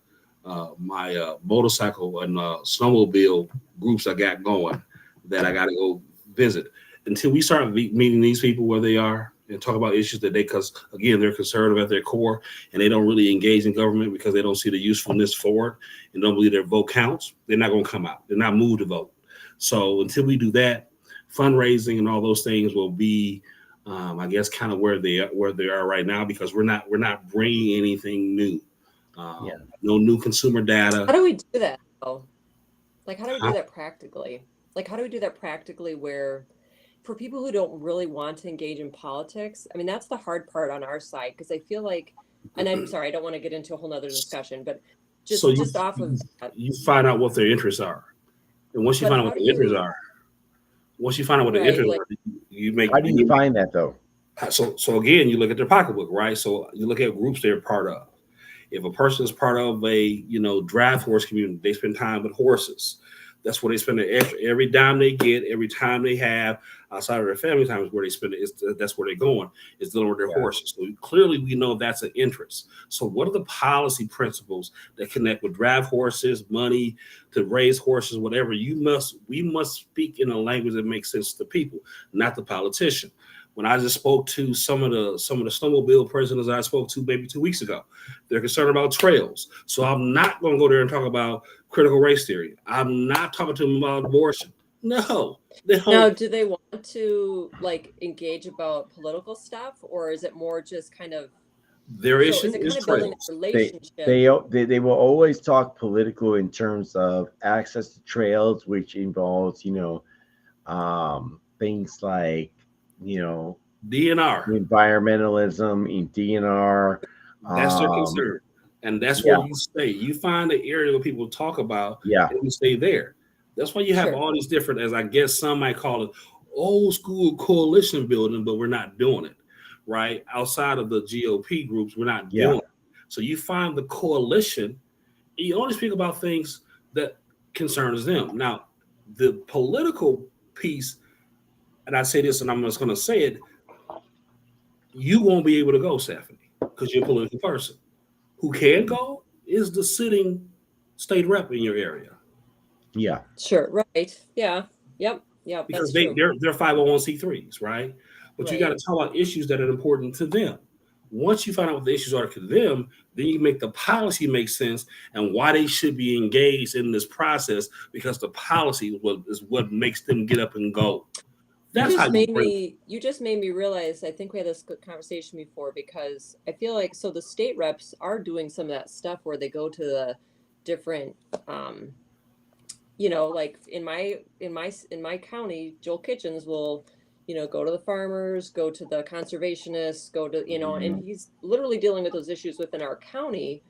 motorcycle and snowmobile groups I got going that I got to go visit. Until we start meeting these people where they are and talk about issues that because again, they're conservative at their core and they don't really engage in government because they don't see the usefulness for it and don't believe their vote counts, they're not going to come out. They're not moved to vote. So until we do that, fundraising and all those things will be, I guess, kind of where they are right now because we're not bringing anything new. No new consumer data. How do we do that though? Like, how do we do that practically? Like, how do we do that practically where for people who don't really want to engage in politics, I mean, that's the hard part on our side because I feel like, and I'm sorry, I don't want to get into a whole nother discussion, but just off of that. You find out what their interests are. And once you find out what the interests are, you make. How do you find that though? So again, you look at their pocketbook, right? So you look at groups they're part of. If a person is part of a draft horse community, they spend time with horses. That's where they spend every dime they get, every time they have outside of their family time is where they spend it. That's where they're going. Is dealing with their horses. So clearly, we know that's an interest. So what are the policy principles that connect with draft horses, money to raise horses, whatever? We must speak in a language that makes sense to people, not the politician. When I just spoke to some of the snowmobile presidents I spoke to maybe 2 weeks ago, they're concerned about trails. So I'm not going to go there and talk about critical race theory. I'm not talking to them about abortion. No. Now, do they want to engage about political stuff, or is it more just kind of their issue? Is it kind of building a relationship? They will always talk political in terms of access to trails, which involves things like DNR. environmentalism, in DNR. That's their concern. And that's yeah. where you stay. You find the area where people talk about, Yeah. and you stay there. That's why you have all these different, as I guess some might call it, old school coalition building, but we're not doing it, right? Outside of the GOP groups, we're not doing it. So you find the coalition, and you only speak about things that concerns them. Now, the political piece, and I say this, and I'm just going to say it, you won't be able to go, Stephanie, because you're a political person. Who can go is the sitting state rep in your area. Yeah. Sure. Right. Yeah. Yep. Yeah. Because they're 501c3s, right? But you got to talk about issues that are important to them. Once you find out what the issues are to them, then you make the policy make sense and why they should be engaged in this process, because the policy is what makes them get up and go. That's you just made me realize, I think we had this conversation before, because I feel like, so the state reps are doing some of that stuff where they go to the different, like in my county, Joel Kitchens will, go to the farmers, go to the conservationists, go to, and he's literally dealing with those issues within our county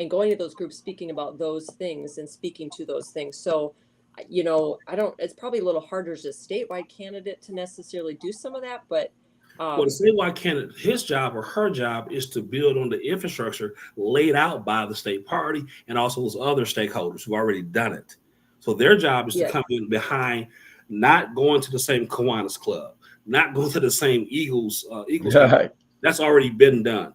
and going to those groups, speaking about those things and speaking to those things. So, it's probably a little harder as a statewide candidate to necessarily do some of that, but well, the statewide candidate, his job or her job is to build on the infrastructure laid out by the state party and also those other stakeholders who've already done it. So their job is to come in behind, not going to the same Kiwanis Club, not going to the same Eagles Club. That's already been done.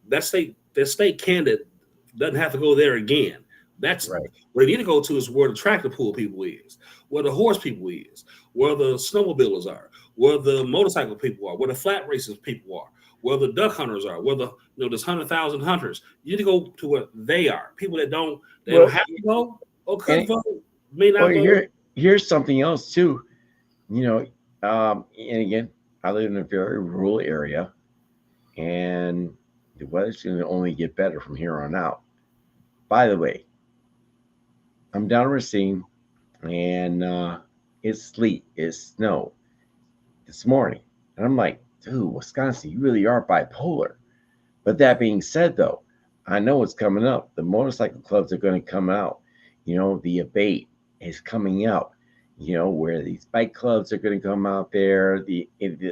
The state candidate doesn't have to go there again. That's right. Where they need to go to is where the tractor pull people is, where the horse people is, where the snowmobilers are, where the motorcycle people are, where the flat races people are, where the duck hunters are, where there's 100,000 hunters. You need to go to where they are. People that don't have to go or could vote may not go. Here's something else too. And again, I live in a very rural area, and the weather's going to only get better from here on out. By the way, I'm down in Racine, and it's sleet, it's snow this morning. And I'm like, dude, Wisconsin, you really are bipolar. But that being said, though, I know what's coming up. The motorcycle clubs are going to come out. The abate is coming out, where these bike clubs are going to come out there. The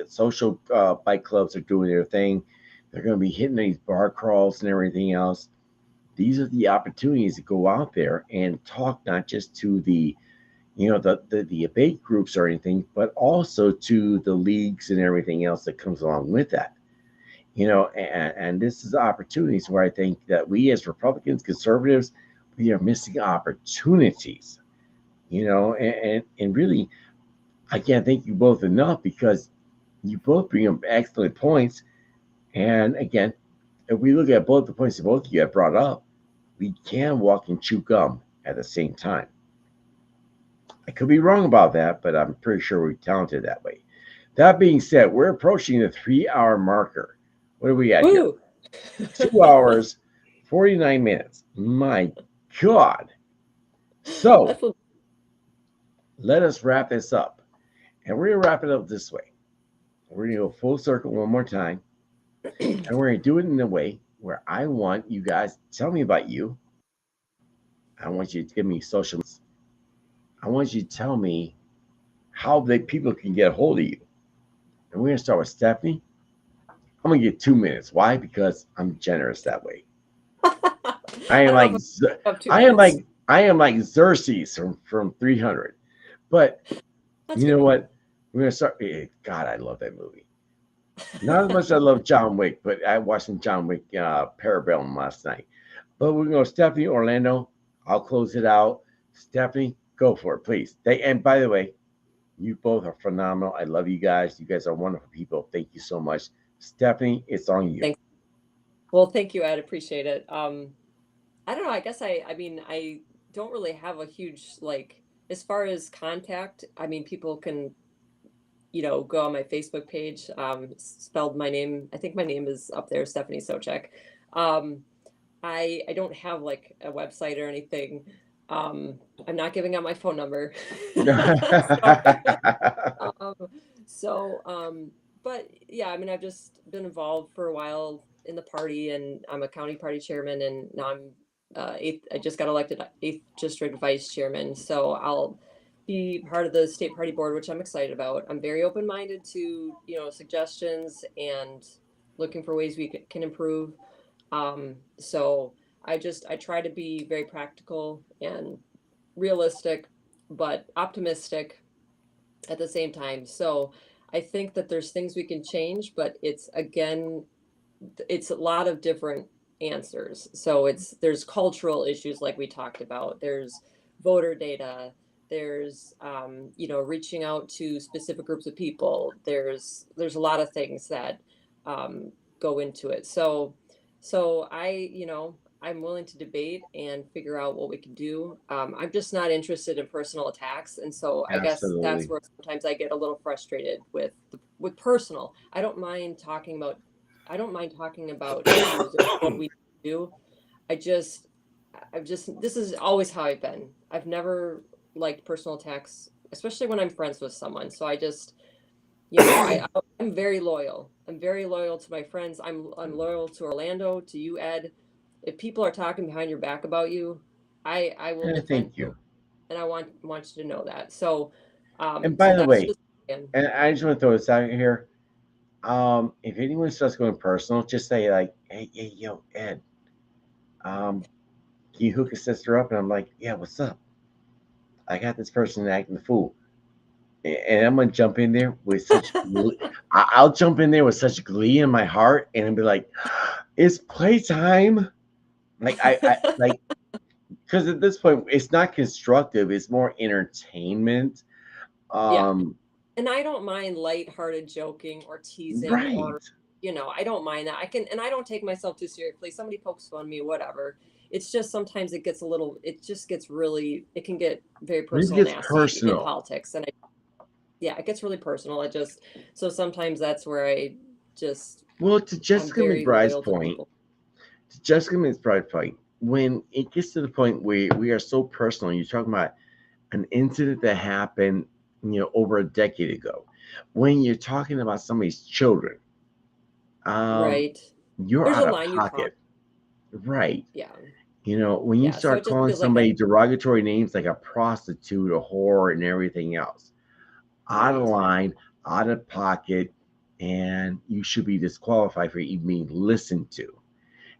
social bike clubs are doing their thing. They're going to be hitting these bar crawls and everything else. These are the opportunities to go out there and talk not just to the abate groups or anything, but also to the leagues and everything else that comes along with that. And this is opportunities where I think that we as Republicans, conservatives, we are missing opportunities. And really, I can't thank you both enough, because you both bring up excellent points. And again, if we look at both the points that both of you have brought up, we can walk and chew gum at the same time. I could be wrong about that, but I'm pretty sure we're talented that way. That being said, we're approaching the 3-hour marker. What do we got here? 2 hours, 49 minutes. My God. So let us wrap this up. And we're going to wrap it up this way. We're going to go full circle one more time. And we're going to do it in a way where I want you guys to tell me about you. I want you to give me social. I want you to tell me how people can get a hold of you. And we're going to start with Stephanie. I'm going to get 2 minutes. Why? Because I'm generous that way. I am like Xerxes from 300. But you know what? We're going to start. God, I love that movie. Not as much as I love John Wick, but I watched some John Wick Parabellum last night. But we're going to Stephanie, Orlando. I'll close it out. Stephanie, go for it, please. And by the way, you both are phenomenal. I love you guys. You guys are wonderful people. Thank you so much. Stephanie, it's on you. Thanks. Well, thank you, Ed. Appreciate it. I don't know. I guess I don't really have a huge, as far as contact, people can, go on my Facebook page, spelled my name. I think my name is up there, Stephanie Soucek. I don't have a website or anything. I'm not giving out my phone number. but yeah, I mean, I've just been involved for a while in the party, and I'm a county party chairman, and now I'm I just got elected 8th district vice chairman, so I'll be part of the state party board, which I'm excited about. I'm very open minded to suggestions and looking for ways we can improve. So I try to be very practical and realistic, but optimistic at the same time. So I think that there's things we can change, but it's a lot of different answers. So there's cultural issues like we talked about. There's voter data. There's reaching out to specific groups of people. There's a lot of things that go into it. So I'm willing to debate and figure out what we can do. I'm just not interested in personal attacks, and so I guess that's Absolutely. where sometimes I get a little frustrated with personal. I don't mind talking about issues and what we do. I've just this is always how I've been. I've never liked personal attacks, especially when I'm friends with someone. So I just I'm very loyal. I'm very loyal to my friends. I'm loyal to Orlando, to you, Ed. If people are talking behind your back about you, I will defend Thank you, you. and I want you to know that. So, And by so the that's way, just again, and I just want to throw this out here. If anyone starts going personal, just say like, hey, yo, Ed, can you hook a sister up? And I'm like, yeah, what's up? I got this person acting the fool. And I'm gonna jump in there with such glee. I'll jump in there with such glee in my heart and be like, it's playtime. Like I like because at this point it's not constructive, it's more entertainment. yeah. Um And I don't mind lighthearted joking or teasing right. or, I don't mind that. And I don't take myself too seriously. Somebody pokes fun at me, whatever. It's just sometimes it just gets really, it can get very When it personal, gets nasty in personal. politics. And yeah, it gets really personal. So sometimes that's where Well, to I'm Jessica very McBride's loyal to point, people. when it gets to the point where we are so personal, you're talking about an incident that happened, over a decade ago. When you're talking about somebody's children, um, Right. you're There's a out of line you cross. pocket, right? Yeah. When you Yeah. So it start just calling feels like that. somebody derogatory names like a prostitute, a whore, and everything else, out of Right. line, out of pocket, and you should be disqualified for even being listened to.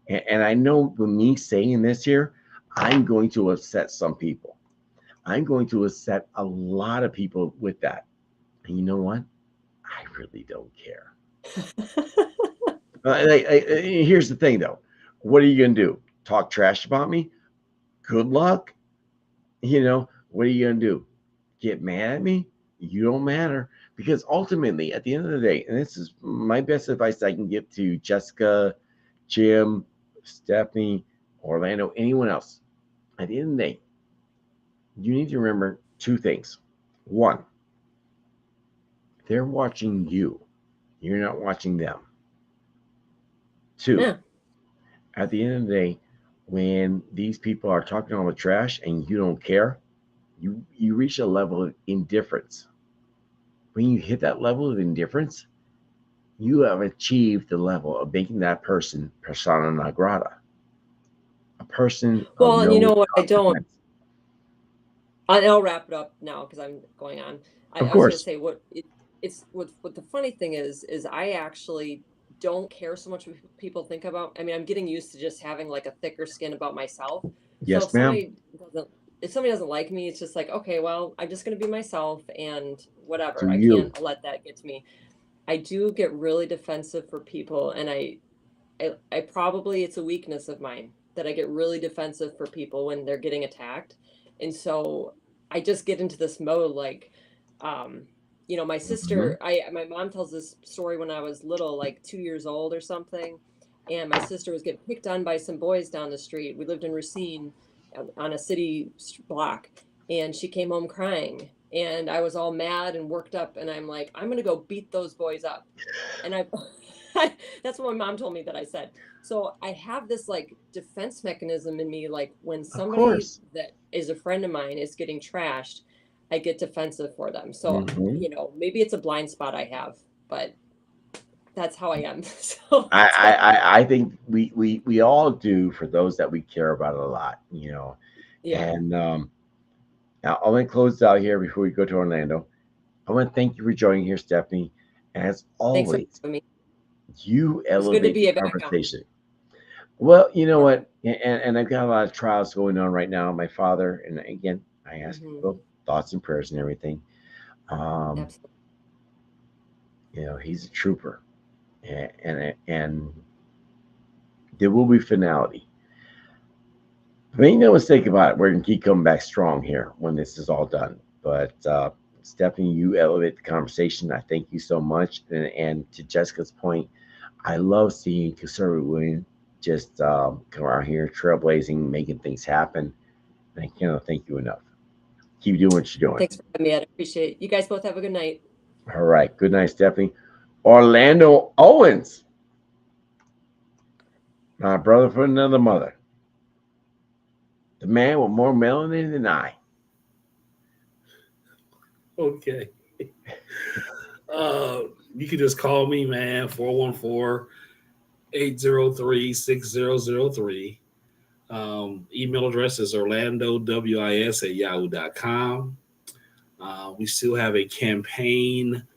And I know with me saying this here, I'm going to upset some people. I'm going to upset a lot of people with that. And you know what? I really don't care. Here's the thing, though. What are you going to do? Talk trash about me? Good luck. What are you going to do? Get mad at me? You don't matter. Because ultimately, at the end of the day, and this is my best advice I can give to Jessica, Jim, Stephanie, Orlando, anyone else. At the end of the day, you need to remember two things. One, they're watching you. You're not watching them. Two, Yeah. at the end of the day, when these people are talking all the trash and you don't care, you reach a level of indifference. When you hit that level of indifference, you have achieved the level of making that person persona non grata, a person of Well, and you no know what? consequence. I'll wrap it up now because I'm going on. Of I was going to course, say it's what the funny thing is I actually don't care so much what people think about. I mean, I'm getting used to just having like a thicker skin about myself. So yes, ma'am. if somebody doesn't like me, it's just like, okay, well, I'm just going to be myself and Do whatever. I you? can't let that get to me. I do get really defensive for people, and I probably it's a weakness of mine that I get really defensive for people when they're getting attacked. And so I just get into this mode like my Mhm. sister, my mom tells this story when I was little, like 2 years old or something. And my sister was getting picked on by some boys down the street. We lived in Racine on a city block, and she came home crying. And I was all mad and worked up, and I'm like, I'm gonna go beat those boys up. And I that's what my mom told me that I said. So I have this like defense mechanism in me, like when Of somebody course. that is a friend of mine is getting trashed, I get defensive for them. So Hmm. maybe it's a blind spot I have, but that's how I am. So I think we all do for those that we care about a lot, you know. yeah. And now I want to close out here before we go to Orlando. I want to thank you for joining here, Stephanie. As Thanks for always, having me. you It's good to elevate be the back on. conversation. Well, you know Perfect. what? And I've got a lot of trials going on right now. My father, and again, I ask Mhm. people thoughts and prayers and everything. Um, Absolutely. you know, he's a trooper, and there will be finality. Make no mistake about it. We're gonna keep coming back strong here when this is all done. But Stephanie, you elevate the conversation. I thank you so much. And to Jessica's point, I love seeing conservative women just come out here trailblazing, making things happen. And I cannot thank you enough. Keep doing what you're doing. Thanks for having me. I appreciate it. You guys both have a good night. All right. Good night, Stephanie. Orlando Owens, my brother from another mother. The man with more melanin than I. Okay. You can just call me, man, 414-803-6003. Email address is orlandowis@yahoo.com. We still have a campaign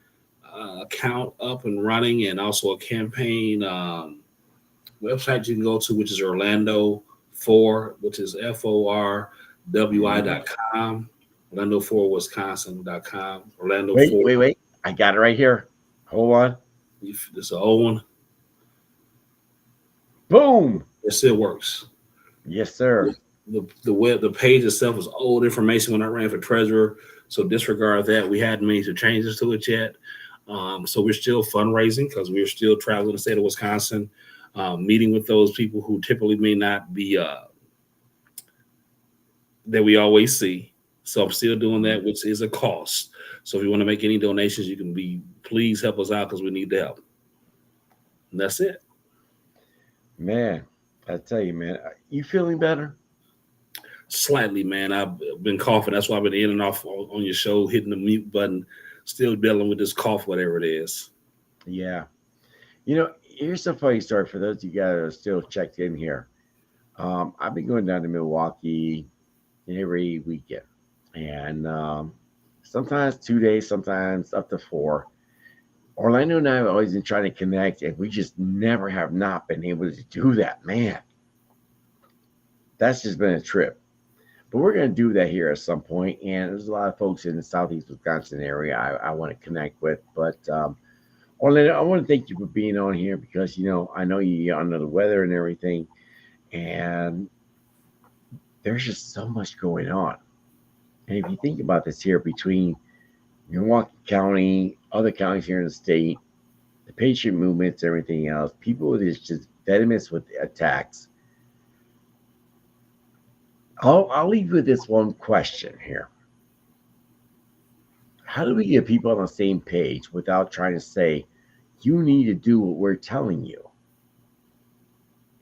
account up and running, and also a campaign website you can go to, which is Orlando4, which is FORWI.com. Orlando4Wisconsin.com. Orlando Wait, 4. wait. I got it right here. Hold on. This is an old one. Boom. It still works. Yes, sir. The page itself is old information when I ran for treasurer, so disregard that. We hadn't made the changes to it yet. So we're still fundraising because we're still traveling the state of Wisconsin, meeting with those people who typically may not be that we always see. So I'm still doing that, which is a cost. So if you want to make any donations, you can please help us out because we need the help. And that's it. Man, I tell you, man, you feeling better? Slightly, man. I've been coughing. That's why I've been in and off on your show, hitting the mute button, still dealing with this cough, whatever it is. Yeah. You know, here's a funny story for those of you guys that are still checked in here. I've been going down to Milwaukee every weekend, and sometimes 2 days, sometimes up to 4. Orlando and I have always been trying to connect, and we just never have not been able to do that. Man, that's just been a trip. But we're going to do that here at some point, and there's a lot of folks in the southeast Wisconsin area I want to connect with. But Orlando, I want to thank you for being on here because, you know, I know you're under the weather and everything, and there's just so much going on. And if you think about this here between Milwaukee County, other counties here in the state, the Patriot movements, everything else, people is just venomous with attacks. I'll leave you with this one question here. How do we get people on the same page without trying to say, you need to do what we're telling you?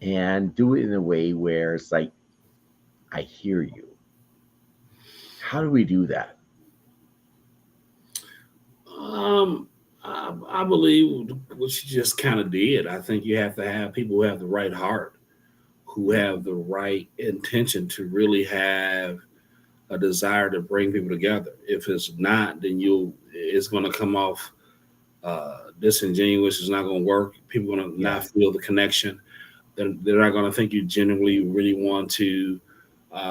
And do it in a way where it's like, I hear you. How do we do that? I believe what you just kind of did. I think you have to have people who have the right heart, who have the right intention to really have a desire to bring people together. If it's not, then it's going to come off disingenuous. It's not going to work. People are going to not feel the connection. They're not going to think you genuinely really want to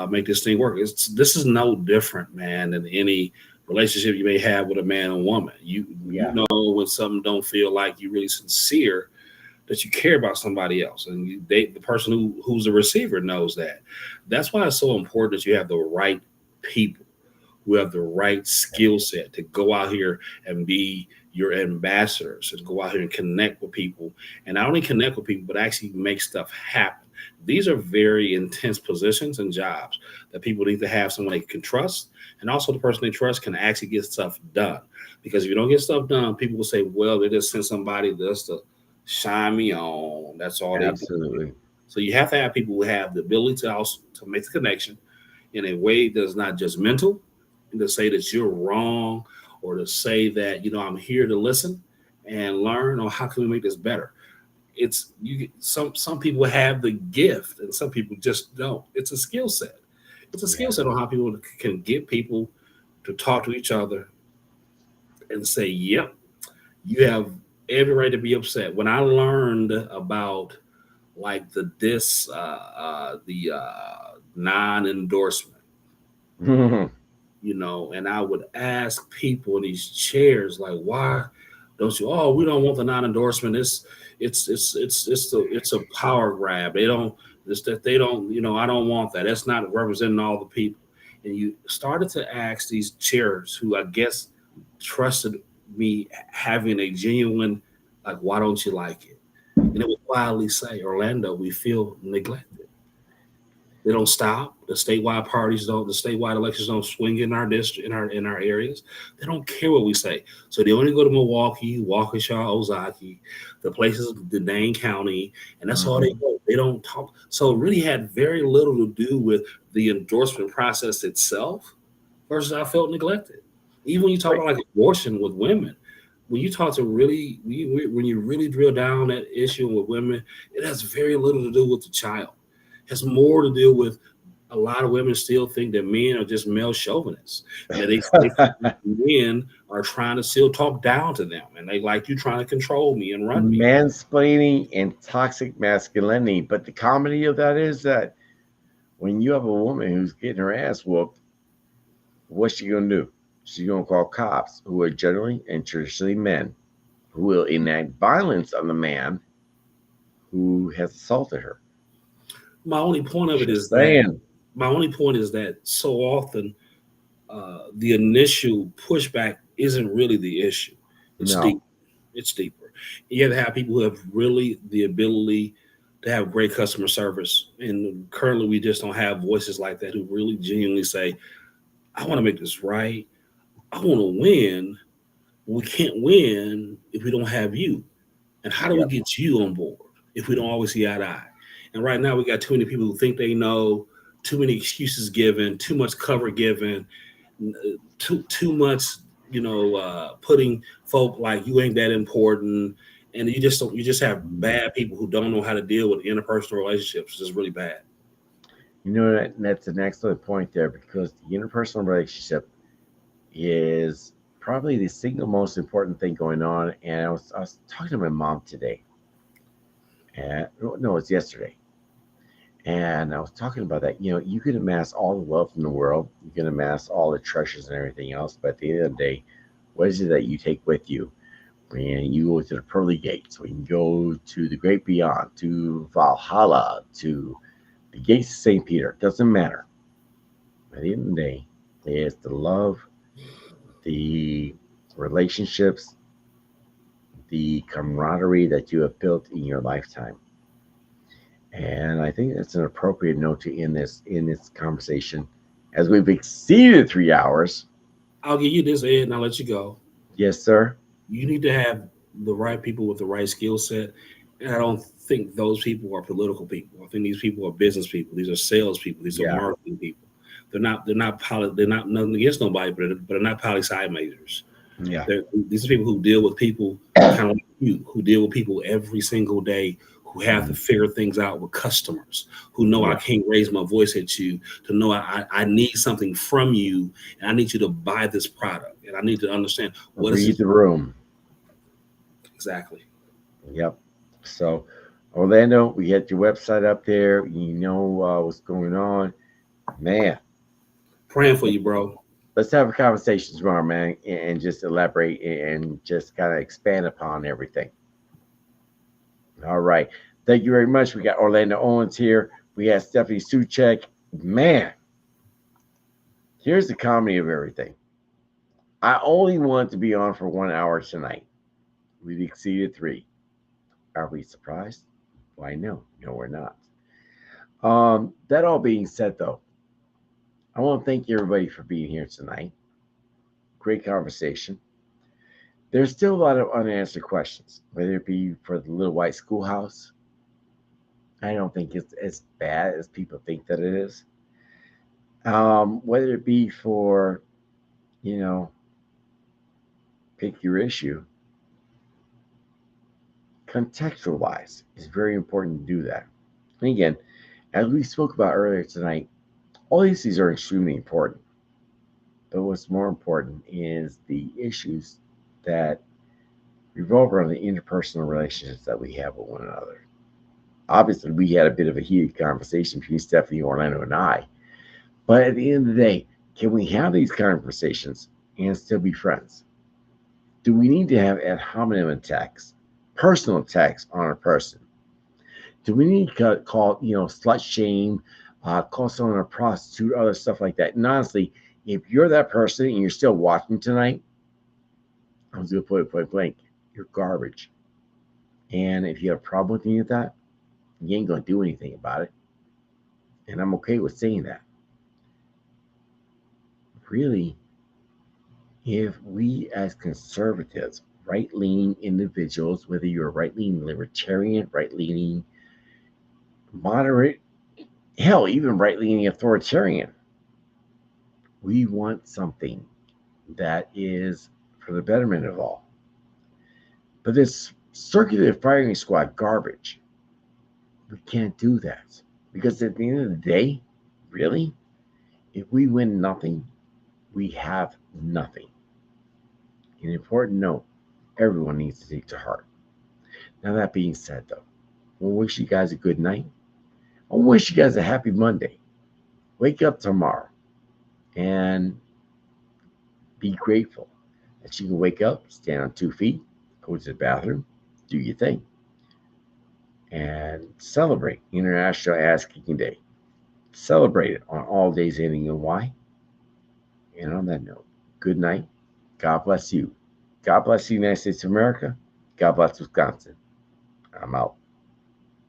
make this thing work. This is no different, man, than any relationship you may have with a man and woman. You know when something don't feel like you're really sincere, that you care about somebody else, and the person who's the receiver knows that. That's why it's so important that you have the right people who have the right skill set to go out here and be your ambassadors and go out here and connect with people, and not only connect with people, but actually make stuff happen. These are very intense positions and jobs that people need to have someone they can trust, and also the person they trust can actually get stuff done. Because if you don't get stuff done, people will say, well, they just sent somebody just to shine me on. That's all they do. Absolutely. So you have to have people who have the ability to also to make the connection in a way that's not judgmental, and to say that you're wrong, or to say that, I'm here to listen and learn, or how can we make this better? It's you. Some people have the gift, and some people just don't. It's a skill set. It's a skill Yeah. set on how people can get people to talk to each other and say, "Yep, you have every right to be upset." When I learned about like the non-endorsement, and I would ask people in these chairs like, why don't you? Oh, we don't want the non-endorsement. It's a power grab. They don't. It's that they don't. I don't want that. That's not representing all the people. And you started to ask these chairs who I guess trusted me having a genuine like, why don't you like it? And it would quietly say, Orlando, we feel neglected. They don't stop. The statewide parties don't. The statewide elections don't swing in our district, in our areas. They don't care what we say. So they only go to Milwaukee, Waukesha, Ozaukee, the places, the Dane County, and that's all they go. They don't talk. So it really had very little to do with the endorsement process itself. Versus, I felt neglected. Even when you talk about like abortion with women, when you talk to when you really drill down that issue with women, it has very little to do with the child. Has more to do with a lot of women still think that men are just male chauvinists, and that they think men are trying to still talk down to them, and they like you trying to control me and run me. Mansplaining and toxic masculinity. But the comedy of that is that when you have a woman who's getting her ass whooped, what's she gonna do? She's gonna call cops, who are generally and traditionally men, who will enact violence on the man who has assaulted her. My only point of it is that so often the initial pushback isn't really the issue. It's No. deep. It's deeper. You have to have people who have really the ability to have great customer service, and currently we just don't have voices like that who really genuinely say, "I want to make this right. I want to win. We can't win if we don't have you. And how do we get you on board if we don't always see eye to eye?" And right now we got too many people who think they know, too many excuses given, too much cover given, too much, putting folk like you ain't that important. And you just have bad people who don't know how to deal with interpersonal relationships. It's just really bad. That's an excellent point there, because the interpersonal relationship is probably the single most important thing going on. And I was talking to my mom today, and no, it's yesterday, and I was talking about that. You can amass all the wealth in the world, you can amass all the treasures and everything else, but at the end of the day, what is it that you take with you when you go to the pearly gates, when you go to the great beyond, to Valhalla, to the gates of St. Peter? It doesn't matter. At the end of the day, it's the love, the relationships, the camaraderie that you have built in your lifetime. And I think that's an appropriate note to end this conversation, as we've exceeded 3 hours. I'll give you this, Ed, and I'll let you go. Yes, sir. You need to have the right people with the right skill set. And I don't think those people are political people. I think these people are business people. These are sales people. These are marketing people. They're not nothing against nobody, but they're not poli sci majors. Yeah. These are people who deal with people kind of like you, who deal with people every single day, who have to figure things out with customers, who know I can't raise my voice at you, to know I need something from you, and I need you to buy this product, and I need to understand what is read the room. Exactly. Yep. So, Orlando, we had your website up there. You know what's going on, man. Praying for you, bro. Let's have a conversation tomorrow, man, and just elaborate and just kind of expand upon everything. All right. Thank you very much. We got Orlando Owens here. We have Stephanie Soucek. Man, here's the comedy of everything. I only want to be on for 1 hour tonight. We've exceeded 3. Are we surprised? Why, no. No, we're not. That all being said, though, I want to thank everybody for being here tonight. Great conversation. There's still a lot of unanswered questions, whether it be for the Little White Schoolhouse. I don't think it's as bad as people think that it is. Whether it be for, pick your issue. contextualize. It's very important to do that. And again, as we spoke about earlier tonight, all these things are extremely important. But what's more important is the issues that revolve around the interpersonal relationships that we have with one another. Obviously, we had a bit of a heated conversation between Stephanie, Orlando, and I. But at the end of the day, can we have these conversations and still be friends? Do we need to have ad hominem attacks, personal attacks on a person? Do we need to call, slut shame, call someone a prostitute, other stuff like that? And honestly, if you're that person and you're still watching tonight, I'm just going to put it point blank. You're garbage. And if you have a problem with any of that, you ain't going to do anything about it. And I'm okay with saying that. Really, if we as conservatives, right-leaning individuals, whether you're a right-leaning libertarian, right-leaning moderate, hell, even right-leaning authoritarian, we want something that is for the betterment of all. But this circular firing squad garbage, we can't do that. Because at the end of the day, really, if we win nothing, we have nothing. An important note, everyone needs to take to heart. Now, that being said, though, I wish you guys a good night. I wish you guys a happy Monday. Wake up tomorrow and be grateful that you can wake up, stand on 2 feet, go to the bathroom, do your thing, and celebrate International Ass Kicking Day. Celebrate it on all days ending in Y. And on that note, good night. God bless you. God bless the United States of America. God bless Wisconsin. I'm out.